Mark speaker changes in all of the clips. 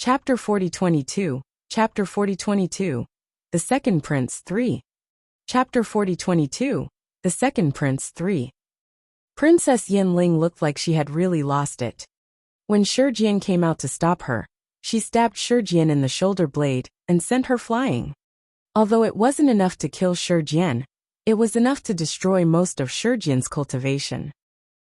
Speaker 1: Chapter 4022, Chapter 4022, The Second Prince 3. Chapter 4022, The Second Prince 3. Princess Yinling looked like she had really lost it. When Shijian came out to stop her, she stabbed Shijian in the shoulder blade and sent her flying. Although it wasn't enough to kill Shijian, it was enough to destroy most of Shijian's cultivation.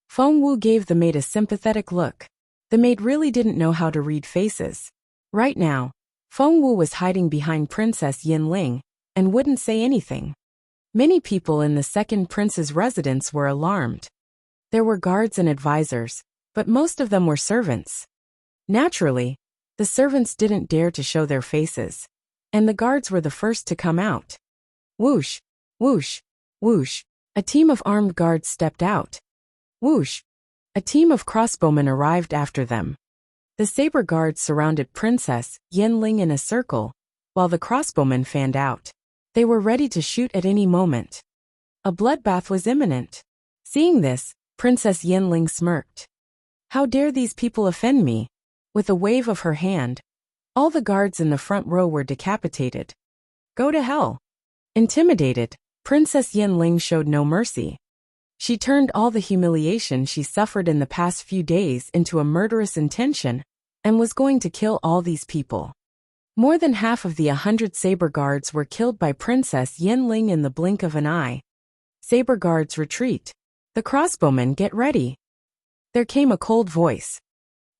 Speaker 1: Feng Wu gave the maid a sympathetic look. The maid really didn't know how to read faces. Right now, Feng Wu was hiding behind Princess Yinling and wouldn't say anything. Many people in the second prince's residence were alarmed. There were guards and advisors, but most of them were servants. Naturally, the servants didn't dare to show their faces, and the guards were the first to come out. Whoosh, whoosh, whoosh, a team of armed guards stepped out. Whoosh, a team of crossbowmen arrived after them. The saber guards surrounded Princess Yinling in a circle, while the crossbowmen fanned out. They were ready to shoot at any moment. A bloodbath was imminent. Seeing this, Princess Yinling smirked. How dare these people offend me? With a wave of her hand, all the guards in the front row were decapitated. Go to hell. Intimidated, Princess Yinling showed no mercy. She turned all the humiliation she suffered in the past few days into a murderous intention and was going to kill all these people. More than half of the 100 saber guards were killed by Princess Yinling in the blink of an eye. Saber guards retreat. The crossbowmen get ready. There came a cold voice.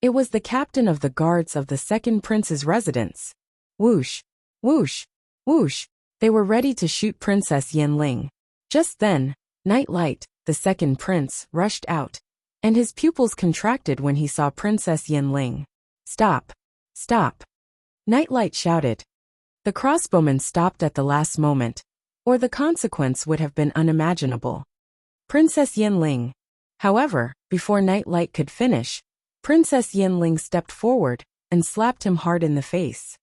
Speaker 1: It was the captain of the guards of the second prince's residence. Whoosh, whoosh, whoosh. They were ready to shoot Princess Yinling. Just then, Nightlight, the second prince, rushed out, and his pupils contracted when he saw Princess Yinling. Stop! Stop! Nightlight shouted. The crossbowmen stopped at the last moment, or the consequence would have been unimaginable. Princess Yinling. However, before Nightlight could finish, Princess Yinling stepped forward and slapped him hard in the face.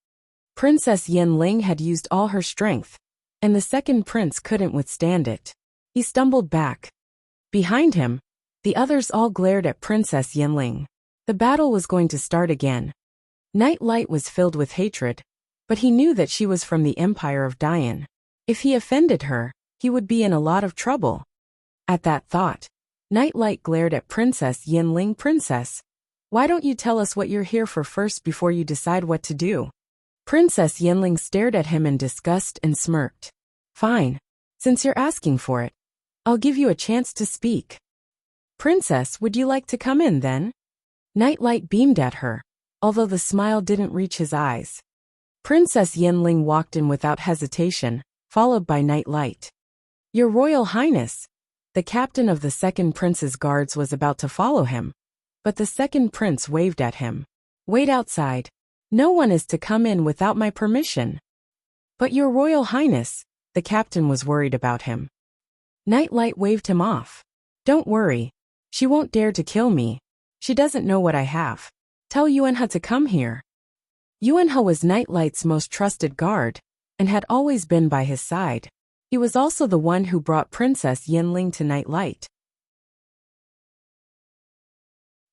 Speaker 1: Princess Yinling had used all her strength, and the second prince couldn't withstand it. He stumbled back. Behind him, the others all glared at Princess Yinling. The battle was going to start again. Nightlight was filled with hatred, but he knew that she was from the Empire of Dian. If he offended her, he would be in a lot of trouble. At that thought, Nightlight glared at Princess Yinling. Princess, why don't you tell us what you're here for first before you decide what to do? Princess Yinling stared at him in disgust and smirked. Fine. Since you're asking for it, I'll give you a chance to speak. Princess, would you like to come in then? Nightlight beamed at her, although the smile didn't reach his eyes. Princess Yinling walked in without hesitation, followed by Nightlight. Your Royal Highness. The captain of the second prince's guards was about to follow him, but the second prince waved at him. Wait outside. No one is to come in without my permission. But Your Royal Highness, the captain was worried about him. Nightlight waved him off. Don't worry. She won't dare to kill me. She doesn't know what I have. Tell Yuanhe to come here. Yuanhe was Nightlight's most trusted guard, and had always been by his side. He was also the one who brought Princess Yinling to Nightlight.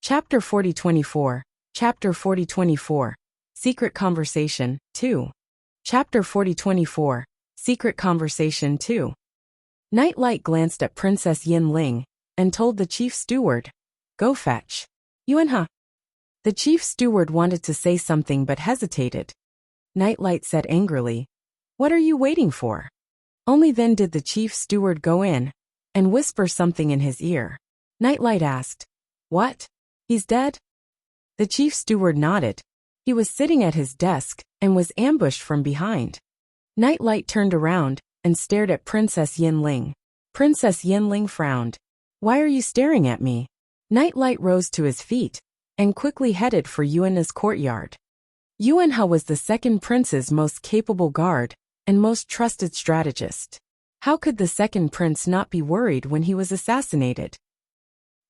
Speaker 1: Chapter 4024, Chapter 4024, Secret Conversation, 2. Chapter 4024, Secret Conversation 2. Nightlight glanced at Princess Yinling and told the chief steward, Go fetch Yuanhe. The chief steward wanted to say something but hesitated. Nightlight said angrily, What are you waiting for? Only then did the chief steward go in and whisper something in his ear. Nightlight asked, What? He's dead? The chief steward nodded. He was sitting at his desk and was ambushed from behind. Nightlight turned around and stared at Princess Yinling. Princess Yinling frowned. Why are you staring at me? Nightlight rose to his feet and quickly headed for Yuanhe's courtyard. Yuanhe was the second prince's most capable guard and most trusted strategist. How could the second prince not be worried when he was assassinated?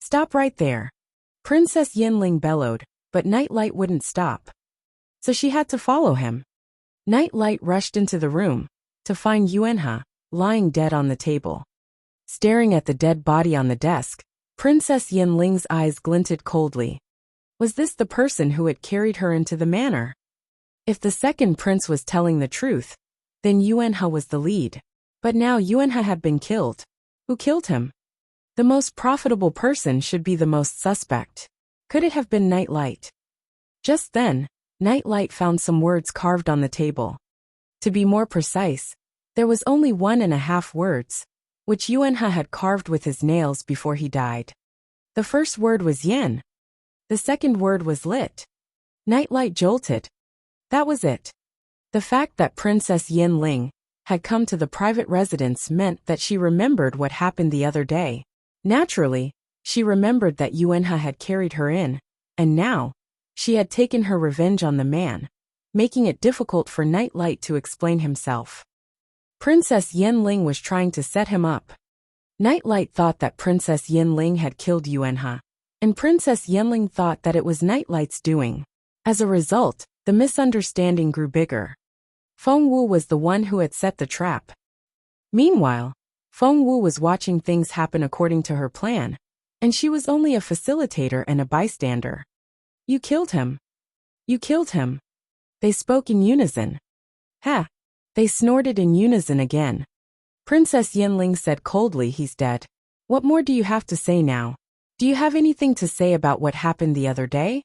Speaker 1: Stop right there. Princess Yinling bellowed, but Nightlight wouldn't stop. So she had to follow him. Nightlight rushed into the room to find Yuanhe lying dead on the table. Staring at the dead body on the desk, Princess Yinling's eyes glinted coldly. Was this the person who had carried her into the manor? If the second prince was telling the truth, then Yuanhe was the lead. But now Yuanhe had been killed. Who killed him? The most profitable person should be the most suspect. Could it have been Nightlight? Just then, Nightlight found some words carved on the table. To be more precise, there was only 1.5 words, which Yuanhe had carved with his nails before he died. The first word was yen. The second word was lit. Nightlight jolted. That was it. The fact that Princess Yin Ling had come to the private residence meant that she remembered what happened the other day. Naturally, she remembered that Yuanhe had carried her in, and now, she had taken her revenge on the man, making it difficult for Nightlight to explain himself. Princess Yin Ling was trying to set him up. Nightlight thought that Princess Yin Ling had killed Yuanhe, and Princess Yin Ling thought that it was Nightlight's doing. As a result, the misunderstanding grew bigger. Feng Wu was the one who had set the trap. Meanwhile, Feng Wu was watching things happen according to her plan, and she was only a facilitator and a bystander. You killed him. You killed him. They spoke in unison. Ha! They snorted in unison again. Princess Yinling said coldly, he's dead. What more do you have to say now? Do you have anything to say about what happened the other day?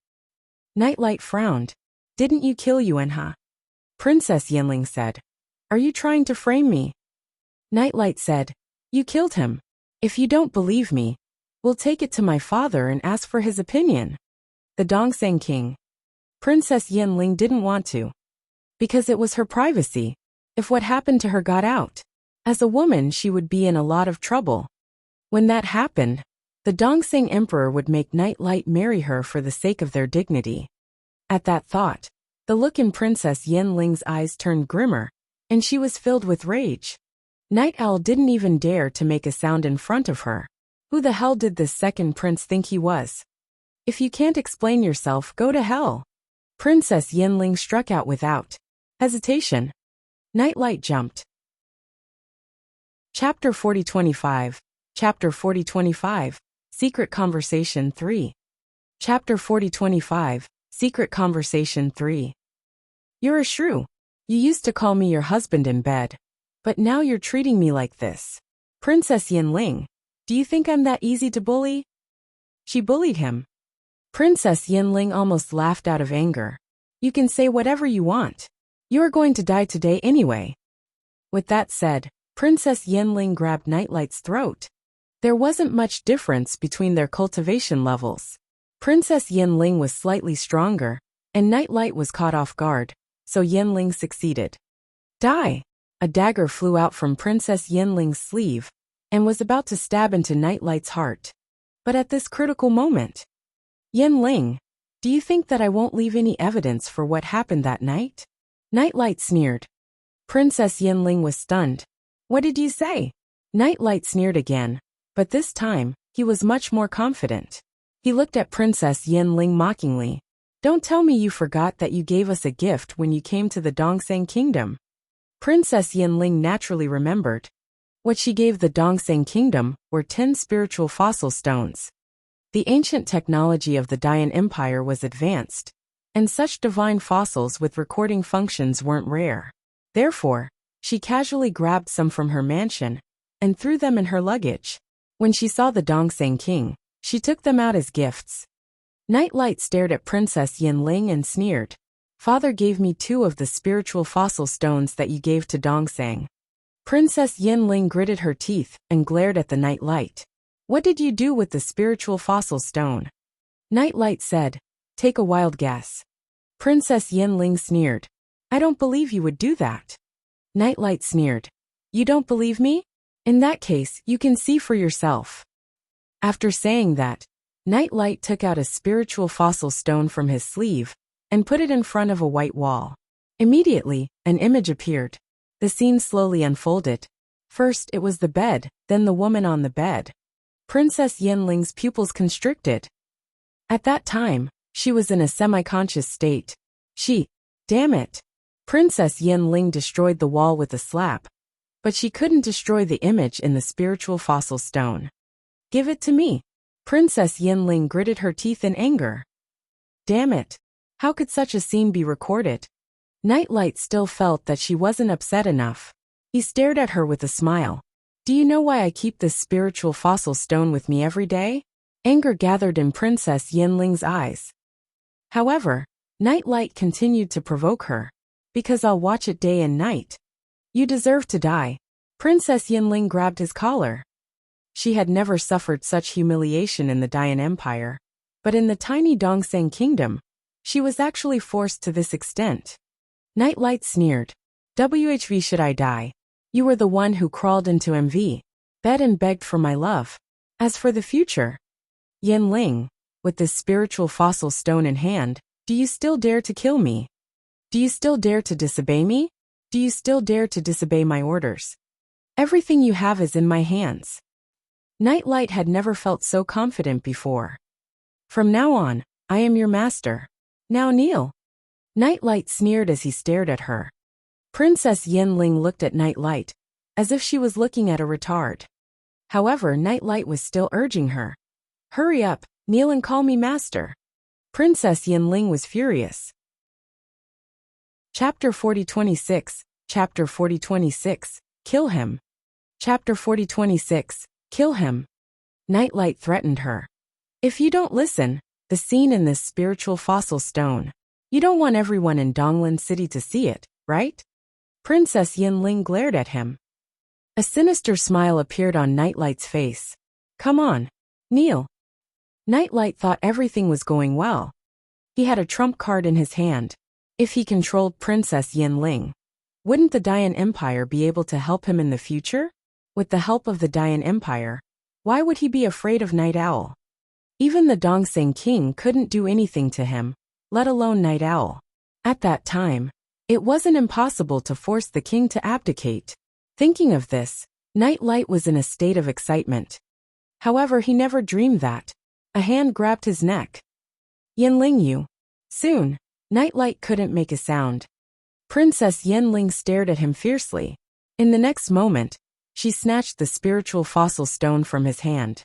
Speaker 1: Nightlight frowned. Didn't you kill Yuanhe? Princess Yinling said. Are you trying to frame me? Nightlight said. You killed him. If you don't believe me, we'll take it to my father and ask for his opinion. The Dongseng King. Princess Yinling didn't want to. Because it was her privacy. If what happened to her got out, as a woman she would be in a lot of trouble. When that happened, the Dongseng Emperor would make Nightlight marry her for the sake of their dignity. At that thought, the look in Princess Yinling's eyes turned grimmer, and she was filled with rage. Night Owl didn't even dare to make a sound in front of her. Who the hell did this second prince think he was? If you can't explain yourself, go to hell. Princess Yinling struck out without hesitation. Nightlight jumped. Chapter 4025. Chapter 4025. Secret Conversation 3. Chapter 4025. Secret Conversation 3. You're a shrew. You used to call me your husband in bed. But now you're treating me like this. Princess Yinling, do you think I'm that easy to bully? She bullied him. Princess Yinling almost laughed out of anger. You can say whatever you want. You're going to die today anyway. With that said, Princess Yinling grabbed Nightlight's throat. There wasn't much difference between their cultivation levels. Princess Yinling was slightly stronger, and Nightlight was caught off guard, so Yinling succeeded. Die! A dagger flew out from Princess Yinling's sleeve, and was about to stab into Nightlight's heart. But at this critical moment, Yinling, do you think that I won't leave any evidence for what happened that night? Nightlight sneered. Princess Yinling was stunned. What did you say? Nightlight sneered again, but this time, he was much more confident. He looked at Princess Yinling mockingly. Don't tell me you forgot that you gave us a gift when you came to the Dongseng Kingdom. Princess Yinling naturally remembered. What she gave the Dongseng Kingdom were 10 spiritual fossil stones. The ancient technology of the Dian Empire was advanced, and such divine fossils with recording functions weren't rare. Therefore, she casually grabbed some from her mansion and threw them in her luggage. When she saw the Dongseng King, she took them out as gifts. Nightlight stared at Princess Yinling and sneered. Father gave me 2 of the spiritual fossil stones that you gave to Dongseng. Princess Yinling gritted her teeth and glared at the Nightlight. What did you do with the spiritual fossil stone? Nightlight said, take a wild guess. Princess Yinling sneered. I don't believe you would do that. Nightlight sneered. You don't believe me? In that case, you can see for yourself. After saying that, Nightlight took out a spiritual fossil stone from his sleeve and put it in front of a white wall. Immediately, an image appeared. The scene slowly unfolded. First, it was the bed, then the woman on the bed. Princess Yinling's pupils constricted. At that time, she was in a semi-conscious state. Damn it. Princess Yinling destroyed the wall with a slap. But she couldn't destroy the image in the spiritual fossil stone. Give it to me. Princess Yinling gritted her teeth in anger. Damn it. How could such a scene be recorded? Nightlight still felt that she wasn't upset enough. He stared at her with a smile. Do you know why I keep this spiritual fossil stone with me every day? Anger gathered in Princess Yinling's eyes. However, Nightlight continued to provoke her. Because I'll watch it day and night. You deserve to die. Princess Yinling grabbed his collar. She had never suffered such humiliation in the Dian Empire. But in the tiny Dongseng kingdom, she was actually forced to this extent. Nightlight sneered. WHV should I die? You were the one who crawled into MV, bed and begged for my love. As for the future, Yinling, with this spiritual fossil stone in hand, do you still dare to kill me? Do you still dare to disobey me? Do you still dare to disobey my orders? Everything you have is in my hands. Nightlight had never felt so confident before. From now on, I am your master. Now kneel. Nightlight sneered as he stared at her. Princess Yinling looked at Nightlight, as if she was looking at a retard. However, Nightlight was still urging her. Hurry up, kneel and call me master. Princess Yinling was furious. Chapter 4026, Chapter 4026, Kill him. Chapter 4026, Kill him. Nightlight threatened her. If you don't listen, the scene in this spiritual fossil stone. You don't want everyone in Donglan City to see it, right? Princess Yinling glared at him. A sinister smile appeared on Nightlight's face. Come on, kneel. Nightlight thought everything was going well. He had a trump card in his hand. If he controlled Princess Yinling, wouldn't the Dian Empire be able to help him in the future? With the help of the Dian Empire, why would he be afraid of Night Owl? Even the Dongseng King couldn't do anything to him, let alone Night Owl. At that time, it wasn't impossible to force the king to abdicate. Thinking of this, Nightlight was in a state of excitement. However, he never dreamed that. A hand grabbed his neck. Yinling, you. Soon, Nightlight couldn't make a sound. Princess Yinling stared at him fiercely. In the next moment, she snatched the spiritual fossil stone from his hand.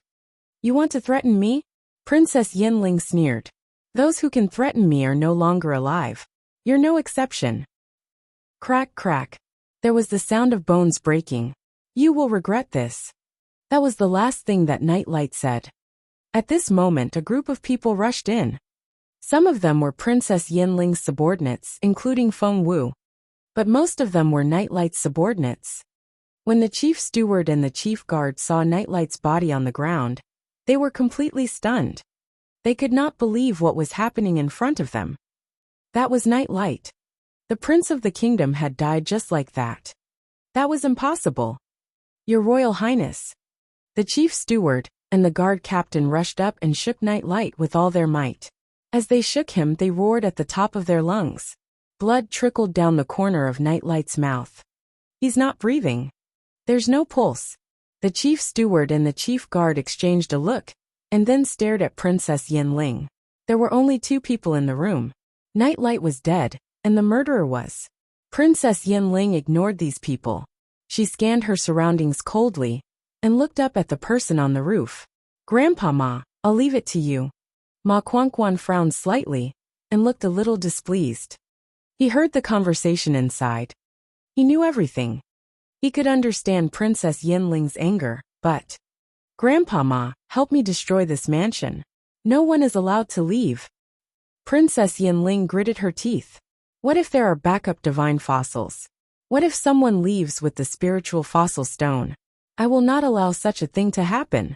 Speaker 1: You want to threaten me? Princess Yinling sneered. Those who can threaten me are no longer alive. You're no exception. Crack, crack. There was the sound of bones breaking. You will regret this. That was the last thing that Nightlight said. At this moment, a group of people rushed in. Some of them were Princess Yinling's subordinates, including Feng Wu. But most of them were Nightlight's subordinates. When the chief steward and the chief guard saw Nightlight's body on the ground, they were completely stunned. They could not believe what was happening in front of them. That was Nightlight. The prince of the kingdom had died just like that. That was impossible. Your Royal Highness. The chief steward and the guard captain rushed up and shook Nightlight with all their might. As they shook him, they roared at the top of their lungs. Blood trickled down the corner of Nightlight's mouth. He's not breathing. There's no pulse. The chief steward and the chief guard exchanged a look, and then stared at Princess Yinling. There were only two people in the room. Nightlight was dead, and the murderer was. Princess Yinling ignored these people. She scanned her surroundings coldly, and looked up at the person on the roof. Grandpa Ma, I'll leave it to you. Ma Quanquan frowned slightly, and looked a little displeased. He heard the conversation inside. He knew everything. He could understand Princess Yinling's anger, but... Grandpa Ma, help me destroy this mansion. No one is allowed to leave. Princess Yinling gritted her teeth. What if there are backup divine fossils? What if someone leaves with the spiritual fossil stone? I will not allow such a thing to happen.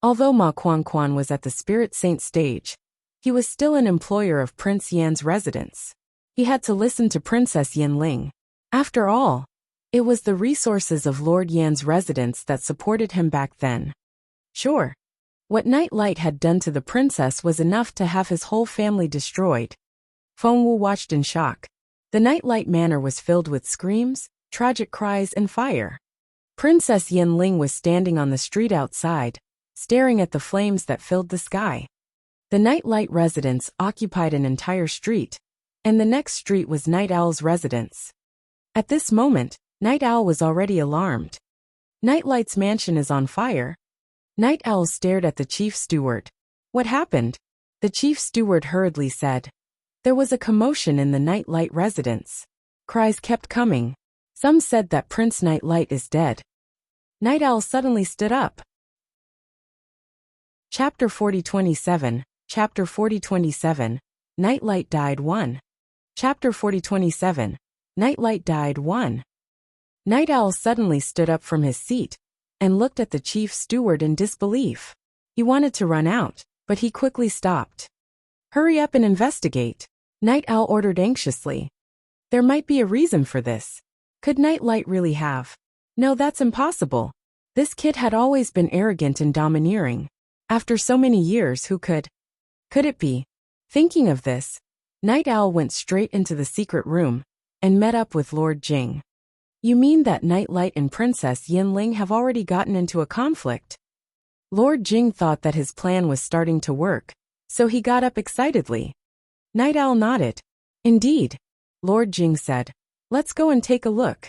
Speaker 1: Although Ma Quanquan was at the Spirit Saint stage, he was still an employer of Prince Yan's residence. He had to listen to Princess Yinling. After all, it was the resources of Lord Yan's residence that supported him back then. Sure. What Nightlight had done to the princess was enough to have his whole family destroyed. Feng Wu watched in shock. The Nightlight manor was filled with screams, tragic cries, and fire. Princess Yinling was standing on the street outside, staring at the flames that filled the sky. The Nightlight residence occupied an entire street, and the next street was Night Owl's residence. At this moment, Night Owl was already alarmed. Nightlight's mansion is on fire. Night Owl stared at the chief steward. What happened? The chief steward hurriedly said. There was a commotion in the Nightlight residence. Cries kept coming. Some said that Prince Nightlight is dead. Night Owl suddenly stood up. Chapter 4027, Chapter 4027, Nightlight died 1. Chapter 4027, Nightlight died 1. Night Owl suddenly stood up from his seat and looked at the chief steward in disbelief. He wanted to run out, but he quickly stopped. Hurry up and investigate, Night Owl ordered anxiously. There might be a reason for this. Could Nightlight really have? No, that's impossible. This kid had always been arrogant and domineering. After so many years, who could it be? Thinking of this, Night Owl went straight into the secret room and met up with Lord Jing. You mean that Nightlight and Princess Yinling have already gotten into a conflict? Lord Jing thought that his plan was starting to work, so he got up excitedly. Night Owl nodded. Indeed, Lord Jing said. Let's go and take a look.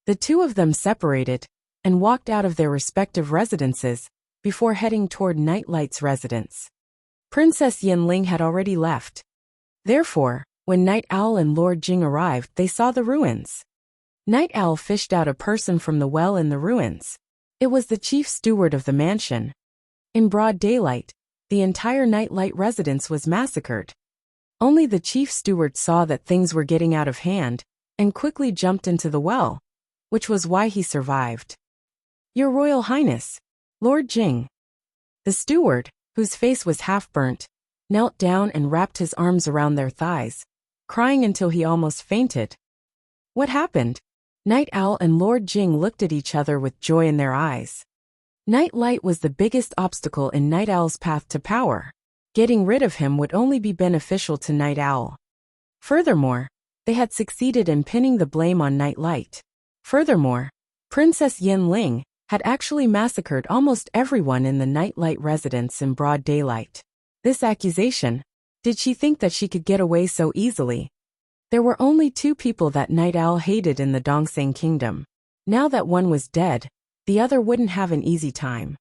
Speaker 1: The two of them separated and walked out of their respective residences before heading toward Nightlight's residence. Princess Yinling had already left. Therefore, when Night Owl and Lord Jing arrived, they saw the ruins. Night Owl fished out a person from the well in the ruins. It was the chief steward of the mansion. In broad daylight, the entire Nightlight residence was massacred. Only the chief steward saw that things were getting out of hand and quickly jumped into the well, which was why he survived. Your Royal Highness, Lord Jing. The steward, whose face was half-burnt, knelt down and wrapped his arms around their thighs, crying until he almost fainted. What happened? Night Owl and Lord Jing looked at each other with joy in their eyes. Nightlight was the biggest obstacle in Night Owl's path to power. Getting rid of him would only be beneficial to Night Owl. Furthermore, they had succeeded in pinning the blame on Nightlight. Furthermore, Princess Yinling had actually massacred almost everyone in the Nightlight residence in broad daylight. This accusation, did she think that she could get away so easily? There were only two people that Night Owl hated in the Dongseng Kingdom. Now that one was dead, the other wouldn't have an easy time.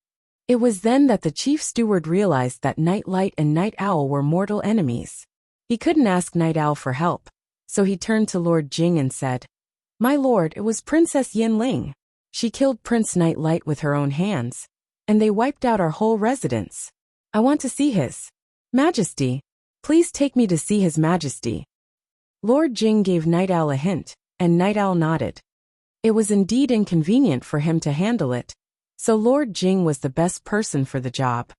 Speaker 1: It was then that the chief steward realized that Nightlight and Night Owl were mortal enemies. He couldn't ask Night Owl for help, so he turned to Lord Jing and said, My lord, it was Princess Yinling. She killed Prince Nightlight with her own hands, and they wiped out our whole residence. I want to see His Majesty. Please take me to see His Majesty. Lord Jing gave Night Owl a hint, and Night Owl nodded. It was indeed inconvenient for him to handle it, so Lord Jing was the best person for the job.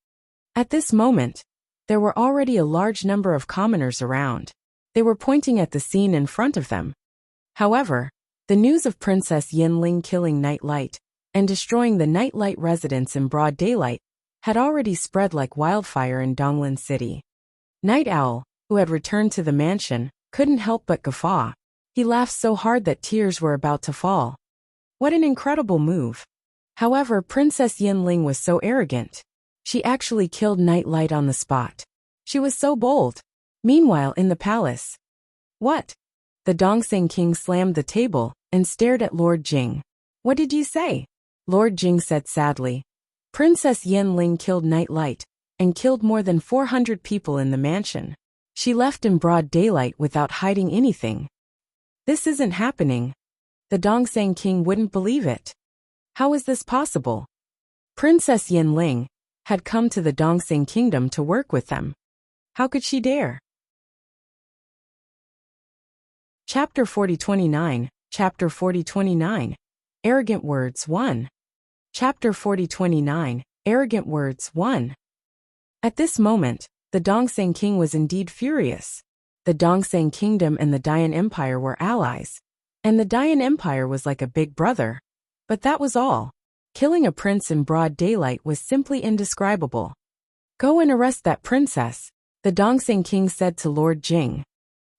Speaker 1: At this moment, there were already a large number of commoners around. They were pointing at the scene in front of them. However, the news of Princess Yinling killing Nightlight and destroying the Nightlight residence in broad daylight had already spread like wildfire in Donglin City. Night Owl, who had returned to the mansion, couldn't help but guffaw. He laughed so hard that tears were about to fall. What an incredible move. However, Princess Yinling was so arrogant. She actually killed Nightlight on the spot. She was so bold. Meanwhile, in the palace. What? The Dongseng King slammed the table and stared at Lord Jing. What did you say? Lord Jing said sadly. Princess Yinling killed Nightlight and killed more than 400 people in the mansion. She left in broad daylight without hiding anything. This isn't happening. The Dongseng King wouldn't believe it. How is this possible? Princess Yinling had come to the Dongseng Kingdom to work with them. How could she dare? Chapter 4029, Chapter 4029, Arrogant Words 1. Chapter 4029, Arrogant Words 1. At this moment, the Dongseng King was indeed furious. The Dongseng Kingdom and the Dayan Empire were allies, and the Dayan Empire was like a big brother. But that was all. Killing a prince in broad daylight was simply indescribable. Go and arrest that princess, the Dongseng King said to Lord Jing.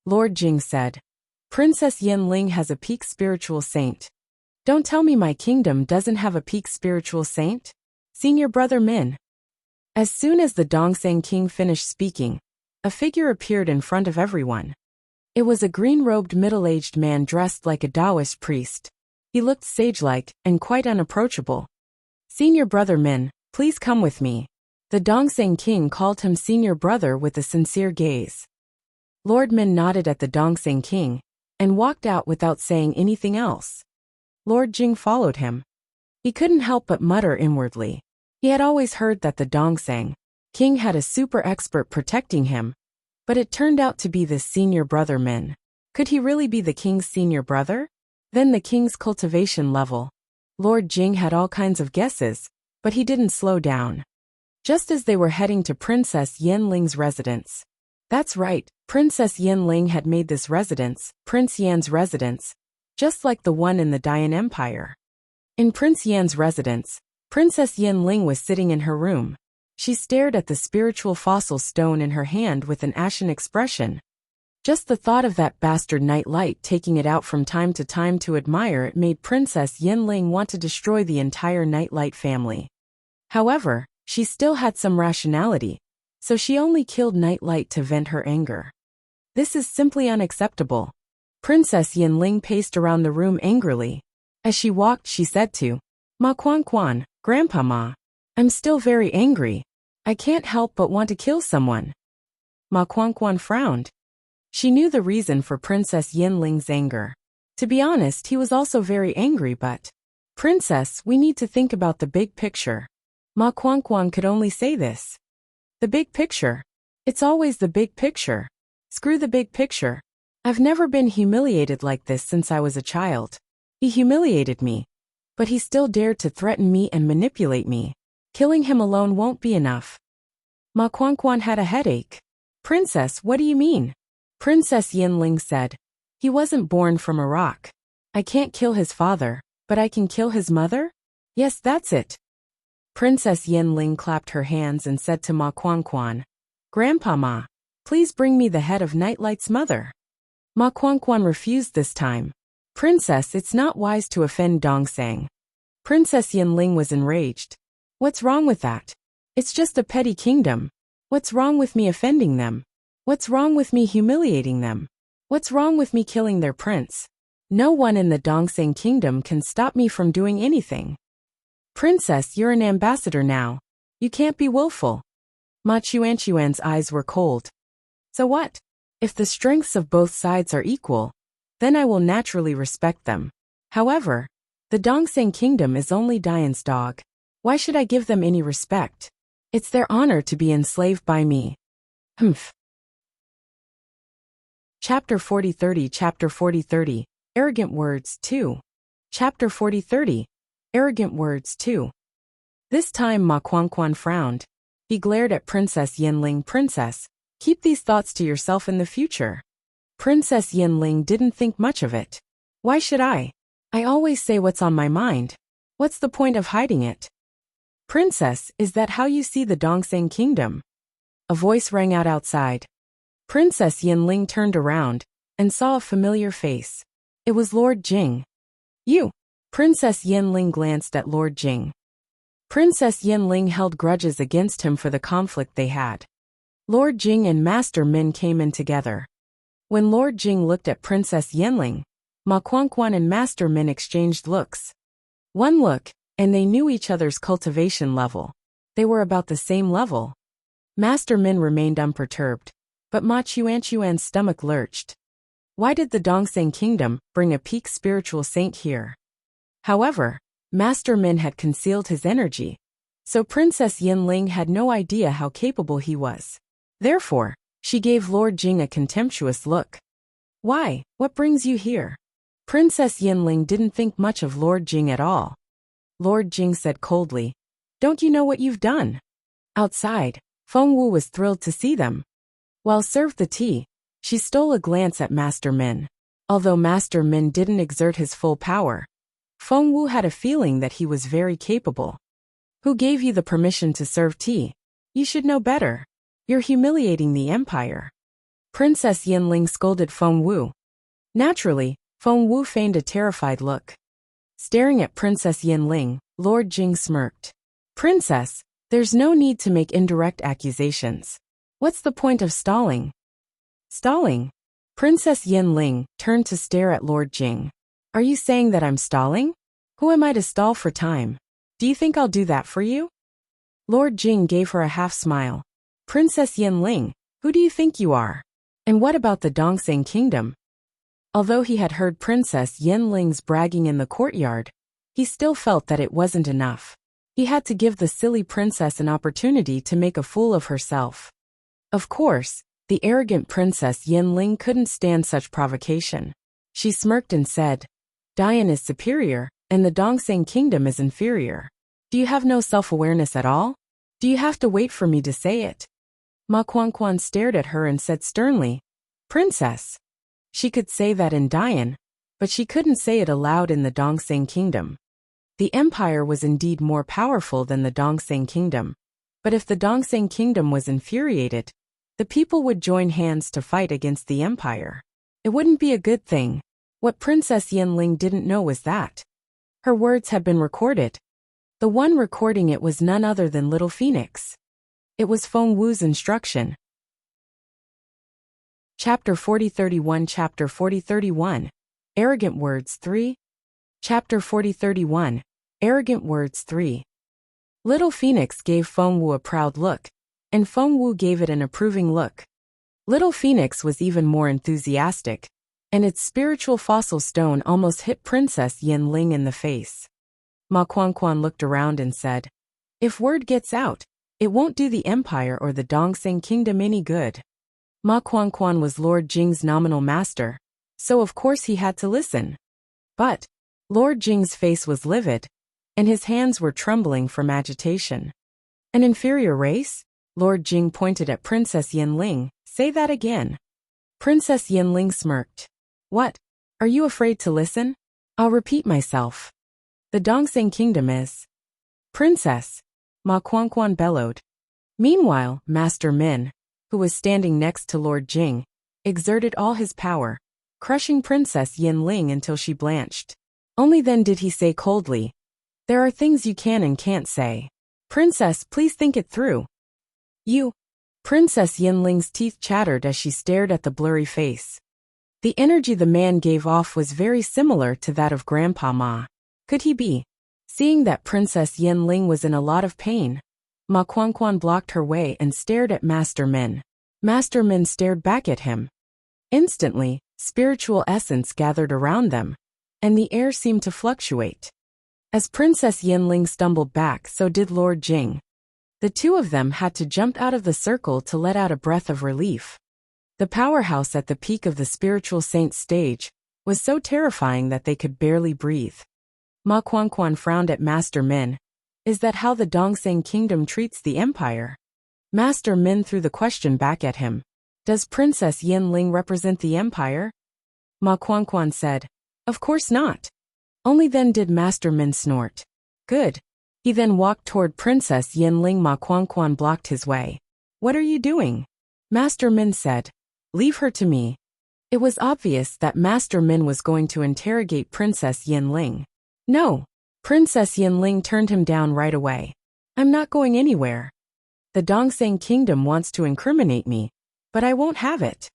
Speaker 1: Lord Jing said, Princess Yinling has a peak spiritual saint. Don't tell me my kingdom doesn't have a peak spiritual saint? Senior Brother Min. As soon as the Dongseng King finished speaking, a figure appeared in front of everyone. It was a green-robed middle-aged man dressed like a Taoist priest. He looked sage-like and quite unapproachable. Senior Brother Min, please come with me. The Dongseng King called him Senior Brother with a sincere gaze. Lord Min nodded at the Dongseng king and walked out without saying anything else. Lord Jing followed him. He couldn't help but mutter inwardly. He had always heard that the Dongseng king had a super expert protecting him, but it turned out to be this senior brother Min. Could he really be the king's senior brother? Then the king's cultivation level. Lord Jing had all kinds of guesses, but he didn't slow down. Just as they were heading to Princess Yanling's residence. That's right, Princess Yanling had made this residence, Prince Yan's residence, just like the one in the Dian Empire. In Prince Yan's residence, Princess Yanling was sitting in her room. She stared at the spiritual fossil stone in her hand with an ashen expression. Just the thought of that bastard Nightlight taking it out from time to time to admire it made Princess Yanling want to destroy the entire Nightlight family. However, she still had some rationality, so she only killed Nightlight to vent her anger. This is simply unacceptable. Princess Yanling paced around the room angrily. As she walked, she said to Ma Quan Quan, Grandpa Ma, I'm still very angry. I can't help but want to kill someone. Ma Quan Quan frowned. She knew the reason for Princess Yanling's anger. To be honest, he was also very angry, but Princess, we need to think about the big picture. Ma Quan Quan could only say this. The big picture. It's always the big picture. Screw the big picture. I've never been humiliated like this since I was a child. He humiliated me, but he still dared to threaten me and manipulate me. Killing him alone won't be enough. Ma Quan Quan had a headache. Princess, what do you mean? Princess Yanling said. He wasn't born from a rock. I can't kill his father, but I can kill his mother? Yes, that's it. Princess Yanling clapped her hands and said to Ma Quan Quan, Grandpa Ma, please bring me the head of Nightlight's mother. Ma Quan Quan refused this time. Princess, it's not wise to offend Dongseng. Princess Yanling was enraged. What's wrong with that? It's just a petty kingdom. What's wrong with me offending them? What's wrong with me humiliating them? What's wrong with me killing their prince? No one in the Dongseng kingdom can stop me from doing anything. Princess, you're an ambassador now. You can't be willful. Ma Chuanchuan's eyes were cold. So what? If the strengths of both sides are equal, then I will naturally respect them. However, the Dongseng kingdom is only Dian's dog. Why should I give them any respect? It's their honor to be enslaved by me. Humph. Chapter 40-30 Chapter 40-30 Arrogant Words 2. Chapter 40-30 Arrogant Words 2. This time Ma Quan Quan frowned. He glared at Princess Yanling. Princess, keep these thoughts to yourself in the future. Princess Yanling didn't think much of it. Why should I? I always say what's on my mind. What's the point of hiding it? Princess, is that how you see the Dongseng kingdom? A voice rang out outside. Princess Yanling turned around and saw a familiar face. It was Lord Jing. You. Princess Yanling glanced at Lord Jing. Princess Yanling held grudges against him for the conflict they had. Lord Jing and Master Min came in together. When Lord Jing looked at Princess Yanling, Ma Quan Quan and Master Min exchanged looks. One look, and they knew each other's cultivation level. They were about the same level. Master Min remained unperturbed, but Ma Chuanchuan's stomach lurched. Why did the Dongseng kingdom bring a peak spiritual saint here? However, Master Min had concealed his energy, so Princess Yanling had no idea how capable he was. Therefore, she gave Lord Jing a contemptuous look. Why? What brings you here? Princess Yanling didn't think much of Lord Jing at all. Lord Jing said coldly, Don't you know what you've done? Outside, Feng Wu was thrilled to see them. While served the tea, she stole a glance at Master Min. Although Master Min didn't exert his full power, Feng Wu had a feeling that he was very capable. Who gave you the permission to serve tea? You should know better. You're humiliating the empire. Princess Yanling scolded Feng Wu. Naturally, Feng Wu feigned a terrified look. Staring at Princess Yanling, Lord Jing smirked. Princess, there's no need to make indirect accusations. What's the point of stalling? Stalling? Princess Yanling turned to stare at Lord Jing. Are you saying that I'm stalling? Who am I to stall for time? Do you think I'll do that for you? Lord Jing gave her a half smile. Princess Yanling, who do you think you are? And what about the Dongxing kingdom? Although he had heard Princess Yinling's bragging in the courtyard, he still felt that it wasn't enough. He had to give the silly princess an opportunity to make a fool of herself. Of course, the arrogant Princess Yinling couldn't stand such provocation. She smirked and said, Dian is superior, and the Dongxing kingdom is inferior. Do you have no self-awareness at all? Do you have to wait for me to say it? Ma Quanquan stared at her and said sternly, Princess. She could say that in Dian, but she couldn't say it aloud in the Dongxing kingdom. The empire was indeed more powerful than the Dongxing kingdom. But if the Dongxing kingdom was infuriated, the people would join hands to fight against the empire. It wouldn't be a good thing. What Princess Yinling didn't know was that her words had been recorded. The one recording it was none other than Little Phoenix. It was Feng Wu's instruction. Chapter 4031 Chapter 4031 Arrogant Words 3 Chapter 4031 Arrogant Words 3 Little Phoenix gave Feng Wu a proud look, and Feng Wu gave it an approving look. Little Phoenix was even more enthusiastic, and its spiritual fossil stone almost hit Princess Yinling in the face. Ma Quanquan looked around and said, If word gets out, it won't do the empire or the Dongxing kingdom any good. Ma Quanquan was Lord Jing's nominal master, so of course he had to listen. But Lord Jing's face was livid, and his hands were trembling from agitation. An inferior race? Lord Jing pointed at Princess Yinling. Say that again. Princess Yinling smirked. What? Are you afraid to listen? I'll repeat myself. The Dongxing kingdom is. Princess, Ma Quanquan bellowed. Meanwhile, Master Min, who was standing next to Lord Jing, exerted all his power, crushing Princess Yinling until she blanched. Only then did he say coldly, There are things you can and can't say. Princess, please think it through. You. Princess Yinling's teeth chattered as she stared at the blurry face. The energy the man gave off was very similar to that of Grandpa Ma. Could he be? Seeing that Princess Yinling was in a lot of pain, Ma Quanquan blocked her way and stared at Master Min. Master Min stared back at him. Instantly, spiritual essence gathered around them, and the air seemed to fluctuate. As Princess Yinling stumbled back, so did Lord Jing. The two of them had to jump out of the circle to let out a breath of relief. The powerhouse at the peak of the spiritual saint's stage was so terrifying that they could barely breathe. Ma Quanquan frowned at Master Min. Is that how the Dongxing kingdom treats the empire? Master Min threw the question back at him. Does Princess Yinling represent the empire? Ma Quanquan said, Of course not. Only then did Master Min snort. Good. He then walked toward Princess Yinling. Ma Quanquan blocked his way. What are you doing? Master Min said. Leave her to me. It was obvious that Master Min was going to interrogate Princess Yinling. No. Princess Yinling turned him down right away. I'm not going anywhere. The Dongxing kingdom wants to incriminate me, but I won't have it.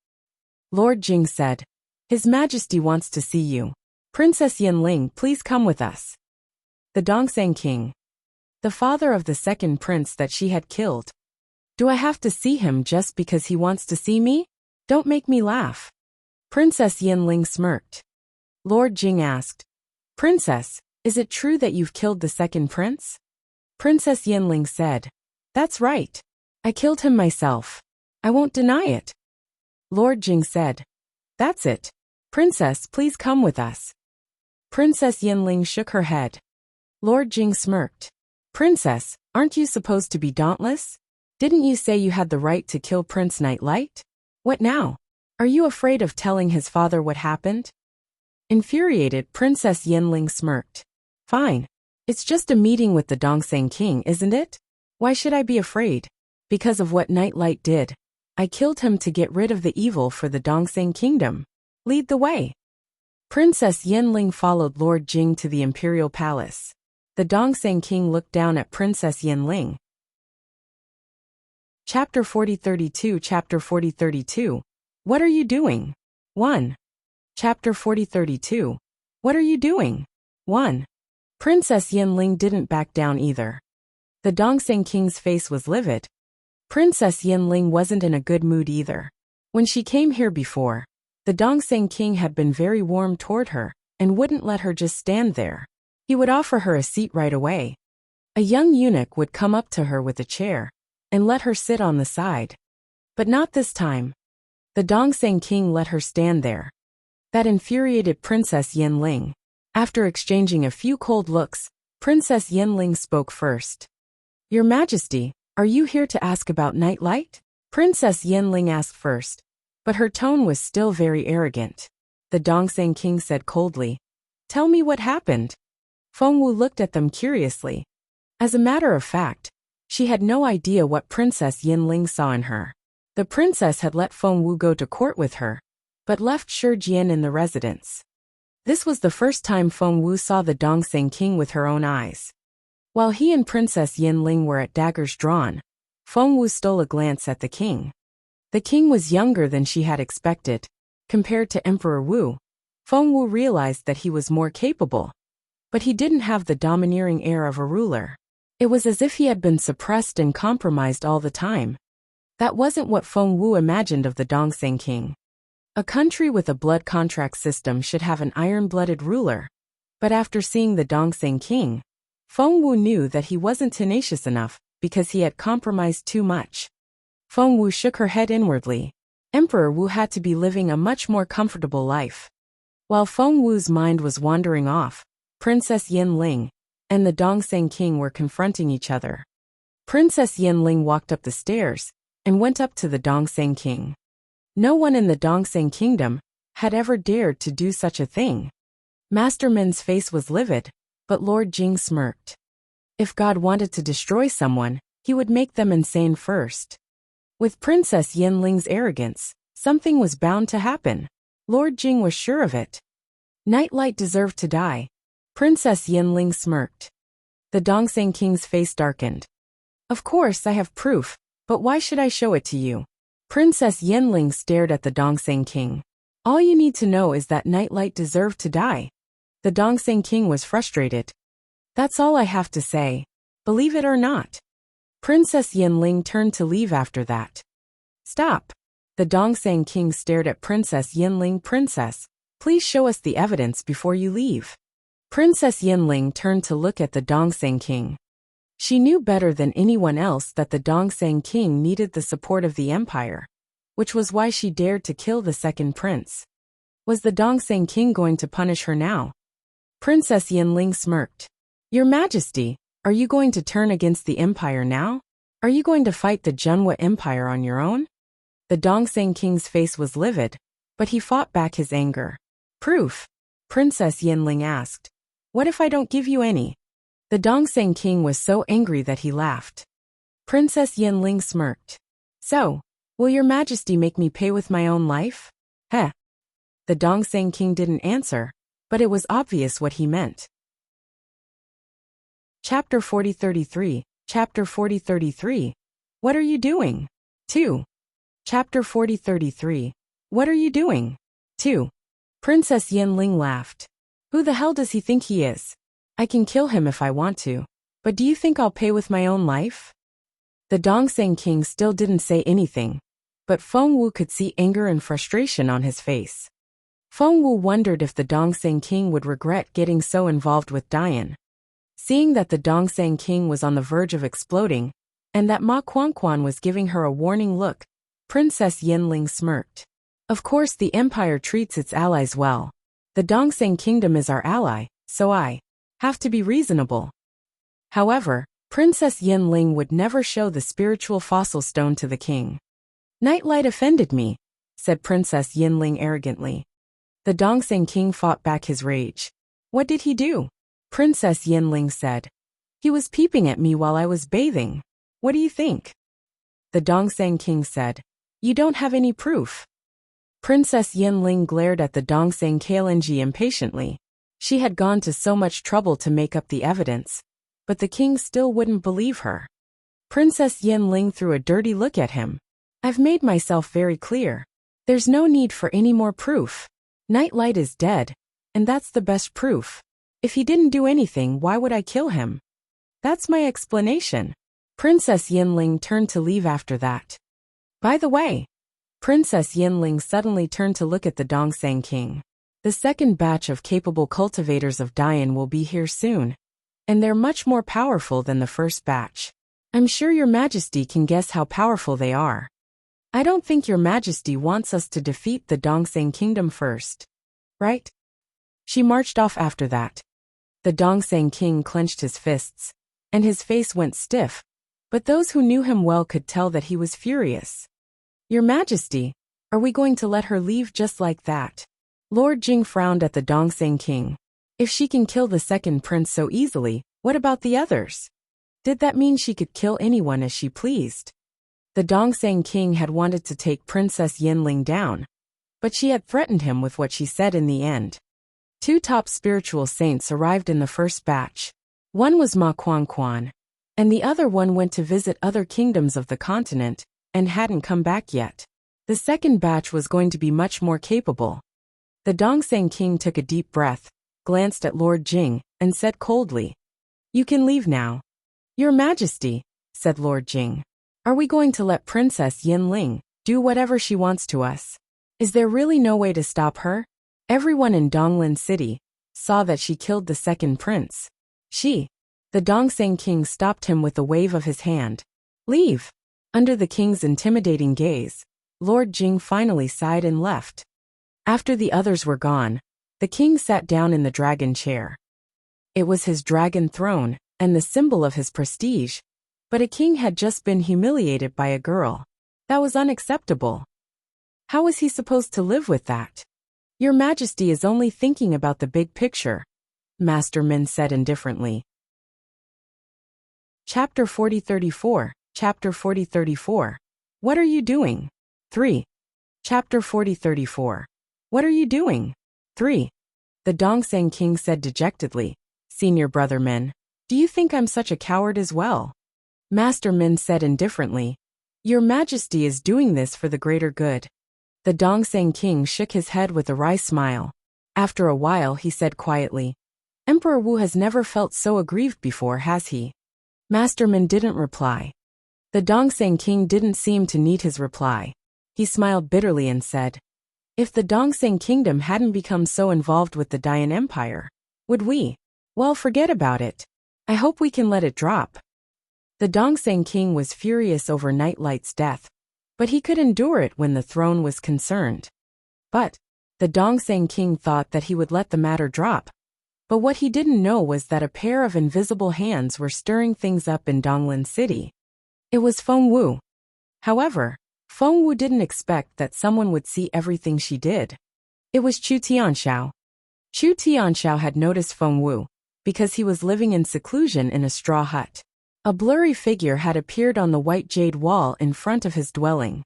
Speaker 1: Lord Jing said. His Majesty wants to see you. Princess Yinling, please come with us. The Dongxing king. The father of the second prince that she had killed. Do I have to see him just because he wants to see me? Don't make me laugh. Princess Yinling smirked. Lord Jing asked, Princess, is it true that you've killed the second prince? Princess Yinling said, That's right. I killed him myself. I won't deny it. Lord Jing said, That's it. Princess, please come with us. Princess Yinling shook her head. Lord Jing smirked. Princess, aren't you supposed to be dauntless? Didn't you say you had the right to kill Prince Nightlight? What now? Are you afraid of telling his father what happened? Infuriated, Princess Yinling smirked. Fine. It's just a meeting with the Dongxing king, isn't it? Why should I be afraid? Because of what Nightlight did. I killed him to get rid of the evil for the Dongxing kingdom. Lead the way. Princess Yinling followed Lord Jing to the imperial palace. The Dongxing king looked down at Princess Yinling. Chapter 4032 Chapter 4032 What are you doing? 1. Chapter 4032 What are you doing? 1. Princess Yinling didn't back down either. The Dongxing king's face was livid. Princess Yinling wasn't in a good mood either. When she came here before, the Dongseng king had been very warm toward her and wouldn't let her just stand there. He would offer her a seat right away. A young eunuch would come up to her with a chair and let her sit on the side. But not this time. The Dongseng king let her stand there. That infuriated Princess Yanling. After exchanging a few cold looks, Princess Yanling spoke first. Your Majesty, are you here to ask about Nightlight? Princess Yanling asked first, but her tone was still very arrogant. The Dongseng king said coldly, Tell me what happened. Fengwu looked at them curiously. As a matter of fact, she had no idea what Princess Yanling saw in her. The princess had let Fengwu go to court with her, but left Shi Jian in the residence. This was the first time Fengwu saw the Dongseng king with her own eyes. While he and Princess Yanling were at daggers drawn, Fengwu stole a glance at the king. The king was younger than she had expected. Compared to Emperor Wu, Fengwu realized that he was more capable. But he didn't have the domineering air of a ruler. It was as if he had been suppressed and compromised all the time. That wasn't what Fengwu imagined of the Dongseng king. A country with a blood contract system should have an iron-blooded ruler. But after seeing the Dongseng king, Fengwu knew that he wasn't tenacious enough because he had compromised too much. Fengwu shook her head inwardly. Emperor Wu had to be living a much more comfortable life. While Fengwu's mind was wandering off, Princess Yanling and the Dongseng king were confronting each other. Princess Yanling walked up the stairs and went up to the Dongseng king. No one in the Dongseng kingdom had ever dared to do such a thing. Master Min's face was livid, but Lord Jing smirked. If God wanted to destroy someone, he would make them insane first. With Princess Yanling's arrogance, something was bound to happen. Lord Jing was sure of it. Nightlight deserved to die. Princess Yanling smirked. The Dongseng king's face darkened. Of course I have proof, but why should I show it to you? Princess Yanling stared at the Dongseng king. All you need to know is that Nightlight deserved to die. The Dongseng king was frustrated. That's all I have to say. Believe it or not. Princess Yanling turned to leave after that. Stop. The Dongseng king stared at Princess Yanling. Princess, please show us the evidence before you leave. Princess Yanling turned to look at the Dongseng king. She knew better than anyone else that the Dongseng king needed the support of the empire, which was why she dared to kill the second prince. Was the Dongseng king going to punish her now? Princess Yanling smirked. Your Majesty, are you going to turn against the empire now? Are you going to fight the Junhua Empire on your own? The Dongseng king's face was livid, but he fought back his anger. Proof? Princess Yanling asked. What if I don't give you any? The Dongseng king was so angry that he laughed. Princess Yanling smirked. So, will your Majesty make me pay with my own life? Heh. The Dongseng king didn't answer, but it was obvious what he meant. Chapter 4033, Chapter 4033. What are you doing? 2. Chapter 4033. What are you doing? 2. Princess Yanling laughed. Who the hell does he think he is? I can kill him if I want to, but do you think I'll pay with my own life? The Dongseng king still didn't say anything, but Fengwu could see anger and frustration on his face. Fengwu wondered if the Dongseng king would regret getting so involved with Dian. Seeing that the Dongseng king was on the verge of exploding, and that Ma Quanquan was giving her a warning look, Princess Yanling smirked. Of course the empire treats its allies well. The Dongseng kingdom is our ally, so I have to be reasonable. However, Princess Yanling would never show the spiritual fossil stone to the king. Nightlight offended me, said Princess Yanling arrogantly. The Dongseng king fought back his rage. What did he do? Princess Yanling said. He was peeping at me while I was bathing. What do you think? The Dongseng king said. You don't have any proof. Princess Yanling glared at the Dongseng Kalenji impatiently. She had gone to so much trouble to make up the evidence, but the king still wouldn't believe her. Princess Yanling threw a dirty look at him. I've made myself very clear. There's no need for any more proof. Nightlight is dead, and that's the best proof. If he didn't do anything, why would I kill him? That's my explanation. Princess Yanling turned to leave after that. By the way, Princess Yinling suddenly turned to look at the Dongsang king. The second batch of capable cultivators of Dian will be here soon, and they're much more powerful than the first batch. I'm sure your majesty can guess how powerful they are. I don't think your majesty wants us to defeat the Dongsang kingdom first, right? She marched off after that. The Dongsang king clenched his fists, and his face went stiff, but those who knew him well could tell that he was furious. Your majesty, are we going to let her leave just like that? Lord Jing frowned at the Dongsang king. If she can kill the second prince so easily, what about the others? Did that mean she could kill anyone as she pleased? The Dongsang king had wanted to take Princess Yinling down, but she had threatened him with what she said in the end. 2 top spiritual saints arrived in the first batch. One was Ma Quan, and the other one went to visit other kingdoms of the continent and hadn't come back yet. The second batch was going to be much more capable. The Dongsang king took a deep breath, glanced at Lord Jing, and said coldly, "You can leave now." "Your Majesty," said Lord Jing, "are we going to let Princess Yinling do whatever she wants to us? Is there really no way to stop her? Everyone in Donglin City saw that she killed the second prince. The Dongsang king stopped him with a wave of his hand. "Leave." Under the king's intimidating gaze, Lord Jing finally sighed and left. After the others were gone, the king sat down in the dragon chair. It was his dragon throne, and the symbol of his prestige, but a king had just been humiliated by a girl. That was unacceptable. How was he supposed to live with that? "Your Majesty is only thinking about the big picture," Master Min said indifferently. Chapter 40:34. Chapter 40:34. What are you doing? 3. Chapter 40:34. What are you doing? 3. The Dongsang king said dejectedly, "Senior brother Min, do you think I'm such a coward as well?" Master Min said indifferently, "Your Majesty is doing this for the greater good." The Dongsang king shook his head with a wry smile. After a while he said quietly, "Emperor Wu has never felt so aggrieved before, has he?" Master Min didn't reply. The Dongsang king didn't seem to need his reply. He smiled bitterly and said, "If the Dongsang kingdom hadn't become so involved with the Dian Empire, would we? Well, forget about it. I hope we can let it drop." The Dongsang king was furious over Nightlight's death, but he could endure it when the throne was concerned. But the Dongsang king thought that he would let the matter drop. But what he didn't know was that a pair of invisible hands were stirring things up in Donglin City. It was Feng Wu. However, Feng Wu didn't expect that someone would see everything she did. It was Chu Tianxiao. Chu Tianxiao had noticed Feng Wu because he was living in seclusion in a straw hut. A blurry figure had appeared on the white jade wall in front of his dwelling.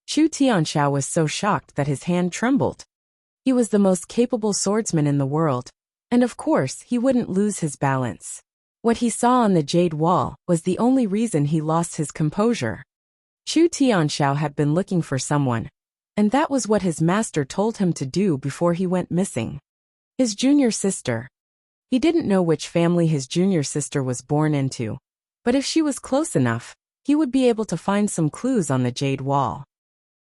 Speaker 1: Chu Tianxiao was so shocked that his hand trembled. He was the most capable swordsman in the world, and of course he wouldn't lose his balance. What he saw on the jade wall was the only reason he lost his composure. Chu Tianxiao had been looking for someone, and that was what his master told him to do before he went missing. His junior sister. He didn't know which family his junior sister was born into, but if she was close enough, he would be able to find some clues on the jade wall.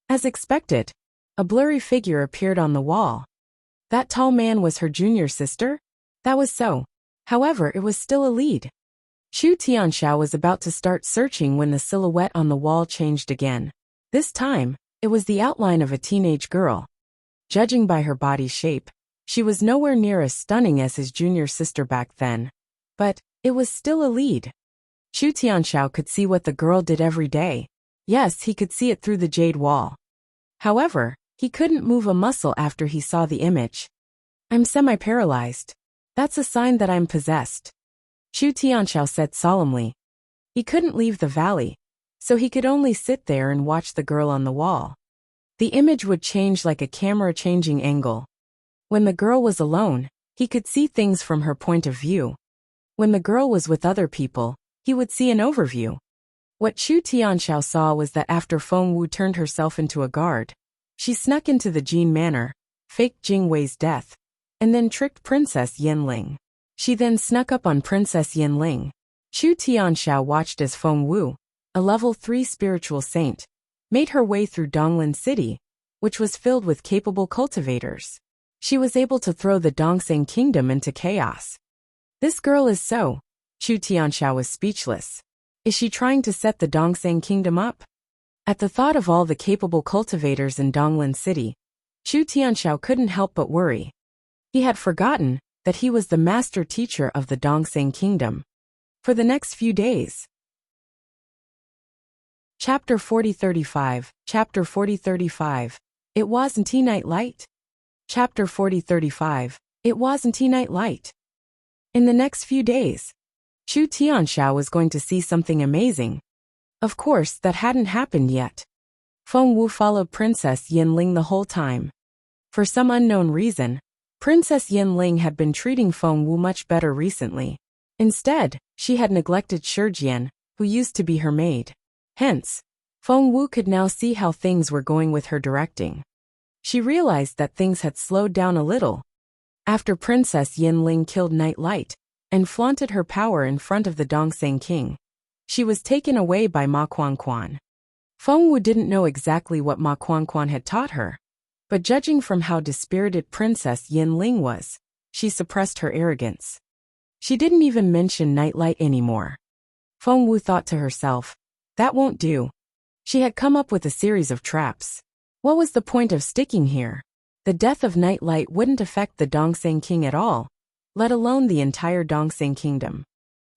Speaker 1: As expected, a blurry figure appeared on the wall. That tall man was her junior sister? That was so. However, it was still a lead. Chu Tianxiao was about to start searching when the silhouette on the wall changed again. This time, it was the outline of a teenage girl. Judging by her body shape, she was nowhere near as stunning as his junior sister back then. But it was still a lead. Chu Tianxiao could see what the girl did every day. Yes, he could see it through the jade wall. However, he couldn't move a muscle after he saw the image. "I'm semi-paralyzed. That's a sign that I'm possessed," Chu Tianxiao said solemnly. He couldn't leave the valley, so he could only sit there and watch the girl on the wall. The image would change like a camera changing angle. When the girl was alone, he could see things from her point of view. When the girl was with other people, he would see an overview. What Chu Tianxiao saw was that after Feng Wu turned herself into a guard, she snuck into the Jin Manor, faked Jing Wei's death, and then tricked Princess Yinling. She then snuck up on Princess Yinling. Chu Tianxiao watched as Feng Wu, a level 3 spiritual saint, made her way through Donglin City, which was filled with capable cultivators. She was able to throw the Dongseng kingdom into chaos. This girl is so. Chu Tianxiao was speechless. Is she trying to set the Dongseng kingdom up? At the thought of all the capable cultivators in Donglin City, Chu Tianxiao couldn't help but worry. He had forgotten that he was the master teacher of the Dongseng kingdom. For the next few days. Chapter 40-35, Chapter 40-35. It wasn't night light. Chapter 40-35. It wasn't night light. In the next few days, Chu Tianxiao was going to see something amazing. Of course, that hadn't happened yet. Feng Wu followed Princess Yinling the whole time. For some unknown reason, Princess Yinling had been treating Feng Wu much better recently. Instead, she had neglected Shijian, who used to be her maid. Hence, Feng Wu could now see how things were going with her directing. She realized that things had slowed down a little. After Princess Yinling killed Night Light and flaunted her power in front of the Dongseng king, she was taken away by Ma Quanquan. Feng Wu didn't know exactly what Ma Quanquan had taught her, but judging from how dispirited Princess Yinling was, she suppressed her arrogance. She didn't even mention Nightlight anymore. Feng Wu thought to herself, that won't do. She had come up with a series of traps. What was the point of sticking here? The death of Nightlight wouldn't affect the Dongseng king at all, let alone the entire Dongseng kingdom.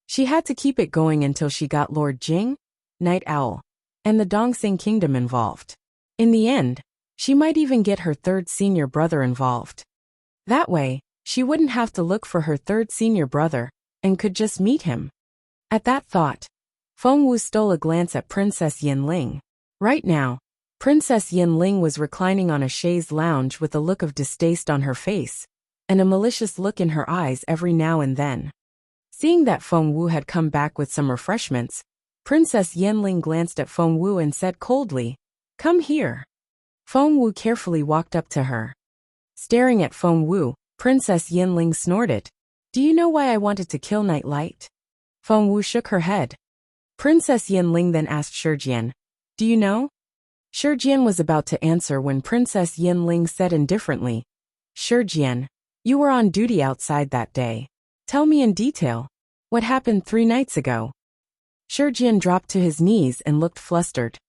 Speaker 1: She had to keep it going until she got Lord Jing, Night Owl, and the Dongseng kingdom involved. In the end, she might even get her third senior brother involved. That way, she wouldn't have to look for her third senior brother, and could just meet him. At that thought, Feng Wu stole a glance at Princess Yinling. Right now, Princess Yinling was reclining on a chaise lounge with a look of distaste on her face, and a malicious look in her eyes every now and then. Seeing that Feng Wu had come back with some refreshments, Princess Yinling glanced at Feng Wu and said coldly, "Come here." Feng Wu carefully walked up to her. Staring at Feng Wu, Princess Yinling snorted, "Do you know why I wanted to kill Nightlight?" Feng Wu shook her head. Princess Yinling then asked Shijian, "Do you know?" Shijian was about to answer when Princess Yinling said indifferently, "Shijian, you were on duty outside that day. Tell me in detail. What happened 3 nights ago?" Shijian dropped to his knees and looked flustered.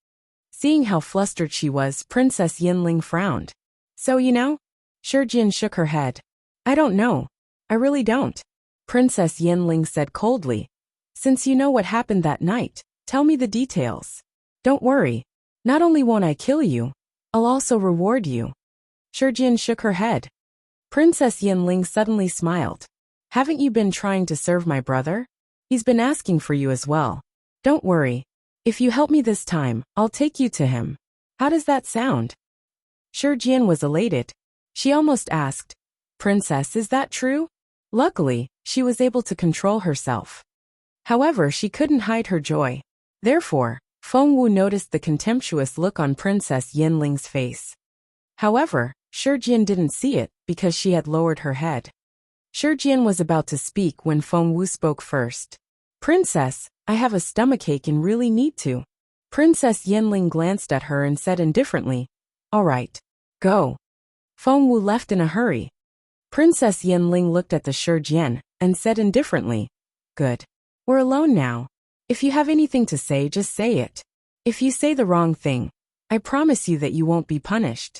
Speaker 1: Seeing how flustered she was, Princess Yinling frowned. "So you know?" Shijian shook her head. "I don't know. I really don't." Princess Yinling said coldly, "Since you know what happened that night, tell me the details. Don't worry. Not only won't I kill you, I'll also reward you." Shijian shook her head. Princess Yinling suddenly smiled. "Haven't you been trying to serve my brother? He's been asking for you as well. Don't worry. If you help me this time, I'll take you to him. How does that sound?" Shijian was elated. She almost asked, "Princess, is that true?" Luckily, she was able to control herself. However, she couldn't hide her joy. Therefore, Feng Wu noticed the contemptuous look on Princess Yinling's face. However, Shijian didn't see it because she had lowered her head. Shijian was about to speak when Feng Wu spoke first. "Princess, I have a stomachache and really need to." Princess Yinling glanced at her and said indifferently, "All right, go." Feng Wu left in a hurry. Princess Yinling looked at the Shijian and said indifferently, "Good. We're alone now. If you have anything to say, just say it. If you say the wrong thing, I promise you that you won't be punished."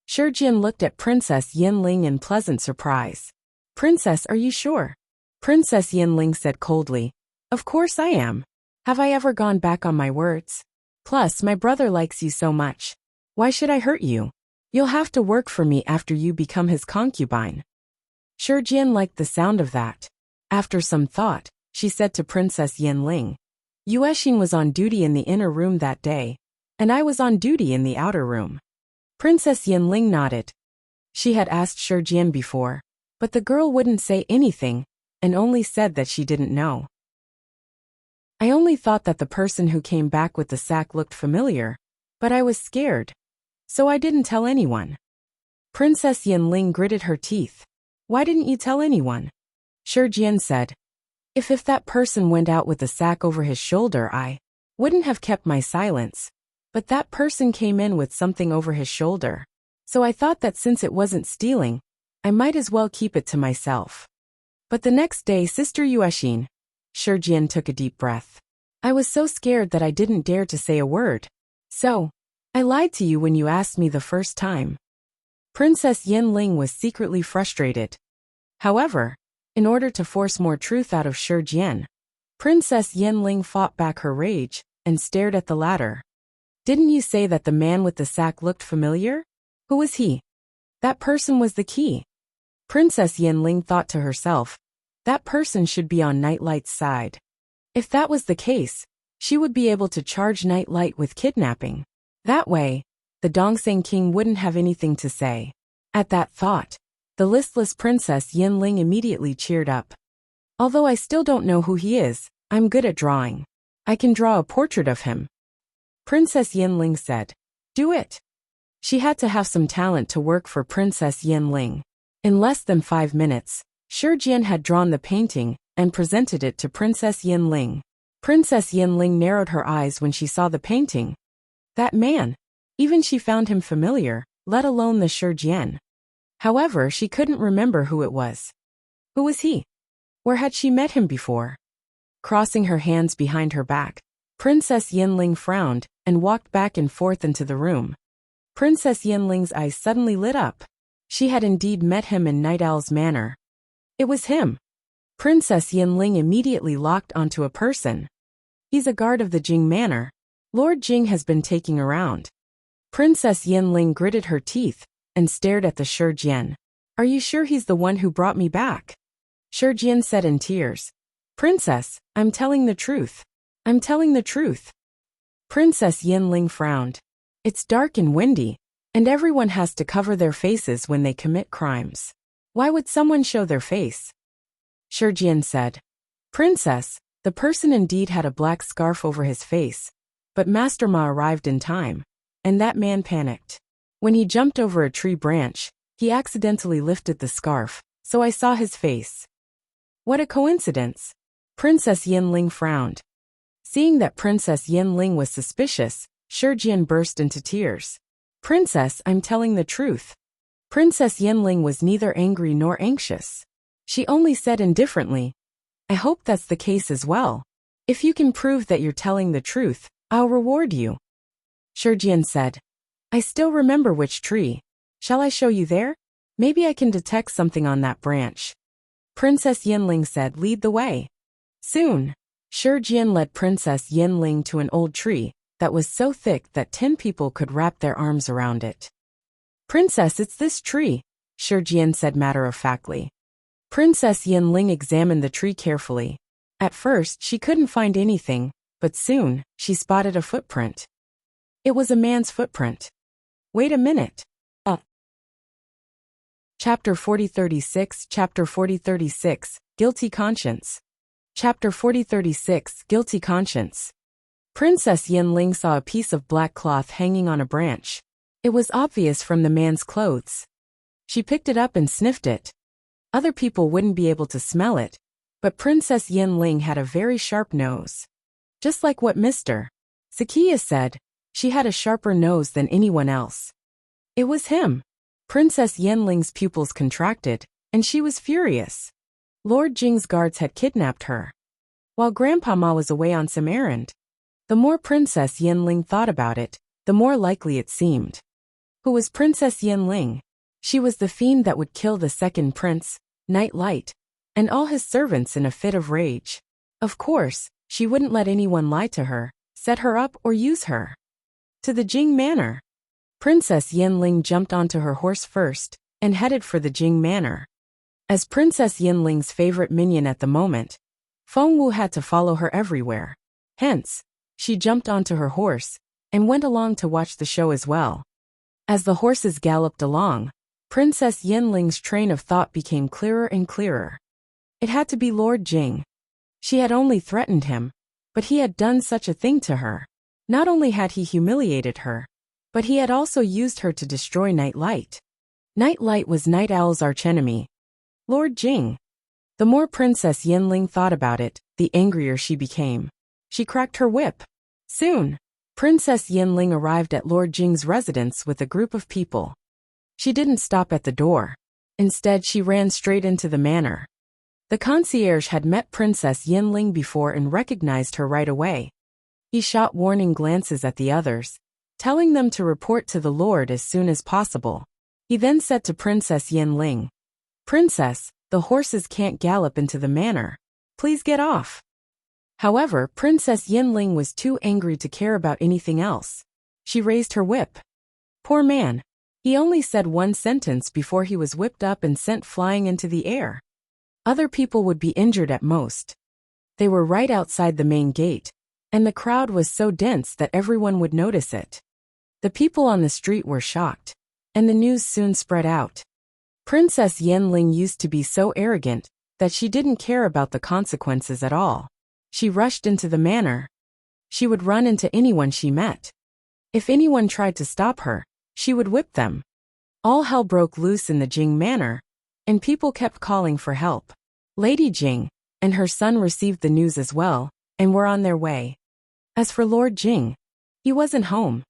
Speaker 1: Shijian looked at Princess Yinling in pleasant surprise. "Princess, are you sure?" Princess Yinling said coldly, "Of course I am. Have I ever gone back on my words? Plus, my brother likes you so much. Why should I hurt you? You'll have to work for me after you become his concubine." Shijian liked the sound of that. After some thought, she said to Princess Yinling, "Yuexing was on duty in the inner room that day, and I was on duty in the outer room." Princess Yinling nodded. She had asked Shijian before, but the girl wouldn't say anything, and only said that she didn't know. "I only thought that the person who came back with the sack looked familiar, but I was scared, so I didn't tell anyone." Princess Yinling gritted her teeth. "Why didn't you tell anyone?" Shijian said, If that person went out with the sack over his shoulder, I wouldn't have kept my silence. But that person came in with something over his shoulder. So I thought that since it wasn't stealing, I might as well keep it to myself. But the next day, Sister Yuexin, Shi Jian took a deep breath. I was so scared that I didn't dare to say a word. So, I lied to you when you asked me the first time. Princess Yanling was secretly frustrated. However, in order to force more truth out of Shi Jian, Princess Yanling fought back her rage and stared at the latter. Didn't you say that the man with the sack looked familiar? Who was he? That person was the key. Princess Yanling thought to herself, that person should be on Nightlight's side. If that was the case, she would be able to charge Nightlight with kidnapping. That way, the Dongseng king wouldn't have anything to say. At that thought, the listless Princess Yanling immediately cheered up. Although I still don't know who he is, I'm good at drawing. I can draw a portrait of him. Princess Yanling said. Do it. She had to have some talent to work for Princess Yanling. In less than 5 minutes, Shi Jian had drawn the painting and presented it to Princess Yanling. Princess Yanling narrowed her eyes when she saw the painting. That man! Even she found him familiar, let alone the Shi Jian. However, she couldn't remember who it was. Who was he? Where had she met him before? Crossing her hands behind her back, Princess Yanling frowned and walked back and forth into the room. Princess Yanling's eyes suddenly lit up. She had indeed met him in Night Owl's manor. It was him. Princess Yanling immediately locked onto a person. He's a guard of the Jing manor. Lord Jing has been taking around. Princess Yanling gritted her teeth and stared at the Shi Jian. Are you sure he's the one who brought me back? Shi Jian said in tears. Princess, I'm telling the truth. I'm telling the truth. Princess Yanling frowned. It's dark and windy, and everyone has to cover their faces when they commit crimes. Why would someone show their face? Shi Jian said. Princess, the person indeed had a black scarf over his face, but Master Ma arrived in time, and that man panicked. When he jumped over a tree branch, he accidentally lifted the scarf, so I saw his face. What a coincidence! Princess Yanling frowned. Seeing that Princess Yanling was suspicious, Shi Jian burst into tears. Princess, I'm telling the truth. Princess Yanling was neither angry nor anxious. She only said indifferently, I hope that's the case as well. If you can prove that you're telling the truth, I'll reward you. Shi Jian said. I still remember which tree. Shall I show you there? Maybe I can detect something on that branch. Princess Yanling said, lead the way. Soon, Shi Jian led Princess Yanling to an old tree that was so thick that 10 people could wrap their arms around it. Princess, it's this tree, Shi Jian said matter-of-factly. Princess Yanling examined the tree carefully. At first, she couldn't find anything, but soon, she spotted a footprint. It was a man's footprint. Wait a minute. Chapter 4036, Chapter 4036, Guilty Conscience. Chapter 4036, Guilty Conscience. Princess Yanling saw a piece of black cloth hanging on a branch. It was obvious from the man's clothes. She picked it up and sniffed it. Other people wouldn't be able to smell it, but Princess Yanling had a very sharp nose. Just like what Mr. Sakia said, she had a sharper nose than anyone else. It was him. Princess Yanling's pupils contracted, and she was furious. Lord Jing's guards had kidnapped her, while Grandpa Ma was away on some errand. The more Princess Yanling thought about it, the more likely it seemed. Who was Princess Yanling? She was the fiend that would kill the second prince, Nightlight, and all his servants in a fit of rage. Of course, she wouldn't let anyone lie to her, set her up, or use her. To the Jing Manor. Princess Yanling jumped onto her horse first and headed for the Jing Manor. As Princess Yanling's favorite minion at the moment, Feng Wu had to follow her everywhere. Hence, she jumped onto her horse and went along to watch the show as well. As the horses galloped along, Princess Yanling's train of thought became clearer and clearer. It had to be Lord Jing. She had only threatened him, but he had done such a thing to her. Not only had he humiliated her, but he had also used her to destroy Nightlight. Nightlight was Night Owl's archenemy. Lord Jing. The more Princess Yanling thought about it, the angrier she became. She cracked her whip. Soon, Princess Yinling arrived at Lord Jing's residence with a group of people. She didn't stop at the door. Instead, she ran straight into the manor. The concierge had met Princess Yinling before and recognized her right away. He shot warning glances at the others, telling them to report to the Lord as soon as possible. He then said to Princess Yinling, "Princess, the horses can't gallop into the manor. Please get off." However, Princess Yinling was too angry to care about anything else. She raised her whip. Poor man. He only said one sentence before he was whipped up and sent flying into the air. Other people would be injured at most. They were right outside the main gate, and the crowd was so dense that everyone would notice it. The people on the street were shocked, and the news soon spread out. Princess Yinling used to be so arrogant that she didn't care about the consequences at all. She rushed into the manor. She would run into anyone she met. If anyone tried to stop her, she would whip them. All hell broke loose in the Jing manor, and people kept calling for help. Lady Jing and her son received the news as well, and were on their way. As for Lord Jing, he wasn't home.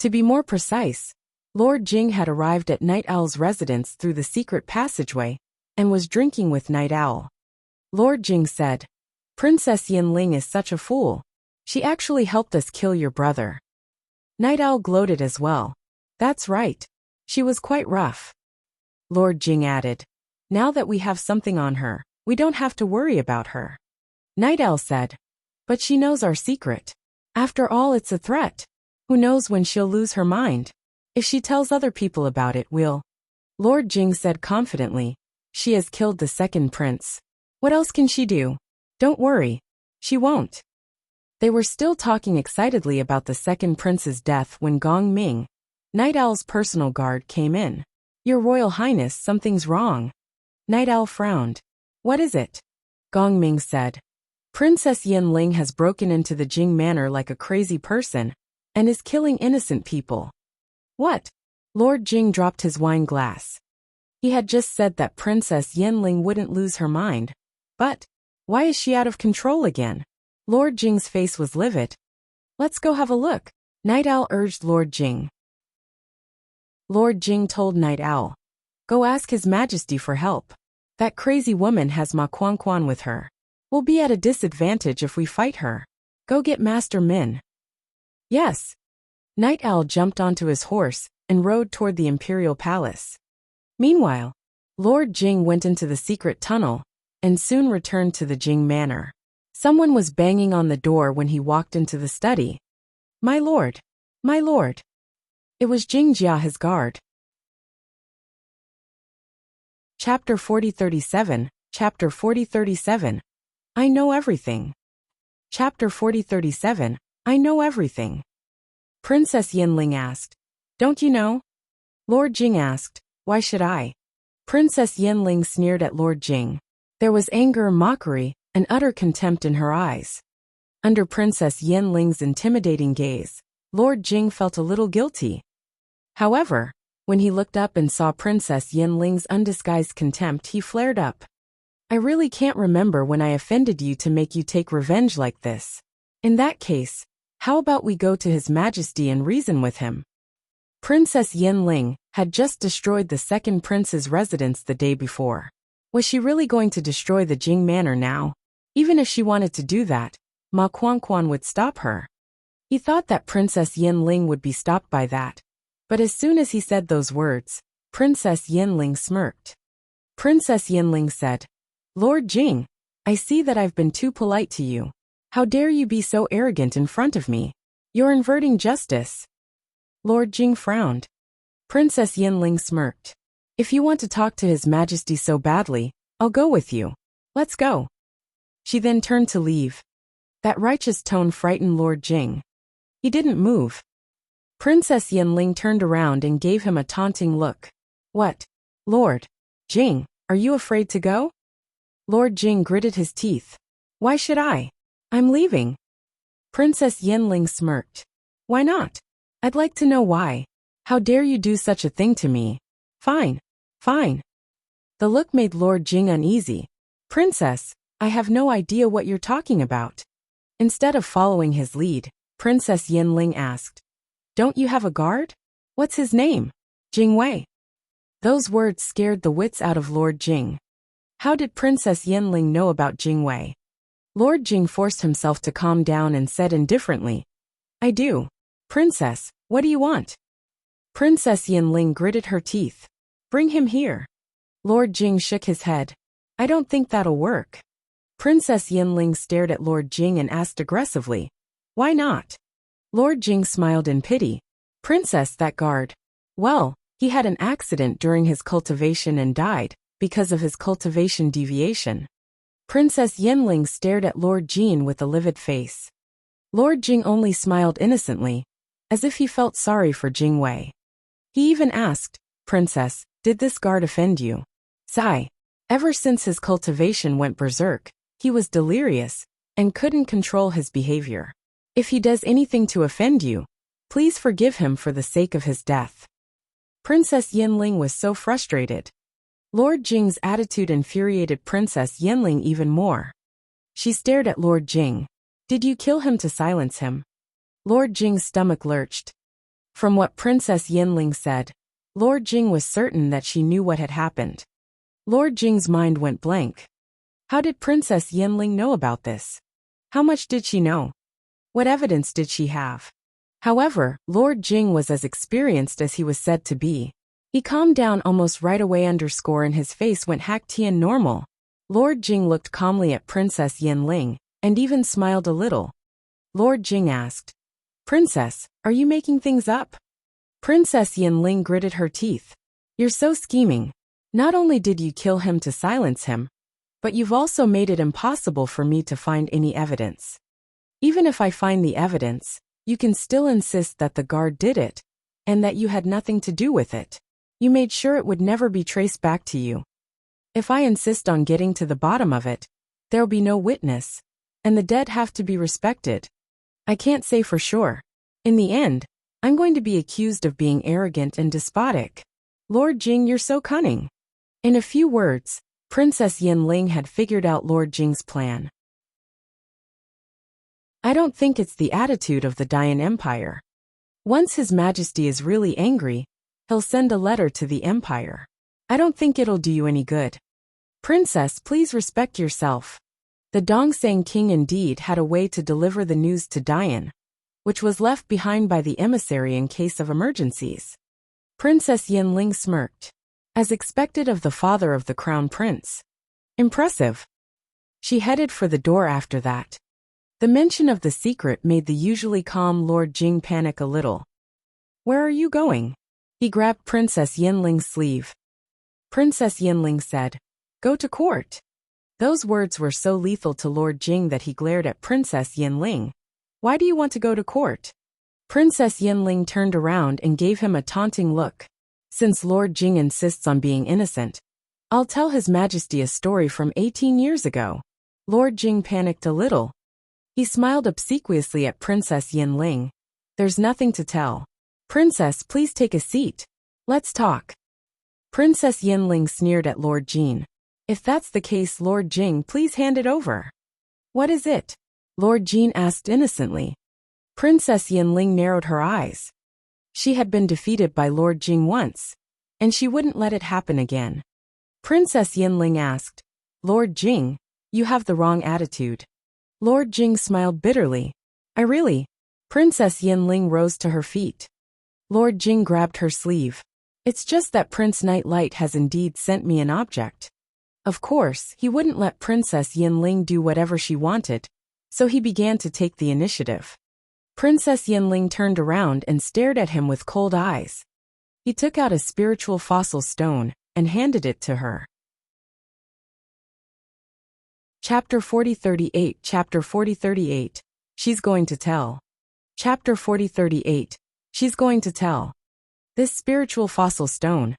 Speaker 1: To be more precise, Lord Jing had arrived at Night Owl's residence through the secret passageway, and was drinking with Night Owl. Lord Jing said, "Princess Yinling is such a fool. She actually helped us kill your brother." Night Owl gloated as well. "That's right. She was quite rough." Lord Jing added, "Now that we have something on her, we don't have to worry about her." Night Owl said, "But she knows our secret. After all, it's a threat. Who knows when she'll lose her mind? If she tells other people about it, we'll—" Lord Jing said confidently, "She has killed the second prince. What else can she do? Don't worry. She won't." They were still talking excitedly about the second prince's death when Gong Ming, Night Owl's personal guard, came in. "Your Royal Highness, something's wrong." Night Owl frowned. "What is it?" Gong Ming said, "Princess Yinling has broken into the Jing manor like a crazy person, and is killing innocent people." "What?" Lord Jing dropped his wine glass. He had just said that Princess Yinling wouldn't lose her mind. But why is she out of control again? Lord Jing's face was livid. "Let's go have a look," Night Owl urged Lord Jing. Lord Jing told Night Owl, "Go ask His Majesty for help. That crazy woman has Ma Quan Quan with her. We'll be at a disadvantage if we fight her. Go get Master Min." "Yes." Night Owl jumped onto his horse and rode toward the Imperial Palace. Meanwhile, Lord Jing went into the secret tunnel and soon returned to the Jing manor. Someone was banging on the door when he walked into the study. "My lord! My lord!" It was Jing Jia, his guard. Chapter 4037, Chapter 4037. I know everything. Chapter 4037, I know everything. Princess Yinling asked, "Don't you know?" Lord Jing asked, "Why should I?" Princess Yinling sneered at Lord Jing. There was anger, mockery, and utter contempt in her eyes. Under Princess Yinling's intimidating gaze, Lord Jing felt a little guilty. However, when he looked up and saw Princess Yinling's undisguised contempt, he flared up. "I really can't remember when I offended you to make you take revenge like this. In that case, how about we go to His Majesty and reason with him?" Princess Yinling had just destroyed the second prince's residence the day before. Was she really going to destroy the Jing manor now? Even if she wanted to do that, Ma Quan Quan would stop her. He thought that Princess Yinling would be stopped by that. But as soon as he said those words, Princess Yinling smirked. Princess Yinling said, "Lord Jing, I see that I've been too polite to you. How dare you be so arrogant in front of me? You're inverting justice." Lord Jing frowned. Princess Yinling smirked. "If you want to talk to His Majesty so badly, I'll go with you. Let's go." She then turned to leave. That righteous tone frightened Lord Jing. He didn't move. Princess Yinling turned around and gave him a taunting look. "What? Lord Jing, are you afraid to go?" Lord Jing gritted his teeth. "Why should I? I'm leaving." Princess Yinling smirked. "Why not? I'd like to know why. How dare you do such a thing to me?" "Fine, fine." The look made Lord Jing uneasy. "Princess, I have no idea what you're talking about." Instead of following his lead, Princess Yinling asked. Don't you have a guard? What's his name? Jingwei. Those words scared the wits out of Lord Jing. How did Princess Yinling know about Jingwei? Lord Jing forced himself to calm down and said indifferently, I do. Princess, what do you want? Princess Yinling gritted her teeth. Bring him here. Lord Jing shook his head. I don't think that'll work. Princess Yinling stared at Lord Jing and asked aggressively, Why not? Lord Jing smiled in pity. Princess, that guard. Well, he had an accident during his cultivation and died, because of his cultivation deviation. Princess Yinling stared at Lord Jing with a livid face. Lord Jing only smiled innocently, as if he felt sorry for Jingwei. He even asked, Princess, did this guard offend you? Sigh. Ever since his cultivation went berserk, he was delirious, and couldn't control his behavior. If he does anything to offend you, please forgive him for the sake of his death. Princess Yinling was so frustrated. Lord Jing's attitude infuriated Princess Yinling even more. She stared at Lord Jing. Did you kill him to silence him? Lord Jing's stomach lurched. From what Princess Yinling said, Lord Jing was certain that she knew what had happened. Lord Jing's mind went blank. How did Princess Yinling know about this? How much did she know? What evidence did she have? However, Lord Jing was as experienced as he was said to be. He calmed down almost right away and his face went Haktian normal. Lord Jing looked calmly at Princess Yinling, and even smiled a little. Lord Jing asked, Princess, are you making things up? Princess Yinling gritted her teeth. You're so scheming. Not only did you kill him to silence him, but you've also made it impossible for me to find any evidence. Even if I find the evidence, you can still insist that the guard did it, and that you had nothing to do with it. You made sure it would never be traced back to you. If I insist on getting to the bottom of it, there'll be no witness, and the dead have to be respected. I can't say for sure. In the end, I'm going to be accused of being arrogant and despotic. Lord Jing, you're so cunning. In a few words, Princess Yinling had figured out Lord Jing's plan. I don't think it's the attitude of the Dian Empire. Once His Majesty is really angry, he'll send a letter to the Empire. I don't think it'll do you any good. Princess, please respect yourself. The Dongsang King indeed had a way to deliver the news to Dian, which was left behind by the emissary in case of emergencies. Princess Yinling smirked. As expected of the father of the Crown Prince. Impressive. She headed for the door after that. The mention of the secret made the usually calm Lord Jing panic a little. Where are you going? He grabbed Princess Yinling's sleeve. Princess Yinling said, Go to court. Those words were so lethal to Lord Jing that he glared at Princess Yinling. Why do you want to go to court? Princess Yinling turned around and gave him a taunting look. Since Lord Jing insists on being innocent, I'll tell His Majesty a story from 18 years ago. Lord Jing panicked a little. He smiled obsequiously at Princess Yinling. There's nothing to tell. Princess, please take a seat. Let's talk. Princess Yinling sneered at Lord Jing. If that's the case, Lord Jing, please hand it over. What is it? Lord Jing asked innocently. Princess Yinling narrowed her eyes. She had been defeated by Lord Jing once, and she wouldn't let it happen again. Princess Yinling asked, Lord Jing, you have the wrong attitude. Lord Jing smiled bitterly. I really? Princess Yinling rose to her feet. Lord Jing grabbed her sleeve. It's just that Prince Nightlight has indeed sent me an object. Of course, he wouldn't let Princess Yinling do whatever she wanted, so he began to take the initiative. Princess Yinling turned around and stared at him with cold eyes. He took out a spiritual fossil stone and handed it to her. Chapter 4038 Chapter 4038 She's going to tell. Chapter 4038 She's going to tell. This spiritual fossil stone.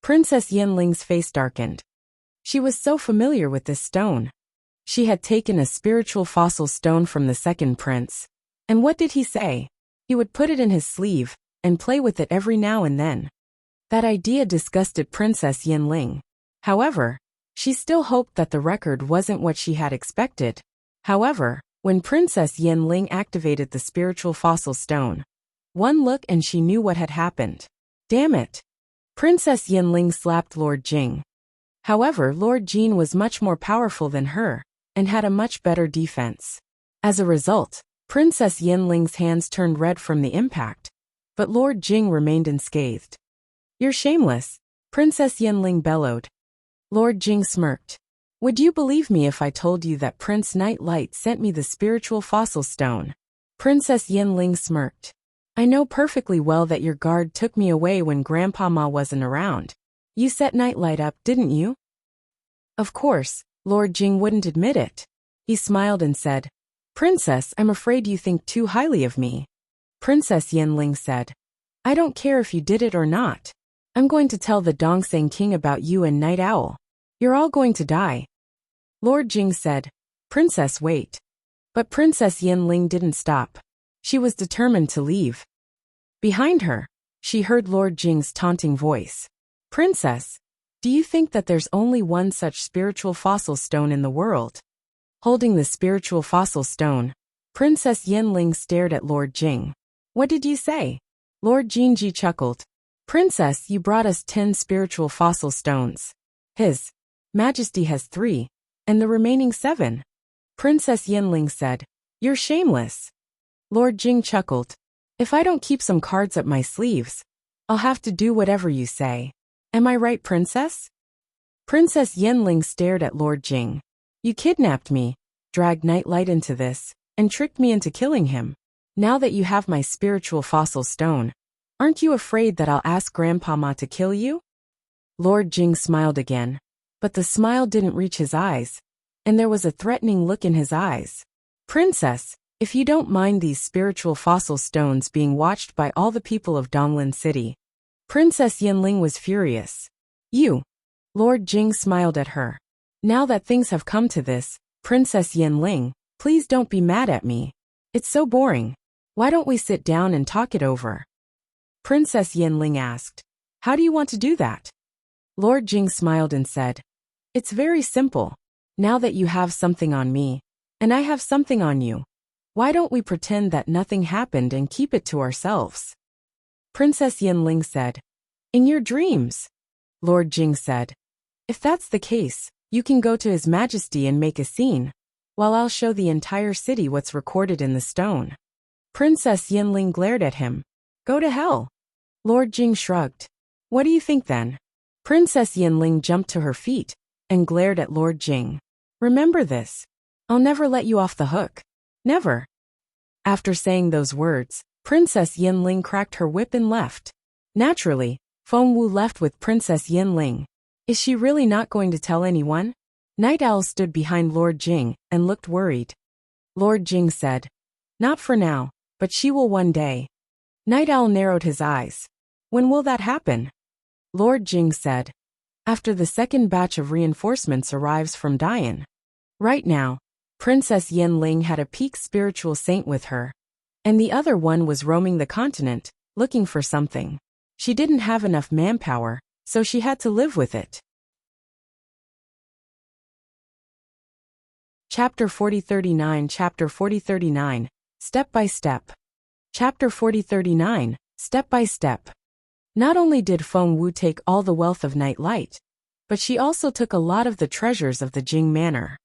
Speaker 1: Princess Yinling's face darkened. She was so familiar with this stone. She had taken a spiritual fossil stone from the second prince. And what did he say? He would put it in his sleeve, and play with it every now and then. That idea disgusted Princess Yinling. However, she still hoped that the record wasn't what she had expected. However, when Princess Yin activated the spiritual fossil stone. One look and she knew what had happened. Damn it! Princess Yin slapped Lord Jing. However, Lord Jing was much more powerful than her, and had a much better defense. As a result, Princess Yinling's hands turned red from the impact, but Lord Jing remained unscathed. You're shameless, Princess Yinling bellowed. Lord Jing smirked. Would you believe me if I told you that Prince Nightlight sent me the spiritual fossil stone? Princess Yinling smirked. I know perfectly well that your guard took me away when Grandpa Ma wasn't around. You set Nightlight up, didn't you? Of course, Lord Jing wouldn't admit it. He smiled and said, Princess, I'm afraid you think too highly of me. Princess Yinling said, I don't care if you did it or not. I'm going to tell the Dongseng King about you and Night Owl. You're all going to die. Lord Jing said, Princess, wait. But Princess Yinling didn't stop. She was determined to leave. Behind her, she heard Lord Jing's taunting voice. Princess, do you think that there's only one such spiritual fossil stone in the world? Holding the spiritual fossil stone, Princess Yinling stared at Lord Jing. What did you say? Lord Jingji chuckled. Princess, you brought us 10 spiritual fossil stones. His Majesty has 3, and the remaining 7. Princess Yinling said, You're shameless. Lord Jing chuckled. If I don't keep some cards up my sleeves, I'll have to do whatever you say. Am I right, Princess? Princess Yinling stared at Lord Jing. You kidnapped me, dragged Nightlight into this, and tricked me into killing him. Now that you have my spiritual fossil stone, aren't you afraid that I'll ask Grandpa Ma to kill you? Lord Jing smiled again, but the smile didn't reach his eyes, and there was a threatening look in his eyes. Princess, if you don't mind these spiritual fossil stones being watched by all the people of Donglin City. Princess Yinling was furious. You. Lord Jing smiled at her. Now that things have come to this, Princess Yinling, please don't be mad at me. It's so boring. Why don't we sit down and talk it over? Princess Yinling asked. How do you want to do that? Lord Jing smiled and said, It's very simple. Now that you have something on me, and I have something on you, why don't we pretend that nothing happened and keep it to ourselves? Princess Yinling said, In your dreams. Lord Jing said, If that's the case, you can go to His Majesty and make a scene, while I'll show the entire city what's recorded in the stone. Princess Yinling glared at him. Go to hell. Lord Jing shrugged. What do you think then? Princess Yinling jumped to her feet and glared at Lord Jing. Remember this. I'll never let you off the hook. Never. After saying those words, Princess Yinling cracked her whip and left. Naturally, Feng Wu left with Princess Yinling. Is she really not going to tell anyone? Night Owl stood behind Lord Jing and looked worried. Lord Jing said, Not for now, but she will one day. Night Owl narrowed his eyes. When will that happen? Lord Jing said, After the second batch of reinforcements arrives from Dian. Right now, Princess Yinling had a peak spiritual saint with her, and the other one was roaming the continent, looking for something. She didn't have enough manpower, so she had to live with it. Chapter 4039 Chapter 4039, Step by Step. Chapter 4039, Step by Step. Not only did Feng Wu take all the wealth of Nightlight, but she also took a lot of the treasures of the Jing Manor.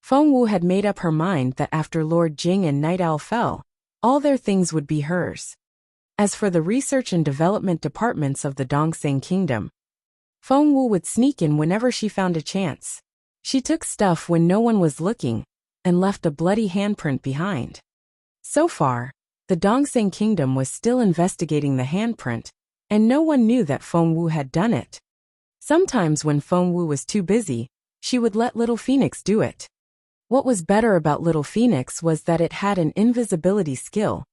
Speaker 1: Feng Wu had made up her mind that after Lord Jing and Night Owl fell, all their things would be hers. As for the research and development departments of the Dongseng Kingdom, Feng Wu would sneak in whenever she found a chance. She took stuff when no one was looking, and left a bloody handprint behind. So far, the Dongseng Kingdom was still investigating the handprint, and no one knew that Feng Wu had done it. Sometimes when Feng Wu was too busy, she would let Little Phoenix do it. What was better about Little Phoenix was that it had an invisibility skill,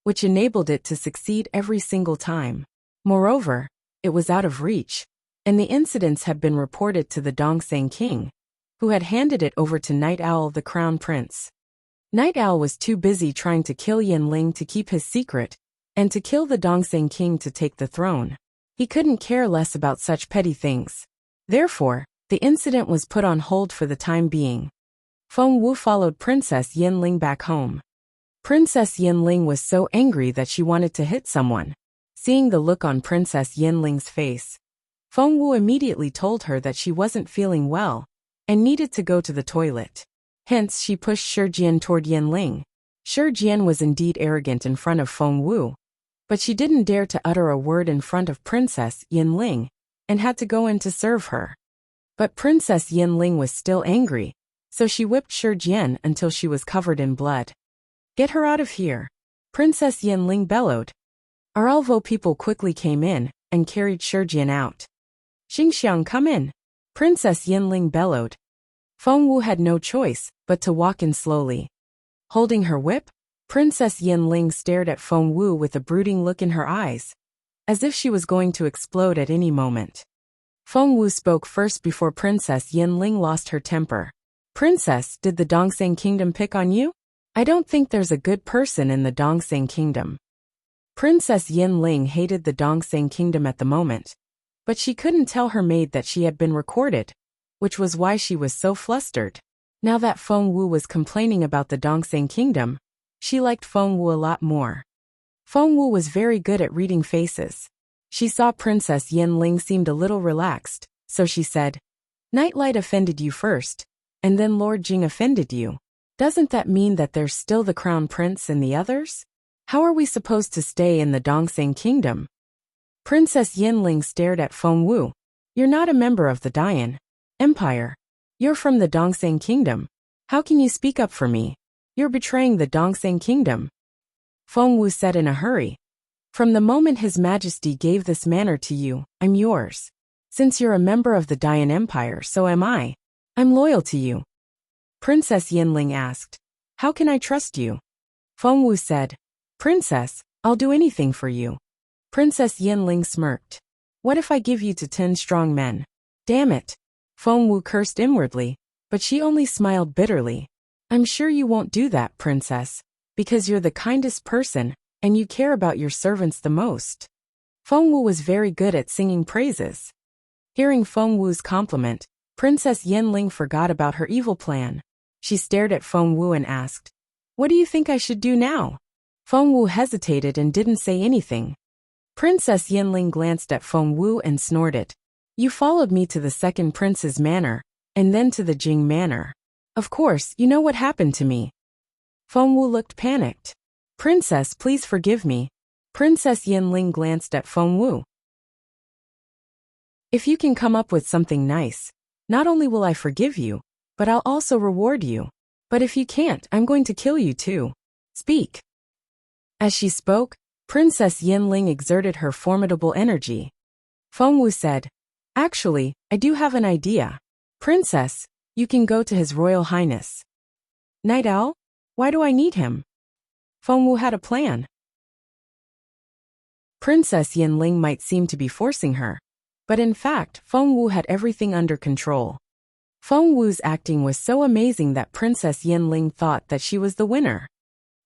Speaker 1: which enabled it to succeed every single time. Moreover, it was out of reach, and the incidents had been reported to the Dongseng King, who had handed it over to Night Owl, the Crown Prince. Night Owl was too busy trying to kill Yinling to keep his secret, and to kill the Dongseng King to take the throne. He couldn't care less about such petty things. Therefore, the incident was put on hold for the time being. Feng Wu followed Princess Yinling back home. Princess Yinling was so angry that she wanted to hit someone. Seeing the look on Princess Yinling's face, Feng Wu immediately told her that she wasn't feeling well and needed to go to the toilet. Hence, she pushed Shi Jian toward Yinling. Shi Jian was indeed arrogant in front of Feng Wu, but she didn't dare to utter a word in front of Princess Yinling and had to go in to serve her. But Princess Yinling was still angry, so she whipped Shi Jian until she was covered in blood. "Get her out of here!" Princess Yinling bellowed. Aralvo people quickly came in and carried Shi Jian out. "Xingxiang, come in!" Princess Yinling bellowed. Feng Wu had no choice but to walk in slowly. Holding her whip, Princess Yinling stared at Feng Wu with a brooding look in her eyes, as if she was going to explode at any moment. Feng Wu spoke first before Princess Yinling lost her temper. "Princess, did the Dongseng Kingdom pick on you? I don't think there's a good person in the Dongseng Kingdom." Princess Yinling hated the Dongseng Kingdom at the moment, but she couldn't tell her maid that she had been recorded, which was why she was so flustered. Now that Feng Wu was complaining about the Dongseng Kingdom, she liked Feng Wu a lot more. Feng Wu was very good at reading faces. She saw Princess Yinling seemed a little relaxed, so she said, "Nightlight offended you first, and then Lord Jing offended you. Doesn't that mean that there's still the Crown Prince and the others? How are we supposed to stay in the Dongseng Kingdom?" Princess Yinling stared at Feng Wu. "You're not a member of the Dian Empire. You're from the Dongseng Kingdom. How can you speak up for me? You're betraying the Dongseng Kingdom." Feng Wu said in a hurry, "From the moment His Majesty gave this manor to you, I'm yours. Since you're a member of the Dian Empire, so am I. I'm loyal to you." Princess Yinling asked, "How can I trust you?" Feng Wu said, "Princess, I'll do anything for you." Princess Yinling smirked. "What if I give you to 10 strong men?" "Damn it." Feng Wu cursed inwardly, but she only smiled bitterly. "I'm sure you won't do that, Princess, because you're the kindest person and you care about your servants the most." Feng Wu was very good at singing praises. Hearing Feng Wu's compliment, Princess Yinling forgot about her evil plan. She stared at Feng Wu and asked, "What do you think I should do now?" Feng Wu hesitated and didn't say anything. Princess Yinling glanced at Feng Wu and snorted. "You followed me to the second prince's manor, and then to the Jing manor. Of course, you know what happened to me." Feng Wu looked panicked. "Princess, please forgive me." Princess Yinling glanced at Feng Wu. "If you can come up with something nice, not only will I forgive you, but I'll also reward you. But if you can't, I'm going to kill you too. Speak." As she spoke, Princess Yinling exerted her formidable energy. Feng Wu said, "Actually, I do have an idea. Princess, you can go to His Royal Highness." "Night Owl? Why do I need him?" Feng Wu had a plan. Princess Yinling might seem to be forcing her, but in fact, Feng Wu had everything under control. Feng Wu's acting was so amazing that Princess Yinling thought that she was the winner.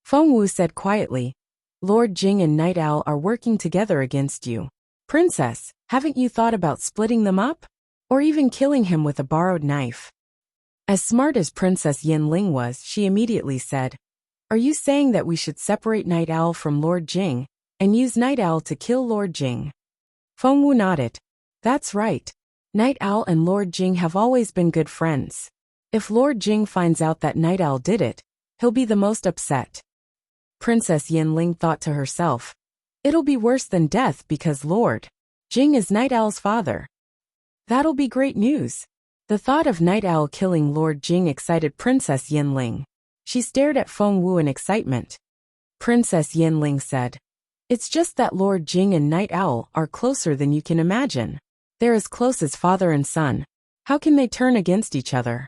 Speaker 1: Feng Wu said quietly, "Lord Jing and Night Owl are working together against you. Princess, haven't you thought about splitting them up? Or even killing him with a borrowed knife?" As smart as Princess Yinling was, she immediately said, "Are you saying that we should separate Night Owl from Lord Jing and use Night Owl to kill Lord Jing?" Feng Wu nodded. "That's right. Night Owl and Lord Jing have always been good friends. If Lord Jing finds out that Night Owl did it, he'll be the most upset." Princess Yinling thought to herself, "It'll be worse than death because Lord Jing is Night Owl's father. That'll be great news." The thought of Night Owl killing Lord Jing excited Princess Yinling. She stared at Feng Wu in excitement. Princess Yinling said, "It's just that Lord Jing and Night Owl are closer than you can imagine. They're as close as father and son. How can they turn against each other?"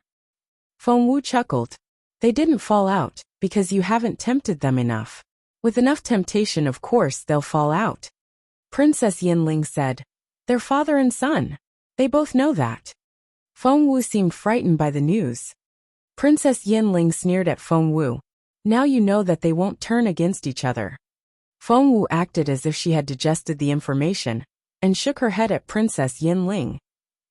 Speaker 1: Feng Wu chuckled. "They didn't fall out because you haven't tempted them enough. With enough temptation, of course, they'll fall out." Princess Yinling said, "They're father and son. They both know that." Feng Wu seemed frightened by the news. Princess Yinling sneered at Feng Wu. "Now you know that they won't turn against each other." Feng Wu acted as if she had digested the information and shook her head at Princess Yinling.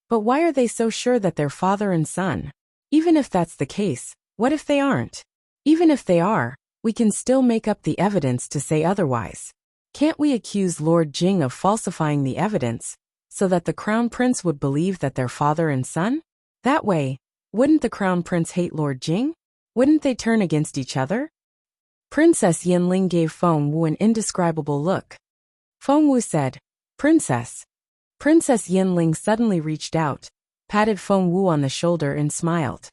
Speaker 1: "But why are they so sure that they're father and son? Even if that's the case, What if they aren't? Even if they are, we can still make up the evidence to say otherwise. Can't we accuse Lord Jing of falsifying the evidence, so that the Crown Prince would believe that they're father and son? That way, wouldn't the Crown Prince hate Lord Jing? Wouldn't they turn against each other? Princess Yinling gave Feng Wu an indescribable look. Feng Wu said, "Princess." Princess Yinling suddenly reached out, patted Feng Wu on the shoulder and smiled.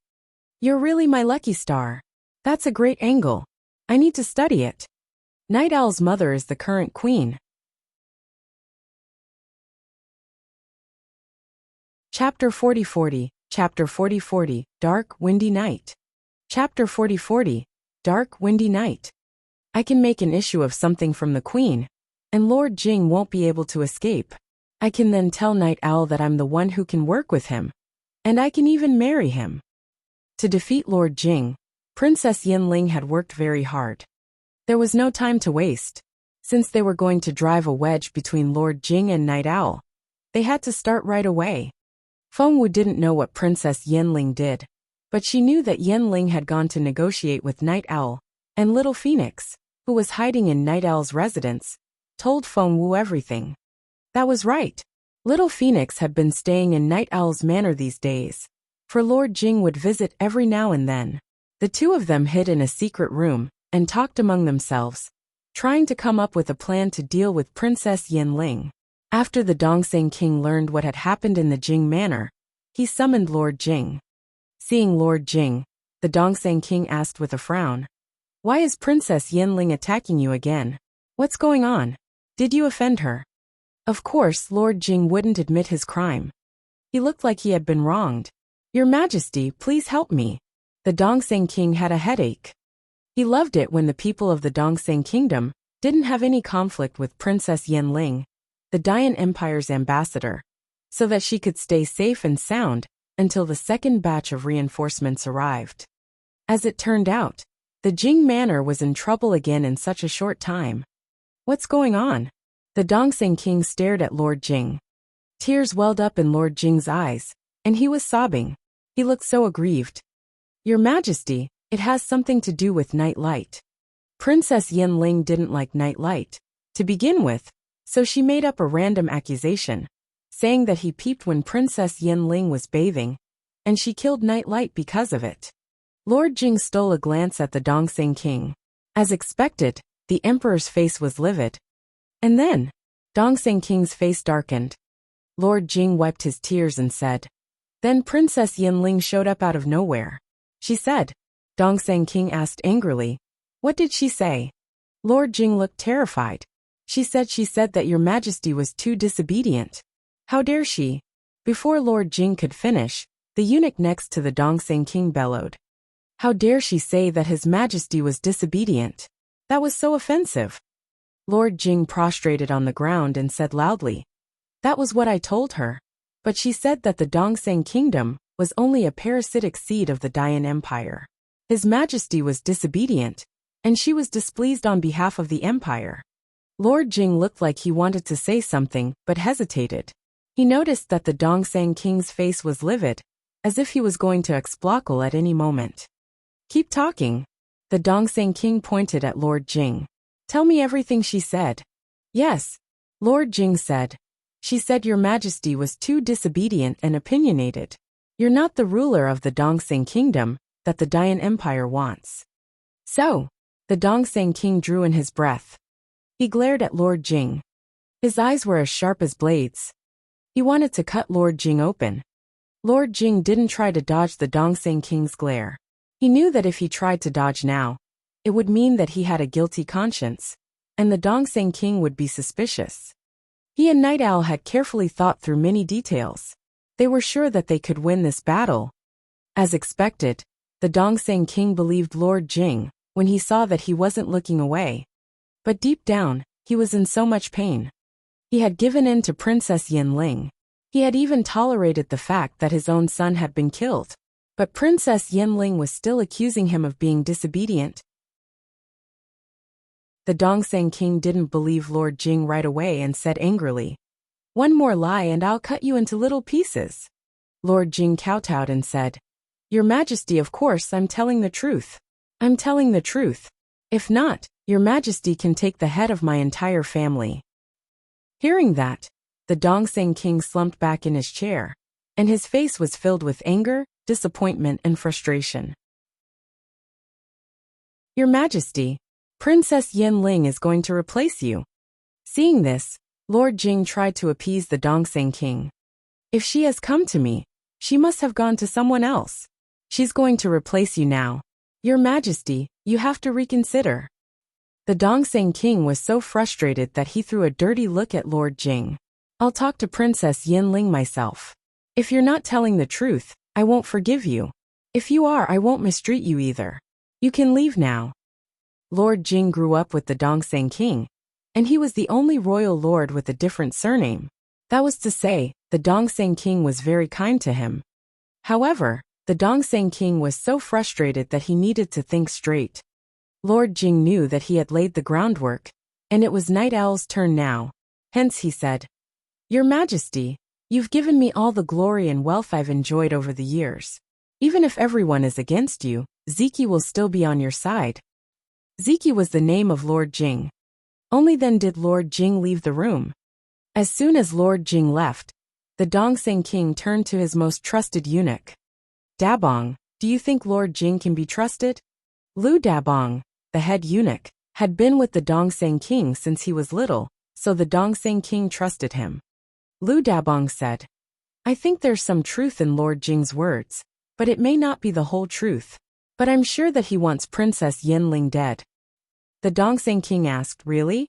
Speaker 1: "You're really my lucky star. That's a great angle. I need to study it." Night Owl's mother is the current queen. Chapter 4040, Chapter 4040, Dark, Windy Night. Chapter 4040, Dark, Windy Night. I can make an issue of something from the queen, and Lord Jing won't be able to escape. I can then tell Night Owl that I'm the one who can work with him, and I can even marry him. To defeat Lord Jing, Princess Yinling had worked very hard. There was no time to waste. Since they were going to drive a wedge between Lord Jing and Night Owl, they had to start right away. Feng Wu didn't know what Princess Yinling did, but she knew that Yinling had gone to negotiate with Night Owl, and Little Phoenix, who was hiding in Night Owl's residence, told Feng Wu everything. That was right. Little Phoenix had been staying in Night Owl's manor these days, for Lord Jing would visit every now and then. The two of them hid in a secret room and talked among themselves, trying to come up with a plan to deal with Princess Yinling. After the Dongseng King learned what had happened in the Jing manor, he summoned Lord Jing. Seeing Lord Jing, the Dongseng King asked with a frown, "Why is Princess Yinling attacking you again? What's going on? Did you offend her?" Of course, Lord Jing wouldn't admit his crime. He looked like he had been wronged. "Your Majesty, please help me." The Dongseng King had a headache. He loved it when the people of the Dongseng Kingdom didn't have any conflict with Princess Yinling, the Dian Empire's ambassador, so that she could stay safe and sound until the second batch of reinforcements arrived. As it turned out, the Jing manor was in trouble again in such a short time. "What's going on?" The Dongseng King stared at Lord Jing. Tears welled up in Lord Jing's eyes, and he was sobbing. He looked so aggrieved. "Your Majesty, it has something to do with Night Light." Princess Yinling didn't like Night Light, to begin with, so she made up a random accusation, saying that he peeped when Princess Yinling was bathing, and she killed Night Light because of it. Lord Jing stole a glance at the Dongseng King. As expected, the Emperor's face was livid. And then, Dongseng King's face darkened. Lord Jing wiped his tears and said, "Then Princess Yinling showed up out of nowhere." "She said," Dongseng King asked angrily. "What did she say?" Lord Jing looked terrified. She said that your Majesty was too disobedient." "How dare she?" Before Lord Jing could finish, the eunuch next to the Dongseng King bellowed. "How dare she say that His Majesty was disobedient? That was so offensive." Lord Jing prostrated on the ground and said loudly, "That was what I told her. But she said that the Dongseng Kingdom was only a parasitic seed of the Dian Empire. His Majesty was disobedient, and she was displeased on behalf of the Empire." Lord Jing looked like he wanted to say something, but hesitated. He noticed that the Dongseng King's face was livid, as if he was going to explode at any moment. "Keep talking." The Dongseng King pointed at Lord Jing. "Tell me everything she said." "Yes," Lord Jing said. "She said your Majesty was too disobedient and opinionated. You're not the ruler of the Dongseng Kingdom that the Dian Empire wants." "So?" The Dongseng King drew in his breath. He glared at Lord Jing. His eyes were as sharp as blades. He wanted to cut Lord Jing open. Lord Jing didn't try to dodge the Dongseng King's glare. He knew that if he tried to dodge now, it would mean that he had a guilty conscience, and the Dongseng King would be suspicious. He and Night Owl had carefully thought through many details. They were sure that they could win this battle. As expected, the Dongseng King believed Lord Jing when he saw that he wasn't looking away. But deep down, he was in so much pain. He had given in to Princess Yinling. He had even tolerated the fact that his own son had been killed. But Princess Yinling was still accusing him of being disobedient. The Dongseng King didn't believe Lord Jing right away and said angrily, "One more lie and I'll cut you into little pieces." Lord Jing kowtowed and said, Your Majesty, of course I'm telling the truth. I'm telling the truth. If not, Your Majesty can take the head of my entire family. Hearing that, the Dongseng king slumped back in his chair, and his face was filled with anger, disappointment, and frustration. Your Majesty, Princess Yanling is going to replace you. Seeing this, Lord Jing tried to appease the Dongseng king. If she has come to me, she must have gone to someone else. She's going to replace you now. Your Majesty, you have to reconsider. The Dongseng king was so frustrated that he threw a dirty look at Lord Jing. I'll talk to Princess Yanling myself. If you're not telling the truth, I won't forgive you. If you are, I won't mistreat you either. You can leave now. Lord Jing grew up with the Dongseng king, and he was the only royal lord with a different surname. That was to say, the Dongseng king was very kind to him. However, the Dongseng king was so frustrated that he needed to think straight. Lord Jing knew that he had laid the groundwork, and it was Night Owl's turn now. Hence he said, Your Majesty, you've given me all the glory and wealth I've enjoyed over the years. Even if everyone is against you, Ziki will still be on your side. Ziki was the name of Lord Jing. Only then did Lord Jing leave the room. As soon as Lord Jing left, the Dongseng king turned to his most trusted eunuch. Dabong, do you think Lord Jing can be trusted? Lu Dabong, the head eunuch, had been with the Dongseng king since he was little, so the Dongseng king trusted him. Lu Dabong said, I think there's some truth in Lord Jing's words, but it may not be the whole truth. But I'm sure that he wants Princess Yanling dead. The Dongseng king asked, Really?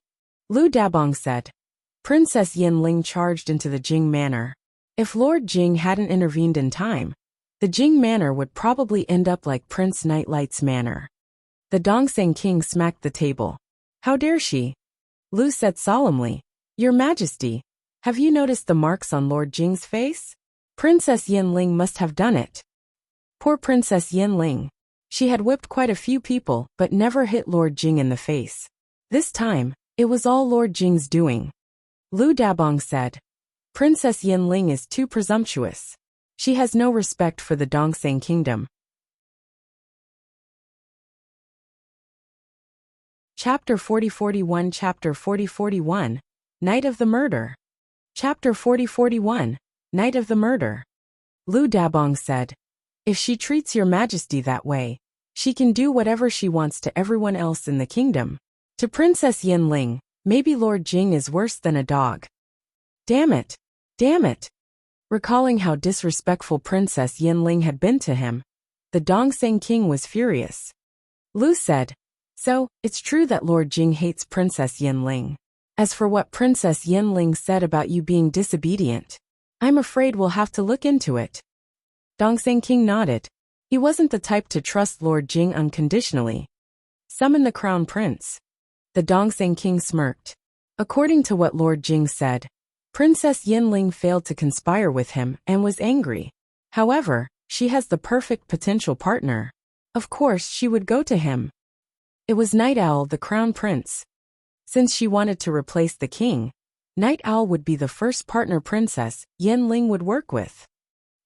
Speaker 1: Lu Dabong said, Princess Yanling charged into the Jing manor. If Lord Jing hadn't intervened in time, the Jing manor would probably end up like Prince Nightlight's manor. The Dongseng king smacked the table. How dare she? Lu said solemnly, Your Majesty, have you noticed the marks on Lord Jing's face? Princess Yanling must have done it. Poor Princess Yanling. She had whipped quite a few people, but never hit Lord Jing in the face. This time, it was all Lord Jing's doing. Lu Dabong said, Princess Yanling is too presumptuous. She has no respect for the Dongseng kingdom. Chapter 40-41 Chapter 40-41 Night of the Murder. Chapter 40-41 Night of the Murder. Lu Dabong said, If she treats Your Majesty that way, she can do whatever she wants to everyone else in the kingdom. To Princess Yanling, maybe Lord Jing is worse than a dog. Damn it! Damn it! Recalling how disrespectful Princess Yanling had been to him, the Dongseng king was furious. Lu said, So, it's true that Lord Jing hates Princess Yanling. As for what Princess Yanling said about you being disobedient, I'm afraid we'll have to look into it. Dongseng king nodded. He wasn't the type to trust Lord Jing unconditionally. Summon the crown prince. The Dongseng king smirked. According to what Lord Jing said, Princess Yanling failed to conspire with him and was angry. However, she has the perfect potential partner. Of course she would go to him. It was Night Owl, the crown prince. Since she wanted to replace the king, Night Owl would be the first partner Princess Yanling would work with.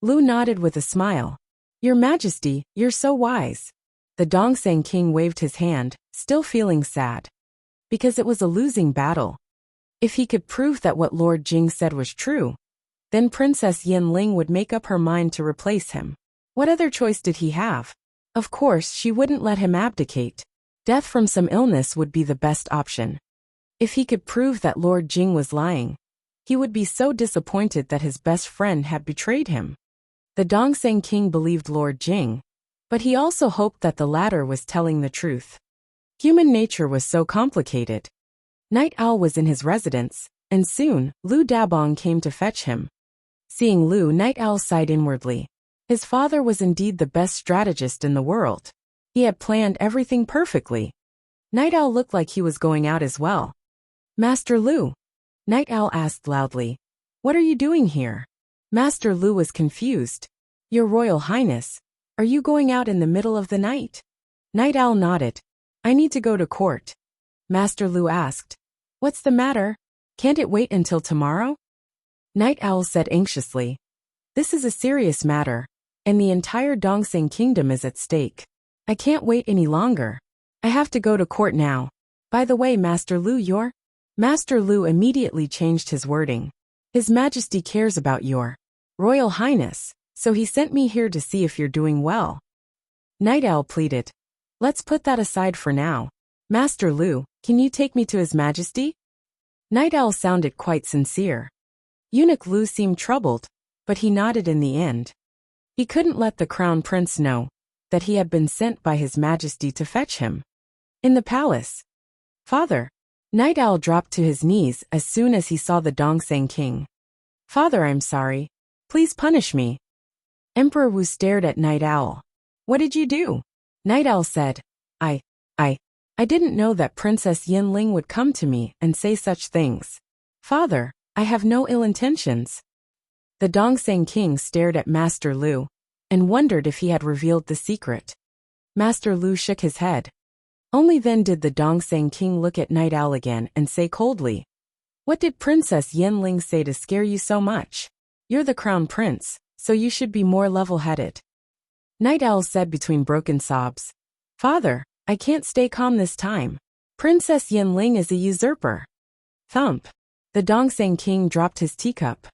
Speaker 1: Lu nodded with a smile. Your Majesty, you're so wise. The Dongseng king waved his hand, still feeling sad. Because it was a losing battle. If he could prove that what Lord Jing said was true, then Princess Yanling would make up her mind to replace him. What other choice did he have? Of course, she wouldn't let him abdicate. Death from some illness would be the best option. If he could prove that Lord Jing was lying, he would be so disappointed that his best friend had betrayed him. The Dongseng king believed Lord Jing, but he also hoped that the latter was telling the truth. Human nature was so complicated. Night Owl was in his residence, and soon, Lu Dabong came to fetch him. Seeing Lu, Night Owl sighed inwardly. His father was indeed the best strategist in the world. He had planned everything perfectly. Night Owl looked like he was going out as well. Master Lu, Night Owl asked loudly, What are you doing here? Master Lu was confused. Your Royal Highness, are you going out in the middle of the night? Night Owl nodded. I need to go to court. Master Lu asked, What's the matter? Can't it wait until tomorrow? Night Owl said anxiously, This is a serious matter, and the entire Dongseng kingdom is at stake. I can't wait any longer. I have to go to court now. By the way, Master Lu, Master Lu immediately changed his wording. His Majesty cares about your Royal Highness, so he sent me here to see if you're doing well. Night Owl pleaded. Let's put that aside for now. Master Lu, can you take me to His Majesty? Night Owl sounded quite sincere. Eunuch Lu seemed troubled, but he nodded in the end. He couldn't let the Crown Prince know that he had been sent by His Majesty to fetch him. In the palace. Father. Night Owl dropped to his knees as soon as he saw the Dongseng king. Father, I'm sorry. Please punish me. Emperor Wu stared at Night Owl. What did you do? Night Owl said, I didn't know that Princess Yinling would come to me and say such things. Father, I have no ill intentions. The Dongseng king stared at Master Lu and wondered if he had revealed the secret. Master Lu shook his head. Only then did the Dongseng king look at Night Owl again and say coldly, What did Princess Yinling say to scare you so much? You're the crown prince, so you should be more level-headed. Night Owl said between broken sobs, Father, I can't stay calm this time. Princess Yinling is a usurper. Thump. The Dongseng king dropped his teacup.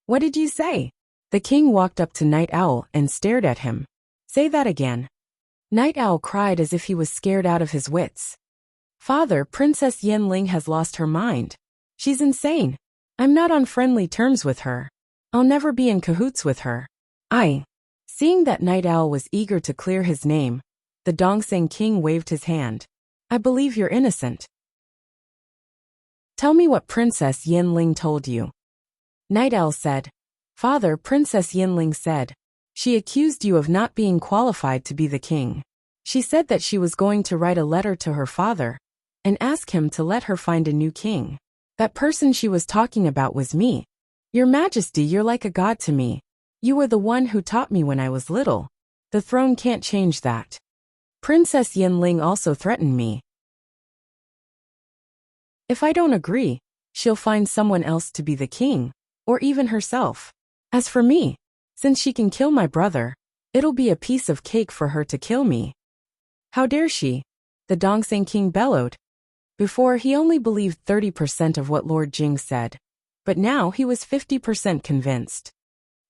Speaker 1: What did you say? The king walked up to Night Owl and stared at him. Say that again. Night Owl cried as if he was scared out of his wits. Father, Princess Yinling has lost her mind. She's insane. I'm not on friendly terms with her. I'll never be in cahoots with her. Seeing that Night Owl was eager to clear his name, the Dongseng king waved his hand. I believe you're innocent. Tell me what Princess Yinling told you. Night Owl said. Father, Princess Yinling said. She accused you of not being qualified to be the king. She said that she was going to write a letter to her father and ask him to let her find a new king. That person she was talking about was me. Your Majesty, you're like a god to me. You were the one who taught me when I was little. The throne can't change that. Princess Yinling also threatened me. If I don't agree, she'll find someone else to be the king, or even herself. As for me, since she can kill my brother, it'll be a piece of cake for her to kill me. How dare she? The Dongseng king bellowed. Before, he only believed 30% of what Lord Jing said, but now he was 50% convinced.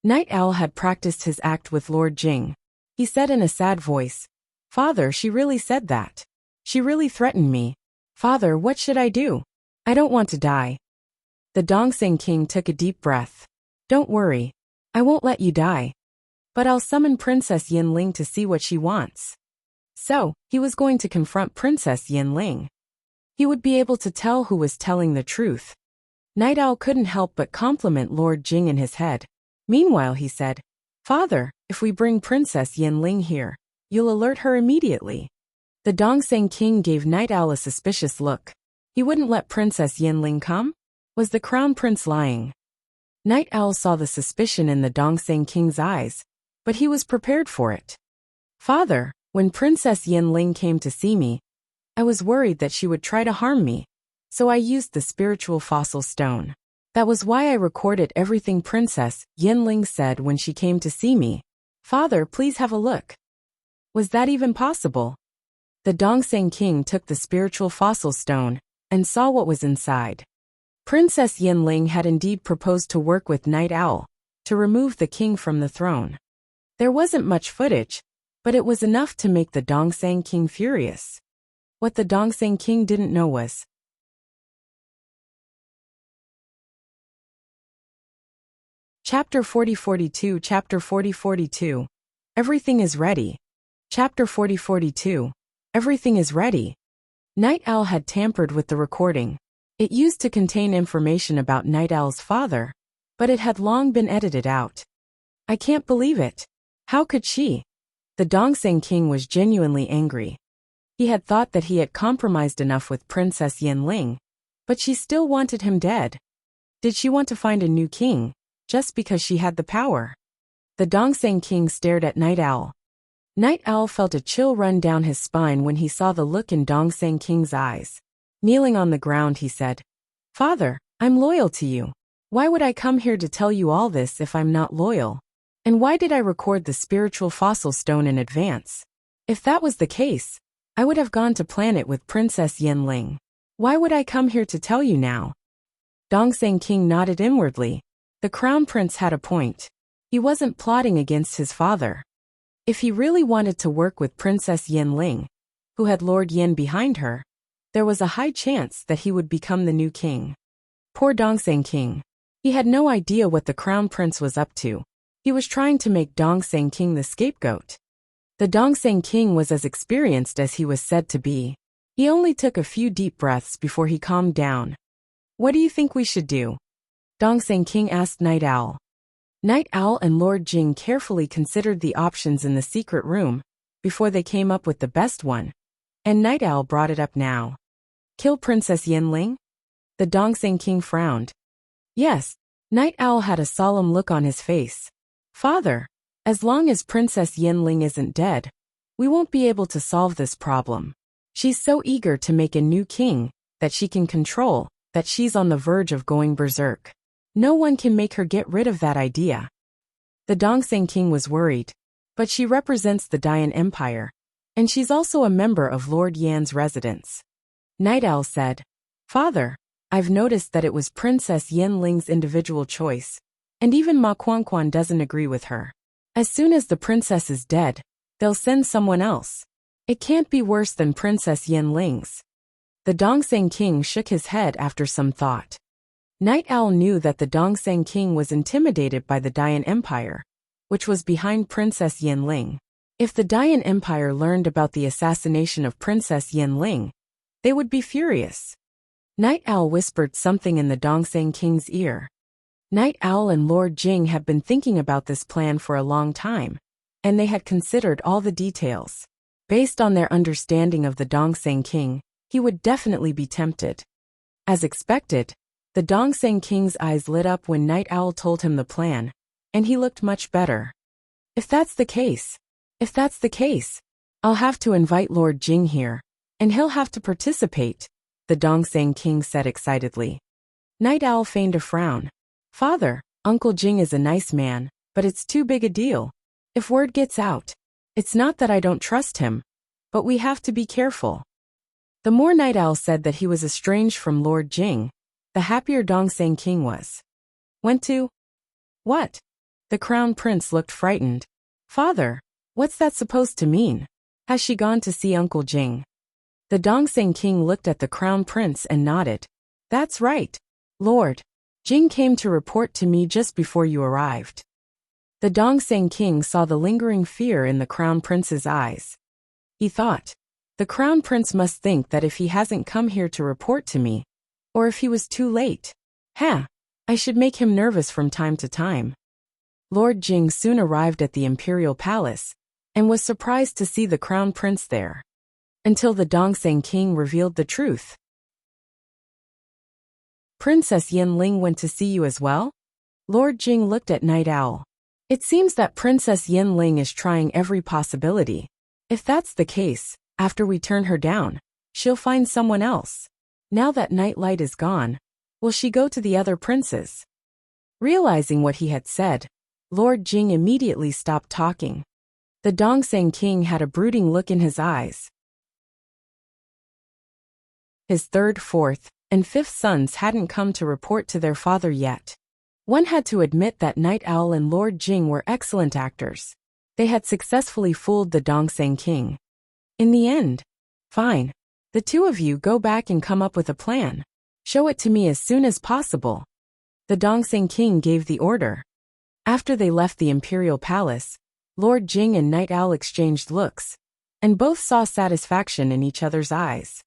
Speaker 1: Night Owl had practiced his act with Lord Jing. He said in a sad voice, Father, she really said that. She really threatened me. Father, what should I do? I don't want to die. The Dongseng king took a deep breath. Don't worry. I won't let you die. But I'll summon Princess Yinling to see what she wants. So, he was going to confront Princess Yinling. He would be able to tell who was telling the truth. Night Owl couldn't help but compliment Lord Jing in his head. Meanwhile, he said, Father, if we bring Princess Yinling here, you'll alert her immediately. The Dongseng king gave Night Owl a suspicious look. He wouldn't let Princess Yinling come? Was the crown prince lying? Night Owl saw the suspicion in the Dongseng king's eyes, but he was prepared for it. Father, when Princess Yinling came to see me, I was worried that she would try to harm me, so I used the spiritual fossil stone. That was why I recorded everything Princess Yinling said when she came to see me. Father, please have a look. Was that even possible? The Dongseng king took the spiritual fossil stone and saw what was inside. Princess Yinling had indeed proposed to work with Night Owl to remove the king from the throne. There wasn't much footage, but it was enough to make the Dongseng king furious. What the Dongseng king didn't know was Chapter 4042 Chapter 4042 Everything is ready. Chapter 4042 Everything is ready. Night Owl had tampered with the recording. It used to contain information about Night Owl's father, but it had long been edited out. I can't believe it. How could she? The Dongseng king was genuinely angry. He had thought that he had compromised enough with Princess Yinling, but she still wanted him dead. Did she want to find a new king, just because she had the power? The Dongseng king stared at Night Owl. Night Owl felt a chill run down his spine when he saw the look in Dongseng king's eyes. Kneeling on the ground, he said, Father, I'm loyal to you. Why would I come here to tell you all this if I'm not loyal? And why did I record the spiritual fossil stone in advance? If that was the case, I would have gone to plan it with Princess Yanling. Why would I come here to tell you now? Dongseng King nodded inwardly. The crown prince had a point. He wasn't plotting against his father. If he really wanted to work with Princess Yanling, who had Lord Yan behind her, there was a high chance that he would become the new king. Poor Dongseng King. He had no idea what the crown prince was up to. He was trying to make Dongseng King the scapegoat. The Dongseng King was as experienced as he was said to be. He only took a few deep breaths before he calmed down. What do you think we should do? Dongseng King asked Night Owl. Night Owl and Lord Jing carefully considered the options in the secret room before they came up with the best one, and Night Owl brought it up now. Kill Princess Yanling? The Dongseng King frowned. Yes. Night Owl had a solemn look on his face. Father, as long as Princess Yanling isn't dead, we won't be able to solve this problem. She's so eager to make a new king that she can control that she's on the verge of going berserk. No one can make her get rid of that idea. The Dongseng King was worried, but she represents the Dian Empire, and she's also a member of Lord Yan's residence. Night Owl said, Father, I've noticed that it was Princess Yanling's individual choice, and even Ma Quanquan doesn't agree with her. As soon as the princess is dead, they'll send someone else. It can't be worse than Princess Yanling's. The Dongseng King shook his head after some thought. Night Owl knew that the Dongseng King was intimidated by the Dian Empire, which was behind Princess Yanling. If the Dian Empire learned about the assassination of Princess Yanling, they would be furious. Night Owl whispered something in the Dongseng King's ear. Night Owl and Lord Jing had been thinking about this plan for a long time, and they had considered all the details. Based on their understanding of the Dongseng King, he would definitely be tempted. As expected, the Dongseng King's eyes lit up when Night Owl told him the plan, and he looked much better. If that's the case, I'll have to invite Lord Jing here, and he'll have to participate, the Dongseng King said excitedly. Night Owl feigned a frown. Father, Uncle Jing is a nice man, but it's too big a deal. If word gets out, it's not that I don't trust him, but we have to be careful. The more Night Owl said that he was estranged from Lord Jing, the happier Dongseng King was. Went to? What? The crown prince looked frightened. Father, what's that supposed to mean? Has she gone to see Uncle Jing? The Dongseng King looked at the crown prince and nodded. That's right. Lord Jing came to report to me just before you arrived. The Dongseng King saw the lingering fear in the crown prince's eyes. He thought, the crown prince must think that if he hasn't come here to report to me, or if he was too late, I should make him nervous from time to time. Lord Jing soon arrived at the imperial palace, and was surprised to see the crown prince there. Until the Dongseng King revealed the truth. Princess Yanling went to see you as well? Lord Jing looked at Night Owl. It seems that Princess Yanling is trying every possibility. If that's the case, after we turn her down, she'll find someone else. Now that Nightlight is gone, will she go to the other princes? Realizing what he had said, Lord Jing immediately stopped talking. The Dongseng King had a brooding look in his eyes. His third, fourth, and fifth sons hadn't come to report to their father yet. One had to admit that Night Owl and Lord Jing were excellent actors. They had successfully fooled the Dongseng King. In the end, fine. The two of you go back and come up with a plan. Show it to me as soon as possible. The Dongseng King gave the order. After they left the imperial palace, Lord Jing and Night Owl exchanged looks, and both saw satisfaction in each other's eyes.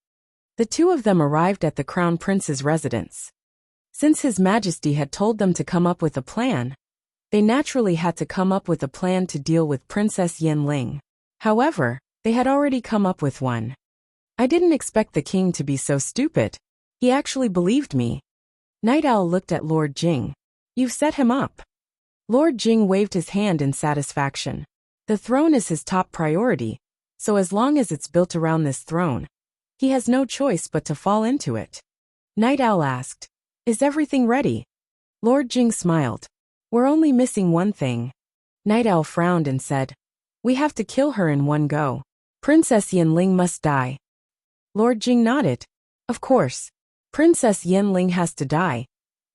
Speaker 1: The two of them arrived at the crown prince's residence. Since His Majesty had told them to come up with a plan, they naturally had to come up with a plan to deal with Princess Yanling. However, they had already come up with one. I didn't expect the king to be so stupid. He actually believed me. Night Owl looked at Lord Jing. You've set him up. Lord Jing waved his hand in satisfaction. The throne is his top priority, so as long as it's built around this throne, he has no choice but to fall into it. Night Owl asked, Is everything ready? Lord Jing smiled. We're only missing one thing. Night Owl frowned and said, "We have to kill her in one go. Princess Yanling must die." Lord Jing nodded. "Of course. Princess Yanling has to die,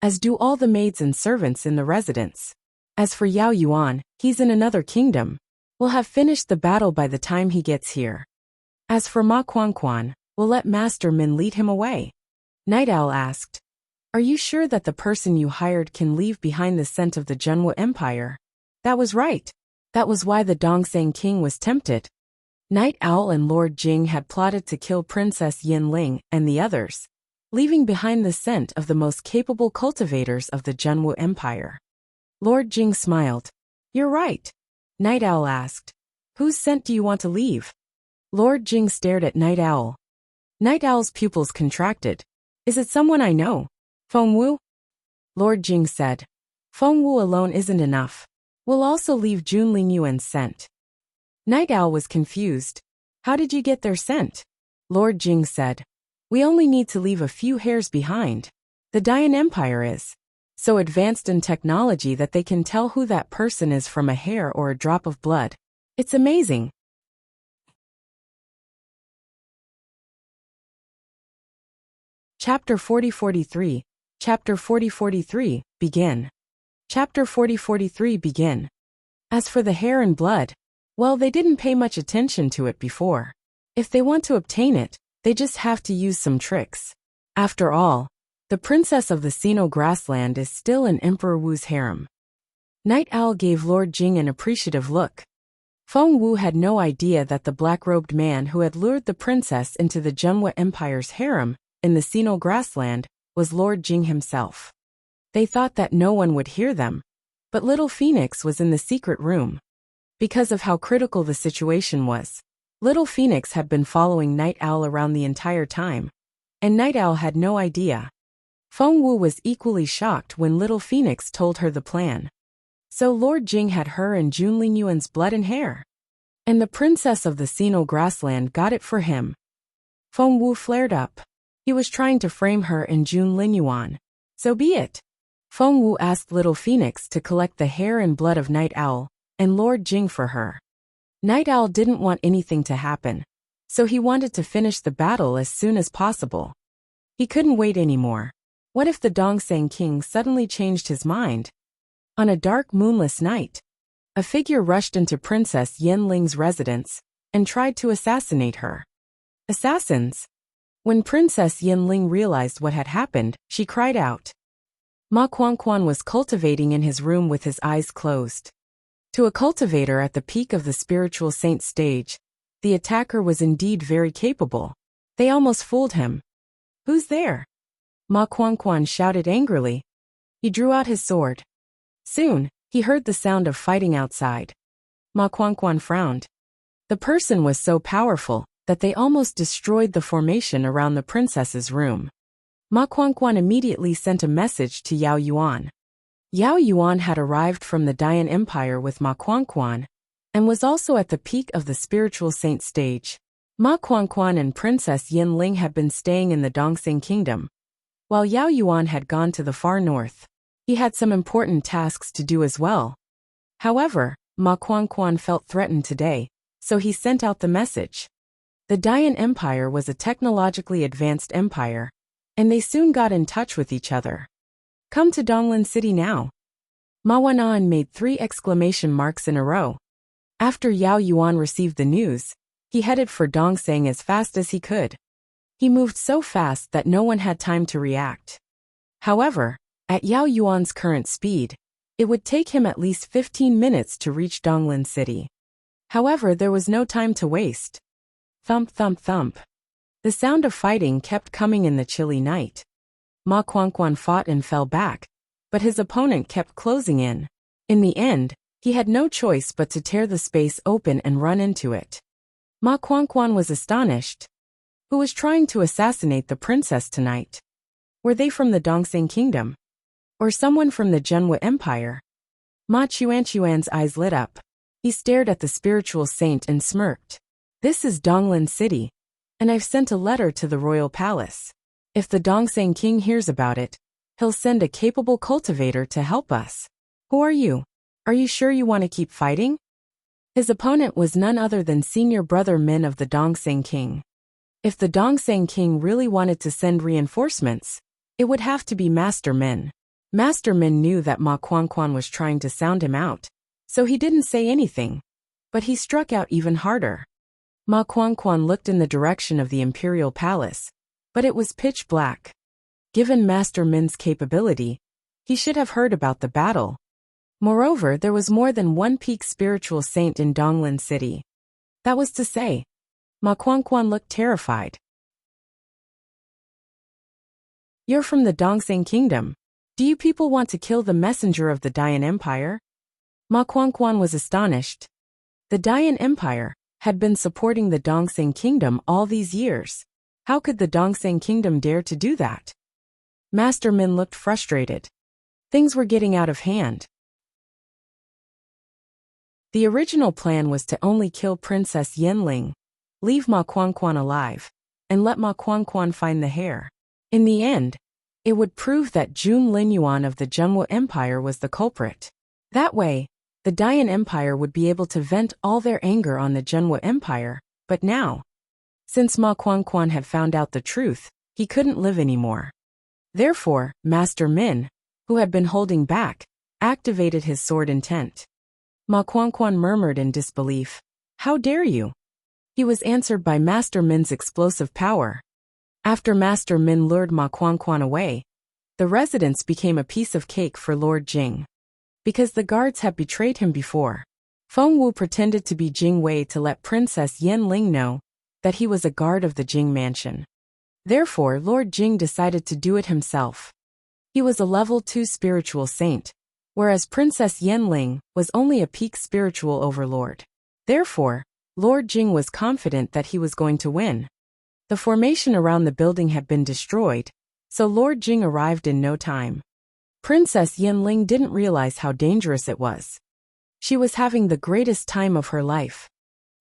Speaker 1: as do all the maids and servants in the residence. As for Yao Yuan, he's in another kingdom. We'll have finished the battle by the time he gets here. As for Ma Quanquan, we'll let Master Min lead him away." Night Owl asked, "Are you sure that the person you hired can leave behind the scent of the Zhenwu Empire?" That was right. That was why the Dongsang king was tempted. Night Owl and Lord Jing had plotted to kill Princess Yanling and the others, leaving behind the scent of the most capable cultivators of the Zhenwu Empire. Lord Jing smiled. "You're right." Night Owl asked, "Whose scent do you want to leave?" Lord Jing stared at Night Owl. Night Owl's pupils contracted. "Is it someone I know? Feng Wu?" Lord Jing said, "Feng Wu alone isn't enough. We'll also leave Junling Yuan's scent." Night Owl was confused. "How did you get their scent?" Lord Jing said, "We only need to leave a few hairs behind. The Dayan Empire is so advanced in technology that they can tell who that person is from a hair or a drop of blood. It's amazing." Chapter 4043, Chapter 4043, begin. Chapter 4043, begin. As for the hair and blood, well, they didn't pay much attention to it before. If they want to obtain it, they just have to use some tricks. After all, the princess of the Sino grassland is still in Emperor Wu's harem. Night Owl gave Lord Jing an appreciative look. Feng Wu had no idea that the black-robed man who had lured the princess into the Zhenwu Empire's harem in the Sino grassland was Lord Jing himself. They thought that no one would hear them, but Little Phoenix was in the secret room. Because of how critical the situation was, Little Phoenix had been following Night Owl around the entire time, and Night Owl had no idea. Feng Wu was equally shocked when Little Phoenix told her the plan. So Lord Jing had her and Junling Yuan's blood and hair. And the princess of the Sino grassland got it for him. Feng Wu flared up. He was trying to frame her and Junling Yuan. So be it. Feng Wu asked Little Phoenix to collect the hair and blood of Night Owl and Lord Jing for her. Night Owl didn't want anything to happen, so he wanted to finish the battle as soon as possible. He couldn't wait anymore. What if the Dongsang king suddenly changed his mind? On a dark, moonless night, a figure rushed into Princess Yanling's residence and tried to assassinate her. Assassins? When Princess Yanling realized what had happened, she cried out. Ma Quanquan was cultivating in his room with his eyes closed. To a cultivator at the peak of the spiritual saint stage, the attacker was indeed very capable. They almost fooled him. "Who's there?" Ma Quanquan shouted angrily. He drew out his sword. Soon, he heard the sound of fighting outside. Ma Quanquan frowned. The person was so powerful that they almost destroyed the formation around the princess's room. Ma Quanquan immediately sent a message to Yao Yuan. Yao Yuan had arrived from the Dayan Empire with Ma Quanquan and was also at the peak of the spiritual saint stage. Ma Quanquan and Princess Yanling had been staying in the Dongsang kingdom, while Yao Yuan had gone to the far north. He had some important tasks to do as well. However, Ma Quanquan felt threatened today, so he sent out the message. The Dayan Empire was a technologically advanced empire, and they soon got in touch with each other. "Come to Donglin City now." Ma Wanan made 3 exclamation marks in a row. After Yao Yuan received the news, he headed for Dongsang as fast as he could. He moved so fast that no one had time to react. However, at Yao Yuan's current speed, it would take him at least 15 minutes to reach Donglin City. However, there was no time to waste. Thump, thump, thump. The sound of fighting kept coming in the chilly night. Ma Quanquan fought and fell back, but his opponent kept closing in. In the end, he had no choice but to tear the space open and run into it. Ma Quanquan was astonished. Who was trying to assassinate the princess tonight? Were they from the Dongsang kingdom? Or someone from the Zhenwu Empire? Ma Chuanchuan's eyes lit up. He stared at the spiritual saint and smirked. "This is Donglin City, and I've sent a letter to the royal palace. If the Dongsang king hears about it, he'll send a capable cultivator to help us. Who are you?" Are you sure you want to keep fighting? His opponent was none other than senior brother Min of the Dongseng King. If the Dongseng King really wanted to send reinforcements, it would have to be Master Min. Master Min knew that Ma Quanquan was trying to sound him out, so he didn't say anything, but he struck out even harder. Ma Quanquan looked in the direction of the imperial palace, but it was pitch black. Given Master Min's capability, he should have heard about the battle. Moreover, there was more than one peak spiritual saint in Donglin City. That was to say, Ma Quanquan looked terrified. You're from the Dongseng Kingdom. Do you people want to kill the messenger of the Dayan Empire? Ma Quanquan was astonished. The Dayan Empire had been supporting the Dongseng Kingdom all these years. How could the Dongseng Kingdom dare to do that? Master Min looked frustrated. Things were getting out of hand. The original plan was to only kill Princess Yanling, leave Ma Quanquan alive, and let Ma Quanquan find the hair. In the end, it would prove that Jun Linyuan of the Zhenwu Empire was the culprit. That way, the Dayan Empire would be able to vent all their anger on the Zhenwu Empire, but now, since Ma Quanquan had found out the truth, he couldn't live anymore. Therefore, Master Min, who had been holding back, activated his sword intent. Ma Quanquan murmured in disbelief. How dare you? He was answered by Master Min's explosive power. After Master Min lured Ma Quanquan away, the residence became a piece of cake for Lord Jing. Because the guards had betrayed him before, Feng Wu pretended to be Jing Wei to let Princess Yanling know that he was a guard of the Jing mansion. Therefore, Lord Jing decided to do it himself. He was a level 2 spiritual saint, whereas Princess Yanling was only a peak spiritual overlord. Therefore, Lord Jing was confident that he was going to win. The formation around the building had been destroyed, so Lord Jing arrived in no time. Princess Yanling didn't realize how dangerous it was. She was having the greatest time of her life.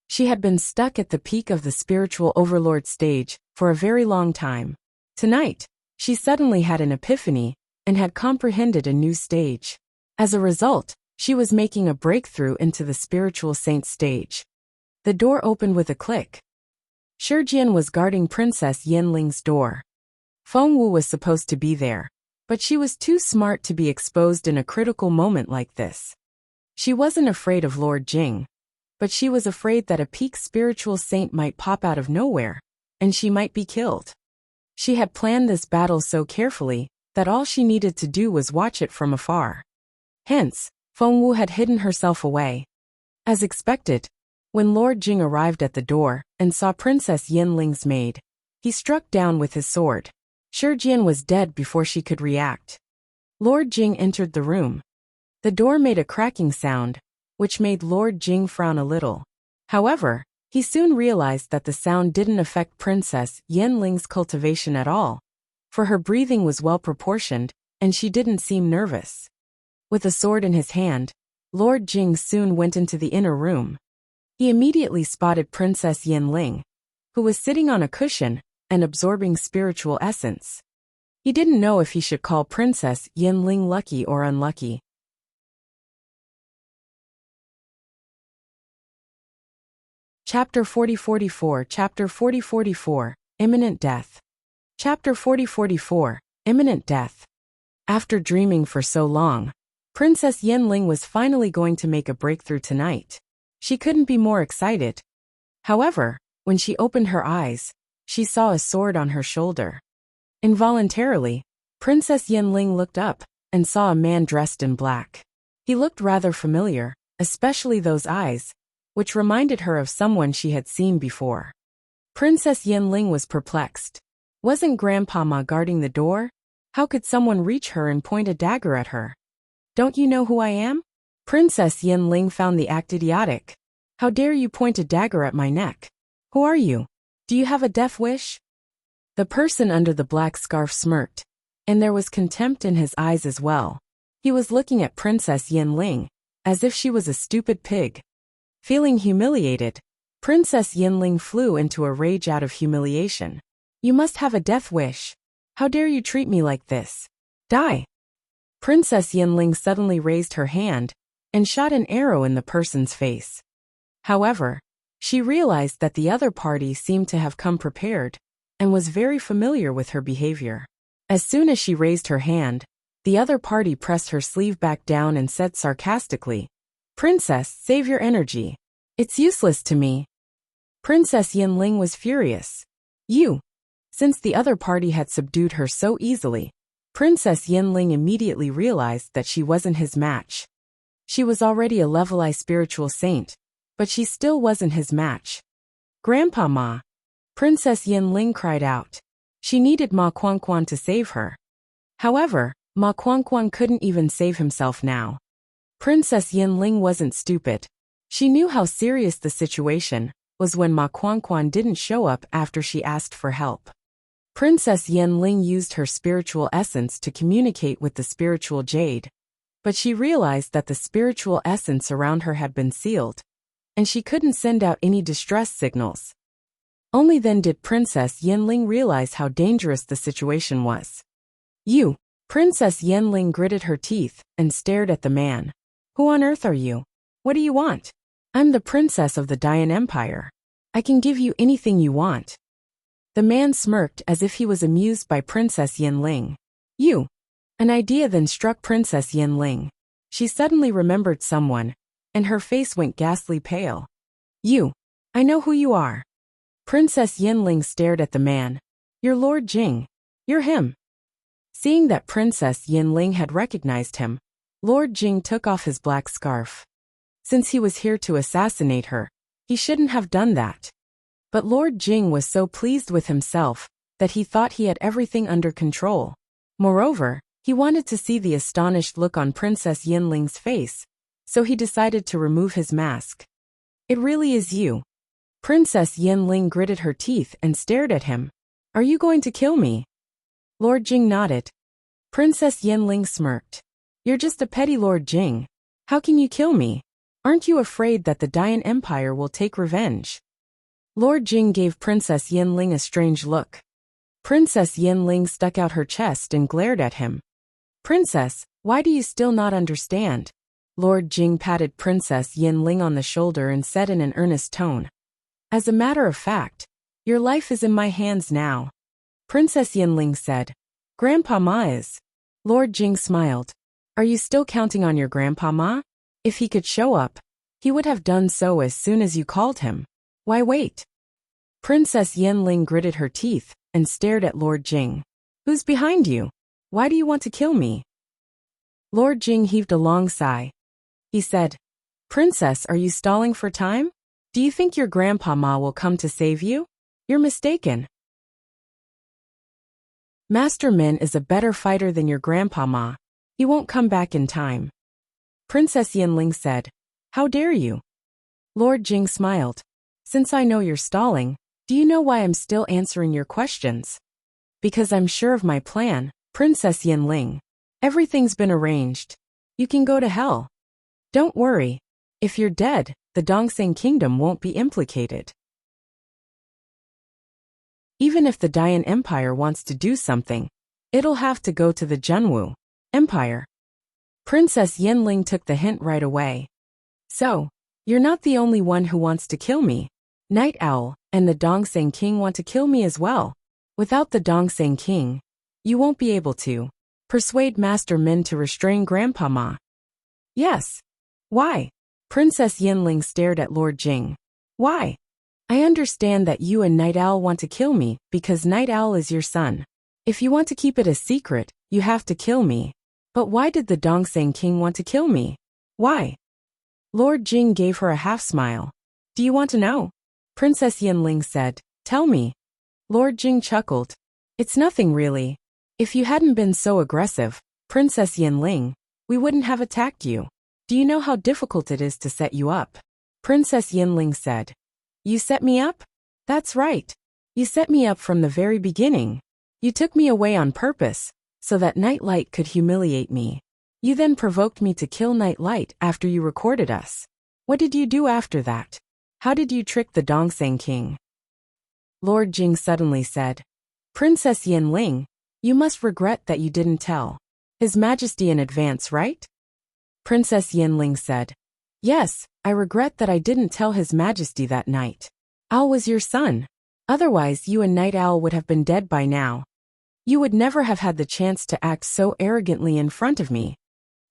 Speaker 1: She had been stuck at the peak of the spiritual overlord stage for a very long time. Tonight, she suddenly had an epiphany and had comprehended a new stage. As a result, she was making a breakthrough into the spiritual saint stage. The door opened with a click. Shijian was guarding Princess Yanling's door. Feng Wu was supposed to be there, but she was too smart to be exposed in a critical moment like this. She wasn't afraid of Lord Jing, but she was afraid that a peak spiritual saint might pop out of nowhere, and she might be killed. She had planned this battle so carefully that all she needed to do was watch it from afar. Hence, Feng Wu had hidden herself away. As expected, when Lord Jing arrived at the door and saw Princess Yanling's maid, he struck down with his sword. Shijian was dead before she could react. Lord Jing entered the room. The door made a cracking sound, which made Lord Jing frown a little. However, he soon realized that the sound didn't affect Princess Yanling's cultivation at all, for her breathing was well proportioned, and she didn't seem nervous. With a sword in his hand, Lord Jing soon went into the inner room. He immediately spotted Princess Yanling, who was sitting on a cushion and absorbing spiritual essence. He didn't know if he should call Princess Yanling lucky or unlucky. Chapter 4044 Chapter 4044 Imminent Death. Chapter 4044 Imminent Death. After dreaming for so long, Princess Yanling was finally going to make a breakthrough tonight. She couldn't be more excited. However, when she opened her eyes, she saw a sword on her shoulder. Involuntarily, Princess Yanling looked up and saw a man dressed in black. He looked rather familiar, especially those eyes, which reminded her of someone she had seen before. Princess Yanling was perplexed. Wasn't Grandpa Ma guarding the door? How could someone reach her and point a dagger at her? Don't you know who I am? Princess Yanling found the act idiotic. How dare you point a dagger at my neck? Who are you? Do you have a death wish? The person under the black scarf smirked, and there was contempt in his eyes as well. He was looking at Princess Yanling, as if she was a stupid pig. Feeling humiliated, Princess Yanling flew into a rage out of humiliation. You must have a death wish. How dare you treat me like this? Die! Princess Yanling suddenly raised her hand, and shot an arrow in the person's face. However, she realized that the other party seemed to have come prepared and was very familiar with her behavior. As soon as she raised her hand, the other party pressed her sleeve back down and said sarcastically, "Princess, save your energy. It's useless to me." Princess Yinling was furious. Since the other party had subdued her so easily, Princess Yinling immediately realized that she wasn't his match. She was already a level I spiritual saint, but she still wasn't his match. "Grandpa Ma!" Princess Yinling cried out. She needed Ma Quanquan to save her. However, Ma Quanquan couldn't even save himself now. Princess Yinling wasn't stupid. She knew how serious the situation was when Ma Quanquan didn't show up after she asked for help. Princess Yinling used her spiritual essence to communicate with the spiritual jade, but she realized that the spiritual essence around her had been sealed, and she couldn't send out any distress signals. Only then did Princess Yinling realize how dangerous the situation was. Princess Yinling gritted her teeth and stared at the man. "Who on earth are you? What do you want?" "I'm the princess of the Dian Empire. I can give you anything you want." The man smirked as if he was amused by Princess Yinling. An idea then struck Princess Yinling. She suddenly remembered someone, and her face went ghastly pale. I know who you are." Princess Yinling stared at the man. "You're Lord Jing. You're him." Seeing that Princess Yinling had recognized him, Lord Jing took off his black scarf. Since he was here to assassinate her, he shouldn't have done that. But Lord Jing was so pleased with himself that he thought he had everything under control. Moreover, he wanted to see the astonished look on Princess Yinling's face, so he decided to remove his mask. "It really is you." Princess Yinling gritted her teeth and stared at him. "Are you going to kill me?" Lord Jing nodded. Princess Yinling smirked. "You're just a petty Lord Jing. How can you kill me? Aren't you afraid that the Dian Empire will take revenge?" Lord Jing gave Princess Yinling a strange look. Princess Yinling stuck out her chest and glared at him. "Princess, why do you still not understand?" Lord Jing patted Princess Yinling on the shoulder and said in an earnest tone, "As a matter of fact, your life is in my hands now." Princess Yinling said, "Grandpa Ma is." Lord Jing smiled. "Are you still counting on your Grandpa Ma? If he could show up, he would have done so as soon as you called him. Why wait?" Princess Yinling gritted her teeth and stared at Lord Jing. "Who's behind you? Why do you want to kill me?" Lord Jing heaved a long sigh. He said, "Princess, are you stalling for time? Do you think your Grandpa Ma will come to save you? You're mistaken. Master Min is a better fighter than your Grandpa Ma. He won't come back in time." Princess Yinling said, "How dare you?" Lord Jing smiled. "Since I know you're stalling, do you know why I'm still answering your questions?" "Because I'm sure of my plan, Princess Yinling. Everything's been arranged. You can go to hell. Don't worry. If you're dead, the Dongseng Kingdom won't be implicated. Even if the Dian Empire wants to do something, it'll have to go to the Zhenwu Empire." Princess Yinling took the hint right away. "So, you're not the only one who wants to kill me. Night Owl and the Dongseng King want to kill me as well. Without the Dongseng King, you won't be able to persuade Master Min to restrain Grandpa Ma." "Yes. Why?" Princess Yinling stared at Lord Jing. "Why? I understand that you and Night Owl want to kill me because Night Owl is your son. If you want to keep it a secret, you have to kill me. But why did the Dongseng King want to kill me? Why?" Lord Jing gave her a half-smile. "Do you want to know?" Princess Yinling said, "Tell me." Lord Jing chuckled. "It's nothing really. If you hadn't been so aggressive, Princess Yinling, we wouldn't have attacked you. Do you know how difficult it is to set you up?" Princess Yinling said, "You set me up?" "That's right. You set me up from the very beginning. You took me away on purpose, so that Nightlight could humiliate me. You then provoked me to kill Nightlight after you recorded us. What did you do after that? How did you trick the Dongseng King?" Lord Jing suddenly said, "Princess Yinling, you must regret that you didn't tell His Majesty in advance, right?" Princess Yinling said. Yes, I regret that I didn't tell His Majesty that night. Owl was your son. Otherwise you and Night Owl would have been dead by now. You would never have had the chance to act so arrogantly in front of me.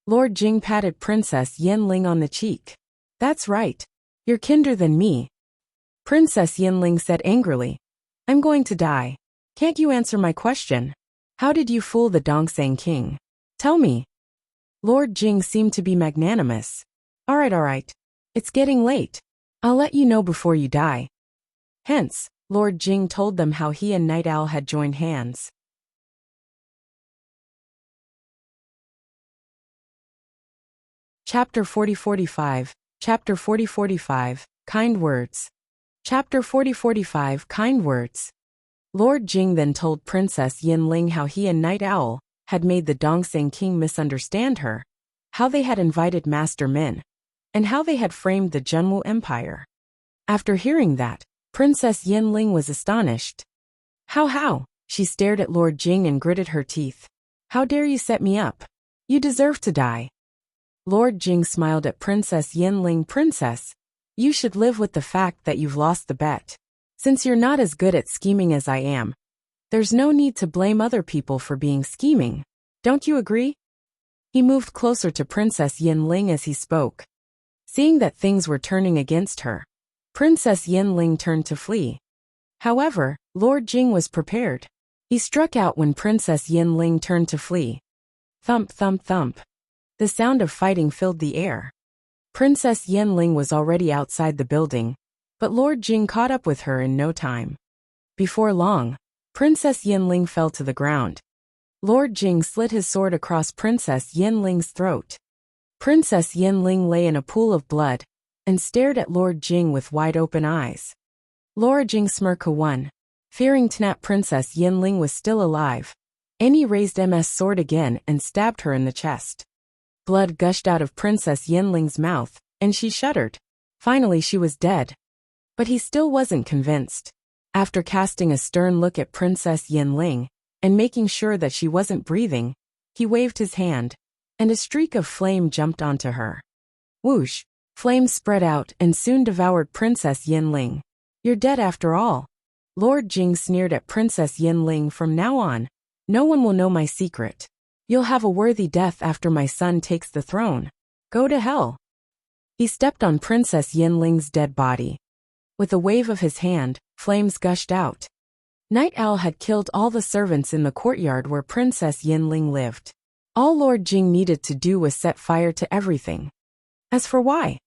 Speaker 1: Lord Jing patted Princess Yinling on the cheek. That's right. You're kinder than me. Princess Yinling said angrily. I'm going to die. Can't you answer my question? How did you fool the Dongsang King? Tell me. Lord Jing seemed to be magnanimous. All right. It's getting late. I'll let you know before you die. Hence, Lord Jing told them how he and Night Owl had joined hands. Chapter 40-45, Chapter 40-45, Kind Words. Chapter 40-45, Kind Words. Lord Jing then told Princess Yinling how he and Night Owl had made the Dongsang King misunderstand her, how they had invited Master Min, and how they had framed the Zhenwu Empire. After hearing that, Princess Yinling was astonished. How? She stared at Lord Jing and gritted her teeth. How dare you set me up? You deserve to die. Lord Jing smiled at Princess Yinling. Princess, you should live with the fact that you've lost the bet. Since you're not as good at scheming as I am, there's no need to blame other people for being scheming. Don't you agree? He moved closer to Princess Yinling as he spoke. Seeing that things were turning against her, Princess Yinling turned to flee. However, Lord Jing was prepared. He struck out when Princess Yinling turned to flee. Thump, thump, thump. The sound of fighting filled the air. Princess Yinling was already outside the building, but Lord Jing caught up with her in no time. Before long, Princess Yinling fell to the ground. Lord Jing slid his sword across Princess Yinling's throat. Princess Yinling lay in a pool of blood and stared at Lord Jing with wide-open eyes. Lord Jing smirked one. Fearing that Princess Yinling was still alive, Annie raised Ms. sword again and stabbed her in the chest. Blood gushed out of Princess Yinling's mouth, and she shuddered. Finally she was dead. But he still wasn't convinced. After casting a stern look at Princess Yinling, and making sure that she wasn't breathing, he waved his hand, and a streak of flame jumped onto her. Whoosh! Flames spread out and soon devoured Princess Yinling. You're dead after all. Lord Jing sneered at Princess Yinling. From now on, no one will know my secret. You'll have a worthy death after my son takes the throne. Go to hell. He stepped on Princess Yinling's dead body. With a wave of his hand, flames gushed out. Night Owl had killed all the servants in the courtyard where Princess Yinling lived. All Lord Jing needed to do was set fire to everything. As for why?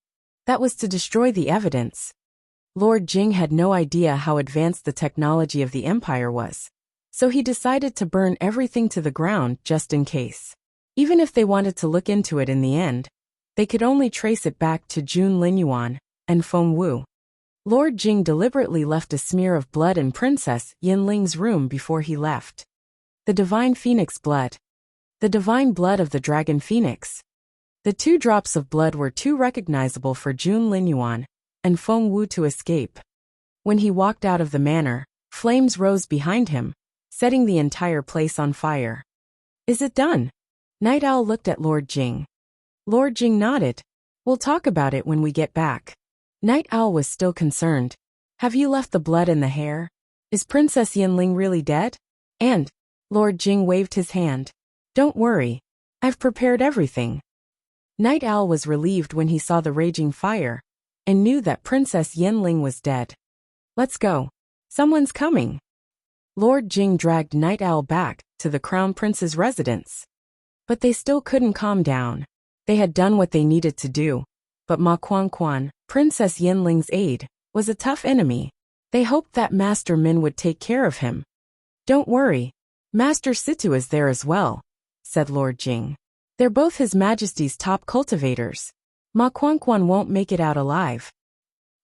Speaker 1: That was to destroy the evidence. Lord Jing had no idea how advanced the technology of the Empire was, so he decided to burn everything to the ground just in case. Even if they wanted to look into it in the end, they could only trace it back to Jun Linyuan and Feng Wu. Lord Jing deliberately left a smear of blood in Princess Yinling's room before he left. The divine phoenix blood. The divine blood of the dragon phoenix. The 2 drops of blood were too recognizable for Jun Linyuan and Feng Wu to escape. When he walked out of the manor, flames rose behind him, setting the entire place on fire. Is it done? Night Owl looked at Lord Jing. Lord Jing nodded. We'll talk about it when we get back. Night Owl was still concerned. Have you left the blood in the hair? Is Princess Yinling really dead? And, Lord Jing waved his hand. Don't worry. I've prepared everything. Night Owl was relieved when he saw the raging fire, and knew that Princess Yinling was dead. Let's go. Someone's coming. Lord Jing dragged Night Owl back to the Crown Prince's residence. But they still couldn't calm down. They had done what they needed to do, but Ma Quan, Princess Yinling's aide, was a tough enemy. They hoped that Master Min would take care of him. Don't worry. Master Situ is there as well, said Lord Jing. They're both His Majesty's top cultivators. Ma Quan won't make it out alive.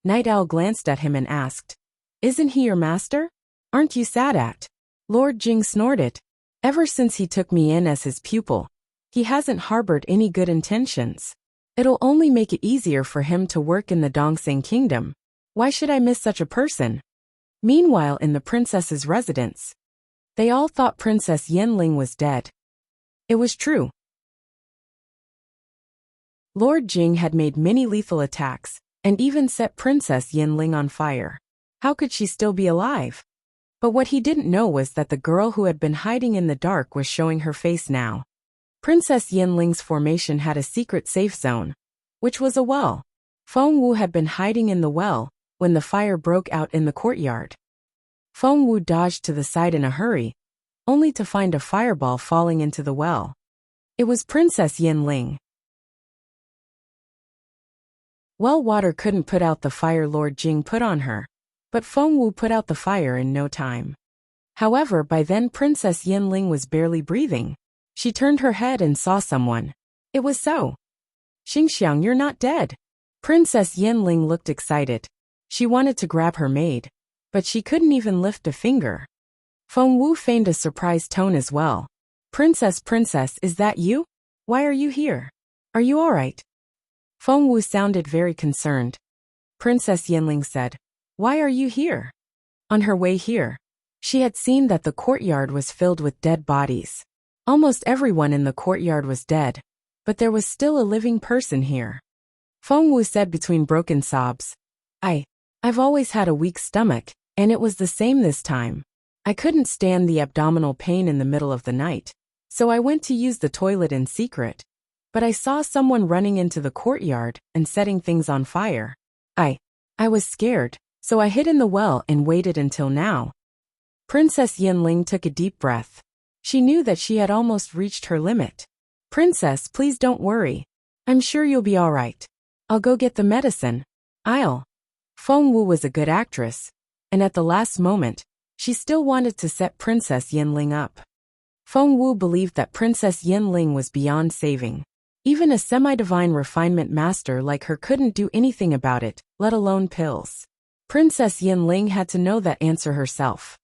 Speaker 1: Night Owl glanced at him and asked, Isn't he your master? Aren't you sad at? Lord Jing snorted. Ever since he took me in as his pupil, he hasn't harbored any good intentions. It'll only make it easier for him to work in the Dongsang Kingdom. Why should I miss such a person? Meanwhile, in the princess's residence, they all thought Princess Yinling was dead. It was true. Lord Jing had made many lethal attacks, and even set Princess Yinling on fire. How could she still be alive? But what he didn't know was that the girl who had been hiding in the dark was showing her face now. Princess Yinling's formation had a secret safe zone, which was a well. Feng Wu had been hiding in the well when the fire broke out in the courtyard. Feng Wu dodged to the side in a hurry, only to find a fireball falling into the well. It was Princess Yinling. Well, water couldn't put out the fire Lord Jing put on her, but Feng Wu put out the fire in no time. However, by then Princess Yinling was barely breathing. She turned her head and saw someone. It was So. Xingxiang, you're not dead. Princess Yinling looked excited. She wanted to grab her maid, but she couldn't even lift a finger. Feng Wu feigned a surprised tone as well. Princess, is that you? Why are you here? Are you all right? Feng Wu sounded very concerned. Princess Yinling said, why are you here? On her way here, she had seen that the courtyard was filled with dead bodies. Almost everyone in the courtyard was dead, but there was still a living person here. Feng Wu said between broken sobs, I've always had a weak stomach, and it was the same this time. I couldn't stand the abdominal pain in the middle of the night, so I went to use the toilet in secret. But I saw someone running into the courtyard and setting things on fire. I was scared, so I hid in the well and waited until now. Princess Yinling took a deep breath. She knew that she had almost reached her limit. Princess, please don't worry. I'm sure you'll be all right. I'll go get the medicine. Feng Wu was a good actress, and at the last moment, she still wanted to set Princess Yinling up. Feng Wu believed that Princess Yinling was beyond saving. Even a semi-divine refinement master like her couldn't do anything about it, let alone pills. Princess Yinling had to know that answer herself.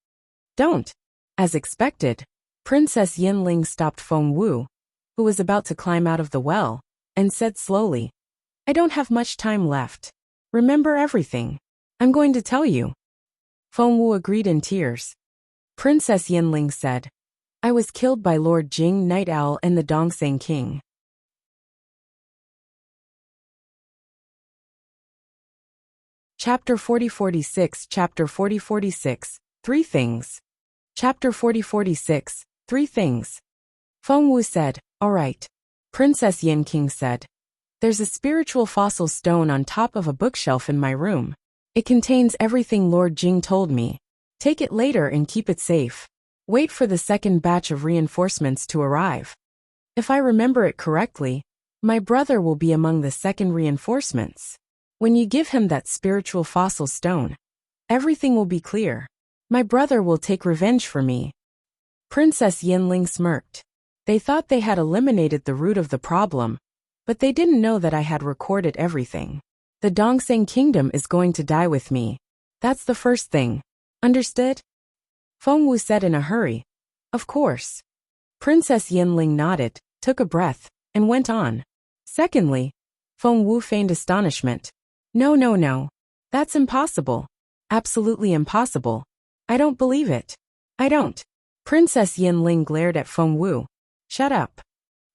Speaker 1: Don't. As expected, Princess Yinling stopped Feng Wu, who was about to climb out of the well, and said slowly, I don't have much time left. Remember everything. I'm going to tell you. Feng Wu agreed in tears. Princess Yinling said, I was killed by Lord Jing, Night Owl, and the Dongseng King. Chapter 4046 Chapter 4046 Three Things. Chapter 4046 Three Things. Feng Wu said, all right. Princess Yin King said, there's a spiritual fossil stone on top of a bookshelf in my room. It contains everything Lord Jing told me. Take it later and keep it safe. Wait for the second batch of reinforcements to arrive. If I remember it correctly, my brother will be among the second reinforcements. When you give him that spiritual fossil stone, everything will be clear. My brother will take revenge for me. Princess Yinling smirked. They thought they had eliminated the root of the problem, but they didn't know that I had recorded everything. The Dongseng Kingdom is going to die with me. That's the first thing. Understood? Feng Wu said in a hurry. Of course. Princess Yinling nodded, took a breath, and went on. Secondly, Feng Wu feigned astonishment. No. That's impossible. Absolutely impossible. I don't believe it. I don't. Princess Yinling glared at Feng Wu. Shut up.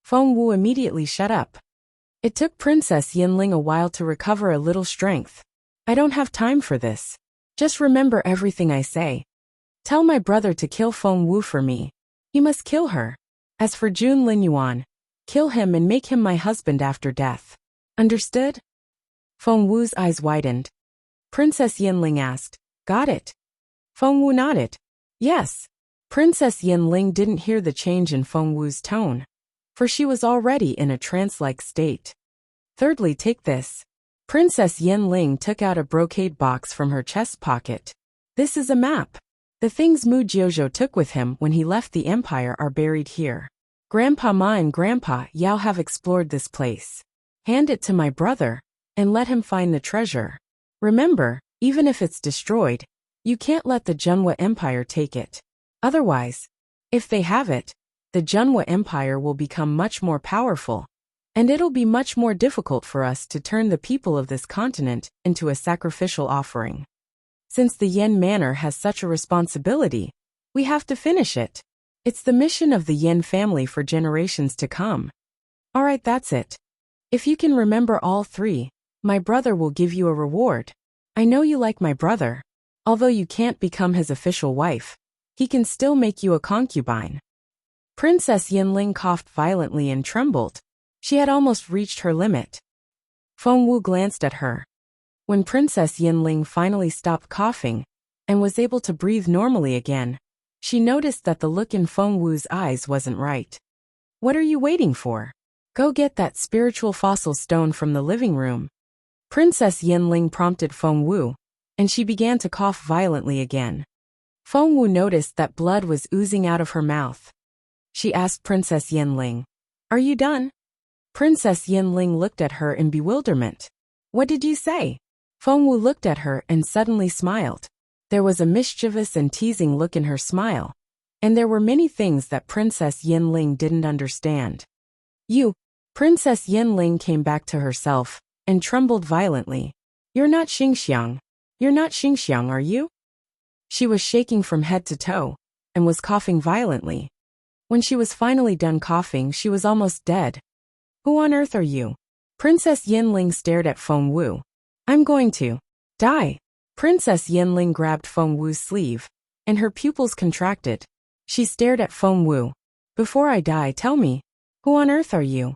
Speaker 1: Feng Wu immediately shut up. It took Princess Yinling a while to recover a little strength. I don't have time for this. Just remember everything I say. Tell my brother to kill Feng Wu for me. He must kill her. As for Jun Linyuan, kill him and make him my husband after death. Understood? Feng Wu's eyes widened. Princess Yinling asked, got it? Feng Wu nodded. Yes. Princess Yinling didn't hear the change in Feng Wu's tone, for she was already in a trance-like state. Thirdly, take this. Princess Yinling took out a brocade box from her chest pocket. This is a map. The things Mu Jiuzhou took with him when he left the empire are buried here. Grandpa Ma and Grandpa Yao have explored this place. Hand it to my brother, and let him find the treasure. Remember, even if it's destroyed, you can't let the Junhua Empire take it. Otherwise, if they have it, the Junhua Empire will become much more powerful, and it'll be much more difficult for us to turn the people of this continent into a sacrificial offering. Since the Yen Manor has such a responsibility, we have to finish it. It's the mission of the Yen family for generations to come. All right, that's it. If you can remember all 3, my brother will give you a reward. I know you like my brother. Although you can't become his official wife, he can still make you a concubine. Princess Yinling coughed violently and trembled. She had almost reached her limit. Fengwu glanced at her. When Princess Yinling finally stopped coughing and was able to breathe normally again, she noticed that the look in Fengwu's eyes wasn't right. What are you waiting for? Go get that spiritual fossil stone from the living room. Princess Yinling prompted Fengwu, and she began to cough violently again. Fengwu noticed that blood was oozing out of her mouth. She asked Princess Yinling, "Are you done?" Princess Yinling looked at her in bewilderment. "What did you say?" Fengwu looked at her and suddenly smiled. There was a mischievous and teasing look in her smile, and there were many things that Princess Yinling didn't understand. Princess Yinling came back to herself and trembled violently. You're not Xingxiang, are you?" She was shaking from head to toe and was coughing violently. When she was finally done coughing, she was almost dead. "Who on earth are you?" Princess Yinling stared at Fengwu. "I'm going to die." Princess Yinling grabbed Fengwu's sleeve, and her pupils contracted. She stared at Fengwu. "Before I die, tell me, who on earth are you?"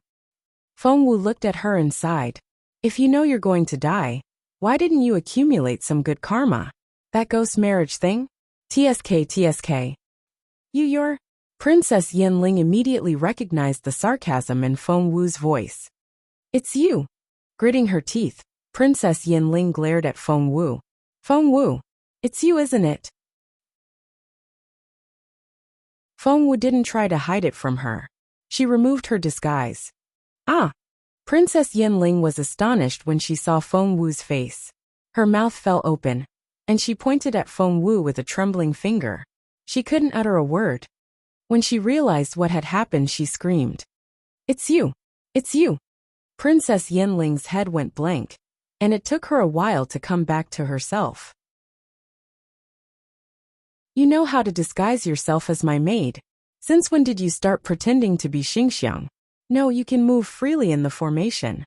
Speaker 1: Fengwu looked at her and sighed. "If you know you're going to die, why didn't you accumulate some good karma? That ghost marriage thing? TSK. You're... Princess Yinling immediately recognized the sarcasm in Fengwu's voice. "It's you." Gritting her teeth, Princess Yinling glared at Fengwu. "Fengwu, it's you, isn't it?" Fengwu didn't try to hide it from her. She removed her disguise. "Ah!" Princess Yinling was astonished when she saw Fengwu's face. Her mouth fell open, and she pointed at Fengwu with a trembling finger. She couldn't utter a word. When she realized what had happened, she screamed, "It's you! It's you!" Princess Yinling's head went blank, and it took her a while to come back to herself. "You know how to disguise yourself as my maid. Since when did you start pretending to be Xingxiang? No, you can move freely in the formation.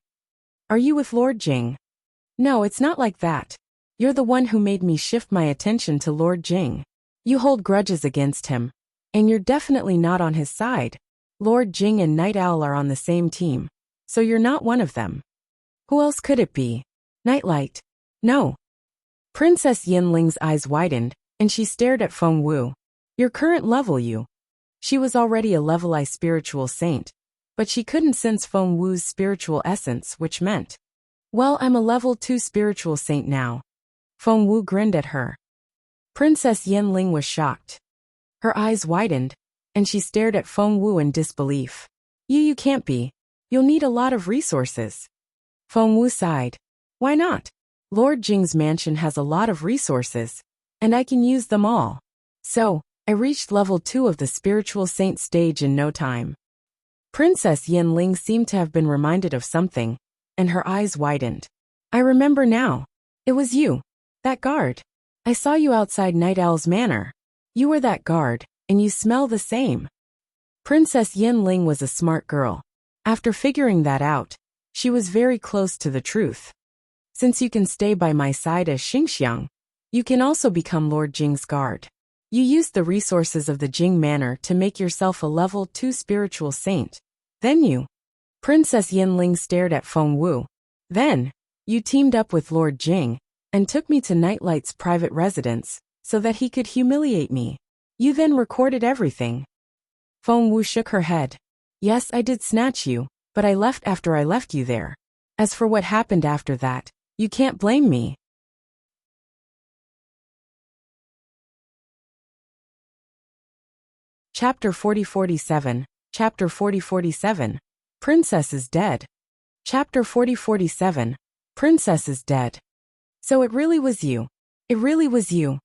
Speaker 1: Are you with Lord Jing?" "No, it's not like that. You're the one who made me shift my attention to Lord Jing. You hold grudges against him, and you're definitely not on his side. Lord Jing and Night Owl are on the same team, so you're not one of them. Who else could it be? Nightlight?" "No." Princess Yinling's eyes widened, and she stared at Fengwu. "Your current level, you." She was already a level I spiritual saint, but she couldn't sense Fengwu's spiritual essence, which meant, "Well, I'm a level 2 spiritual saint now." Fengwu grinned at her. Princess Yinling was shocked. Her eyes widened, and she stared at Fengwu in disbelief. You can't be. You'll need a lot of resources." Fengwu sighed. "Why not? Lord Jing's mansion has a lot of resources, and I can use them all. So, I reached level 2 of the spiritual saint stage in no time." Princess Yinling seemed to have been reminded of something, and her eyes widened. "I remember now. It was you. That guard. I saw you outside Night Owl's manor. You were that guard, and you smell the same." Princess Yinling was a smart girl. After figuring that out, she was very close to the truth. "Since you can stay by my side as Xingxiang, you can also become Lord Jing's guard. You used the resources of the Jing Manor to make yourself a level 2 spiritual saint. Then you..." Princess Yinling stared at Fengwu. "Then, you teamed up with Lord Jing and took me to Nightlight's private residence so that he could humiliate me. You then recorded everything." Fengwu shook her head. "Yes, I did snatch you, but I left after I left you there. As for what happened after that, you can't blame me." Chapter 4047. Chapter 4047. Princess is dead. Chapter 4047. Princess is dead. "So it really was you. It really was you."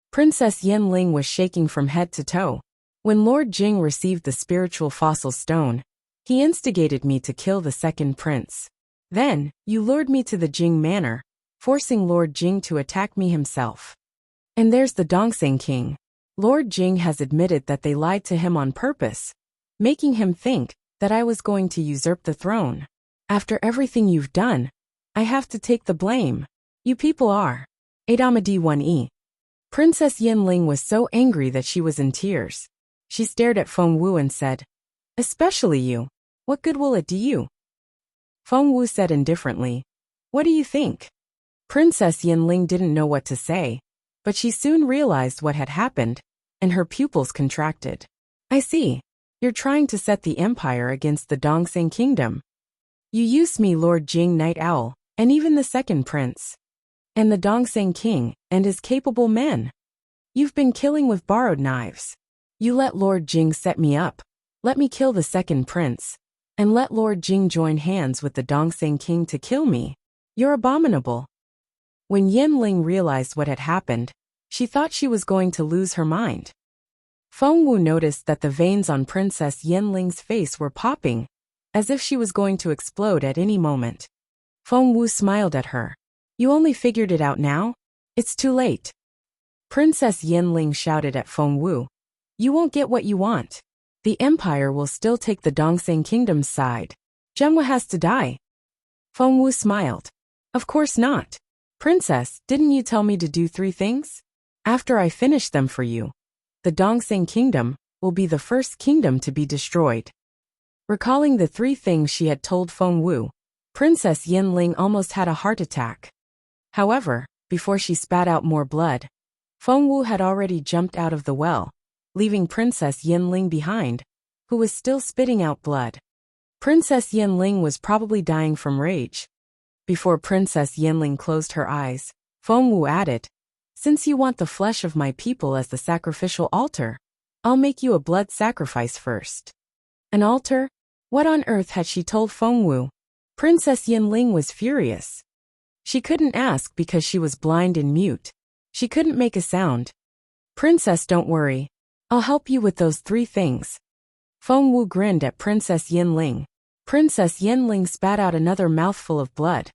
Speaker 1: Princess Yinling was shaking from head to toe. "When Lord Jing received the spiritual fossil stone, he instigated me to kill the second prince. Then, you lured me to the Jing Manor, forcing Lord Jing to attack me himself. And there's the Dongseng King. Lord Jing has admitted that they lied to him on purpose, making him think that I was going to usurp the throne. After everything you've done, I have to take the blame. You people are. Adamadi 1e. Princess Yinling was so angry that she was in tears. She stared at Feng Wu and said, "Especially you. What good will it do you?" Feng Wu said indifferently, "What do you think?" Princess Yinling didn't know what to say, but she soon realized what had happened, and her pupils contracted. "I see. You're trying to set the empire against the Dongseng kingdom. You used me, Lord Jing Night Owl, and even the second prince, and the Dongseng king, and his capable men. You've been killing with borrowed knives. You let Lord Jing set me up, let me kill the second prince, and let Lord Jing join hands with the Dongseng king to kill me. You're abominable." When Yinling realized what had happened, she thought she was going to lose her mind. Feng Wu noticed that the veins on Princess Yinling's face were popping, as if she was going to explode at any moment. Feng Wu smiled at her. "You only figured it out now? It's too late." Princess Yinling shouted at Feng Wu, "You won't get what you want. The empire will still take the Dongseng kingdom's side. Zhenhua has to die." Feng Wu smiled. "Of course not. Princess, didn't you tell me to do 3 things? After I finish them for you, the Dongseng kingdom will be the first kingdom to be destroyed." Recalling the 3 things she had told Feng Wu, Princess Yinling almost had a heart attack. However, before she spat out more blood, Feng Wu had already jumped out of the well, leaving Princess Yinling behind, who was still spitting out blood. Princess Yinling was probably dying from rage. Before Princess Yinling closed her eyes, Feng Wu added, "Since you want the flesh of my people as the sacrificial altar, I'll make you a blood sacrifice first." An altar? What on earth had she told Feng Wu? Princess Yinling was furious. She couldn't ask because she was blind and mute. She couldn't make a sound. "Princess, don't worry. I'll help you with those 3 things." Feng Wu grinned at Princess Yinling. Princess Yinling spat out another mouthful of blood.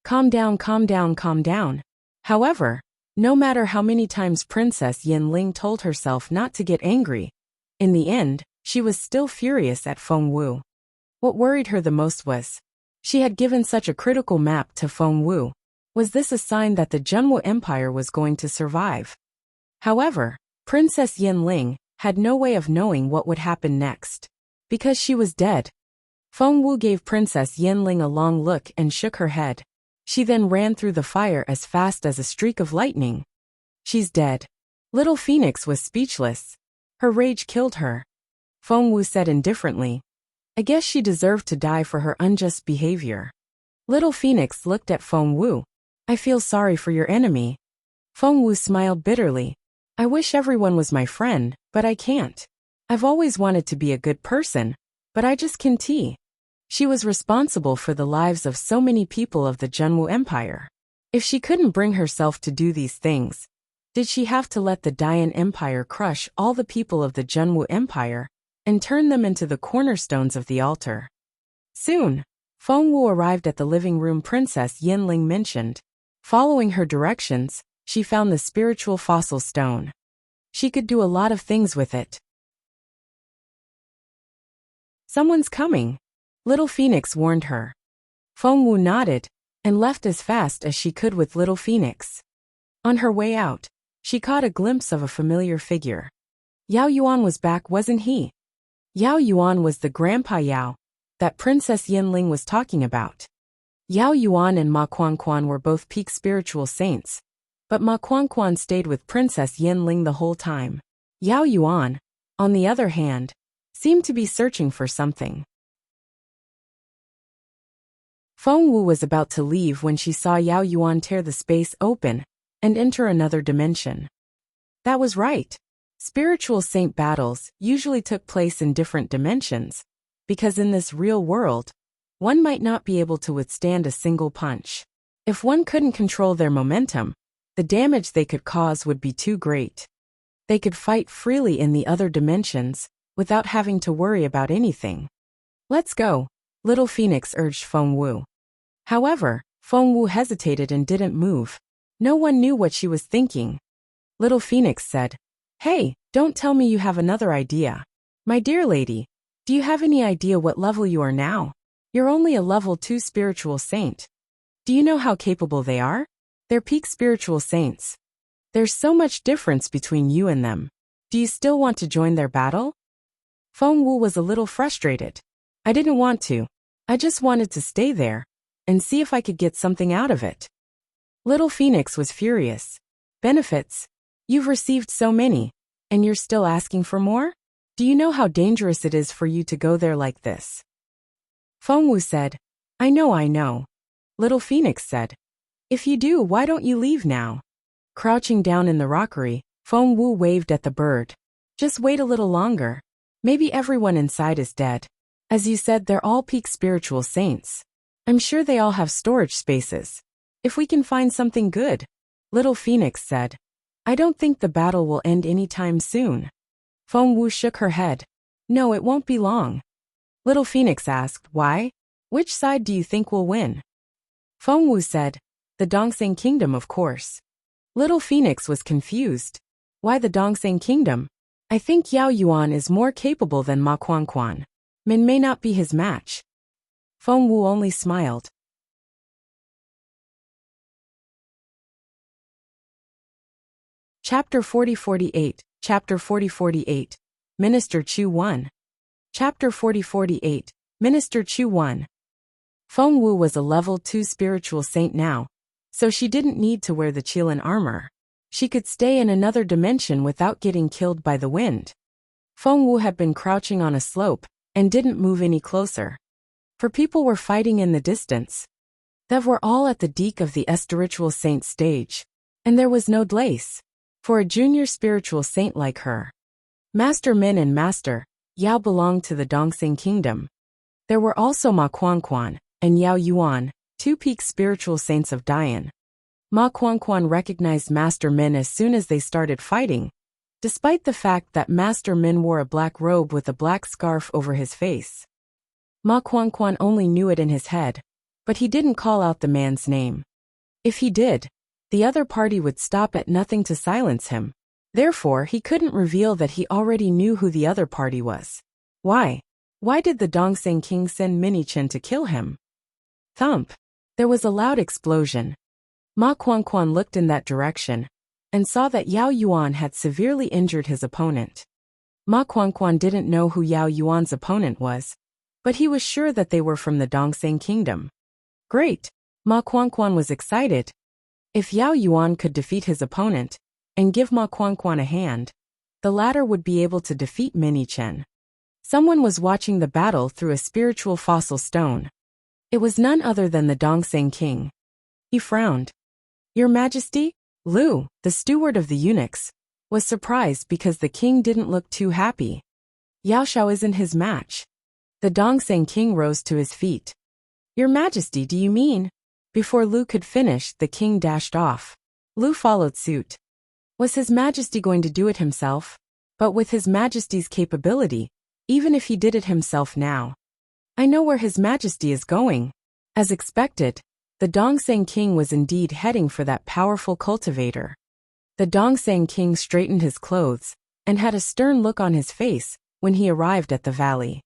Speaker 1: "Calm down, calm down, calm down." However, no matter how many times Princess Yinling told herself not to get angry, in the end, she was still furious at Feng Wu. What worried her the most was, she had given such a critical map to Feng Wu. Was this a sign that the Zhenhua Empire was going to survive? However, Princess Yinling had no way of knowing what would happen next, because she was dead. Feng Wu gave Princess Yinling a long look and shook her head. She then ran through the fire as fast as a streak of lightning. "She's dead." Little Phoenix was speechless. Her rage killed her. Feng Wu said indifferently, "I guess she deserved to die for her unjust behavior." Little Phoenix looked at Feng Wu. "I feel sorry for your enemy." Feng Wu smiled bitterly. "I wish everyone was my friend, but I can't. I've always wanted to be a good person, but I just can't." She was responsible for the lives of so many people of the Zhenhua Empire. If she couldn't bring herself to do these things, did she have to let the Dian Empire crush all the people of the Zhenhua Empire and turn them into the cornerstones of the altar? Soon, Feng Wu arrived at the living room Princess Yinling mentioned. Following her directions, she found the spiritual fossil stone. She could do a lot of things with it. "Someone's coming," Little Phoenix warned her. Feng Wu nodded and left as fast as she could with Little Phoenix. On her way out, she caught a glimpse of a familiar figure. Yao Yuan was back, wasn't he? Yao Yuan was the Grandpa Yao that Princess Yinling was talking about. Yao Yuan and Ma Quanquan were both peak spiritual saints, but Ma Quanquan stayed with Princess Yinling the whole time. Yao Yuan, on the other hand, seemed to be searching for something. Feng Wu was about to leave when she saw Yao Yuan tear the space open and enter another dimension. That was right. Spiritual saint battles usually took place in different dimensions, because in this real world, one might not be able to withstand a single punch. If one couldn't control their momentum, the damage they could cause would be too great. They could fight freely in the other dimensions without having to worry about anything. "Let's go," Little Phoenix urged Feng Wu. However, Feng Wu hesitated and didn't move. No one knew what she was thinking. Little Phoenix said, "Hey, don't tell me you have another idea. My dear lady, do you have any idea what level you are now?" You're only a level 2 spiritual saint. Do you know how capable they are? They're peak spiritual saints. There's so much difference between you and them. Do you still want to join their battle? Feng Wu was a little frustrated. I didn't want to. I just wanted to stay there and see if I could get something out of it. Little Phoenix was furious. Benefits? You've received so many, and you're still asking for more? Do you know how dangerous it is for you to go there like this? Feng Wu said, I know. Little Phoenix said, if you do, why don't you leave now? Crouching down in the rockery, Feng Wu waved at the bird. Just wait a little longer. Maybe everyone inside is dead. As you said, they're all peak spiritual saints. I'm sure they all have storage spaces. If we can find something good. Little Phoenix said, I don't think the battle will end anytime soon. Feng Wu shook her head. No, it won't be long. Little Phoenix asked, why? Which side do you think will win? Feng Wu said, the Dongseng Kingdom, of course. Little Phoenix was confused. Why the Dongseng Kingdom? I think Yao Yuan is more capable than Ma Quanquan. Min may not be his match. Feng Wu only smiled. Chapter 40-48, Chapter 40-48, Minister Chu 1. Chapter 40-48, Minister Chu 1. Feng Wu was a level 2 spiritual saint now, so she didn't need to wear the Qilin armor. She could stay in another dimension without getting killed by the wind. Feng Wu had been crouching on a slope and didn't move any closer. For people were fighting in the distance. They were all at the deek of the spiritual saint stage, and there was no place for a junior spiritual saint like her. Master Min and Master Yao belonged to the Dongseng Kingdom. There were also Ma Quanquan and Yao Yuan, two peak spiritual saints of Dian. Ma Quanquan recognized Master Min as soon as they started fighting, despite the fact that Master Min wore a black robe with a black scarf over his face. Ma Quanquan only knew it in his head, but he didn't call out the man's name. If he did, the other party would stop at nothing to silence him. Therefore, he couldn't reveal that he already knew who the other party was. Why? Why did the Dongseng King send Minichen to kill him? Thump! There was a loud explosion. Ma Quanquan looked in that direction and saw that Yao Yuan had severely injured his opponent. Ma Quanquan didn't know who Yao Yuan's opponent was, but he was sure that they were from the Dongseng Kingdom. Great! Ma Quanquan was excited. If Yao Yuan could defeat his opponent and give Ma Quanquan a hand, the latter would be able to defeat Minichen. Someone was watching the battle through a spiritual fossil stone. It was none other than the Dongseng King. He frowned. Your Majesty? Lu, the steward of the eunuchs, was surprised because the king didn't look too happy. Yao Shao isn't his match. The Dongseng King rose to his feet. Your Majesty, do you mean? Before Lu could finish, the king dashed off. Lu followed suit. Was His Majesty going to do it himself? But with His Majesty's capability, even if he did it himself now. I know where His Majesty is going. As expected, the Dongseng King was indeed heading for that powerful cultivator. The Dongseng King straightened his clothes and had a stern look on his face when he arrived at the valley.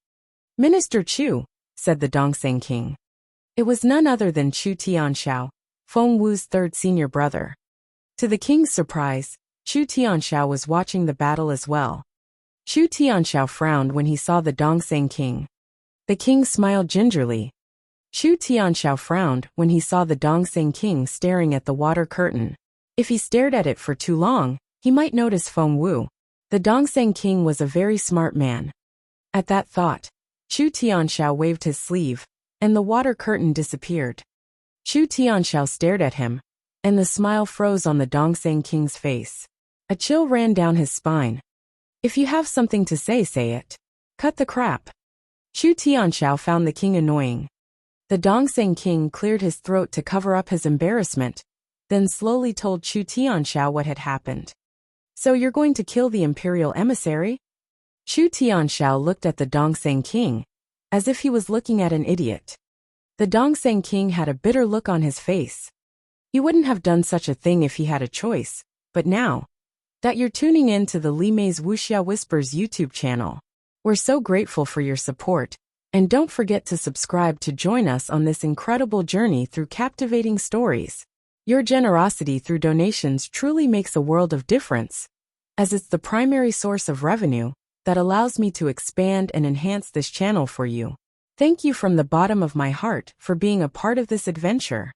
Speaker 1: Minister Chu, said the Dongseng King. It was none other than Chu Tianshao, Feng Wu's third senior brother. To the king's surprise, Chu Tianshao was watching the battle as well. Chu Tianshao frowned when he saw the Dongseng King. The king smiled gingerly. Chu Tianshao frowned when he saw the Dongseng King staring at the water curtain. If he stared at it for too long, he might notice Feng Wu. The Dongseng King was a very smart man. At that thought, Chu Tianshao waved his sleeve, and the water curtain disappeared. Chu Tianshao stared at him, and the smile froze on the Dongseng King's face. A chill ran down his spine. If you have something to say it. Cut the crap. Chu Tianshao found the king annoying. The Dongseng King cleared his throat to cover up his embarrassment, then slowly told Chu Tianshao what had happened. So you're going to kill the imperial emissary? Chu Tianshao looked at the Dongseng King, as if he was looking at an idiot. The Dongseng King had a bitter look on his face. He wouldn't have done such a thing if he had a choice, but now that you're tuning in to the Li Mei's Wuxia Whispers YouTube channel, we're so grateful for your support, And don't forget to subscribe to join us on this incredible journey through captivating stories. Your generosity through donations truly makes a world of difference, as it's the primary source of revenue that allows me to expand and enhance this channel for you. Thank you from the bottom of my heart for being a part of this adventure.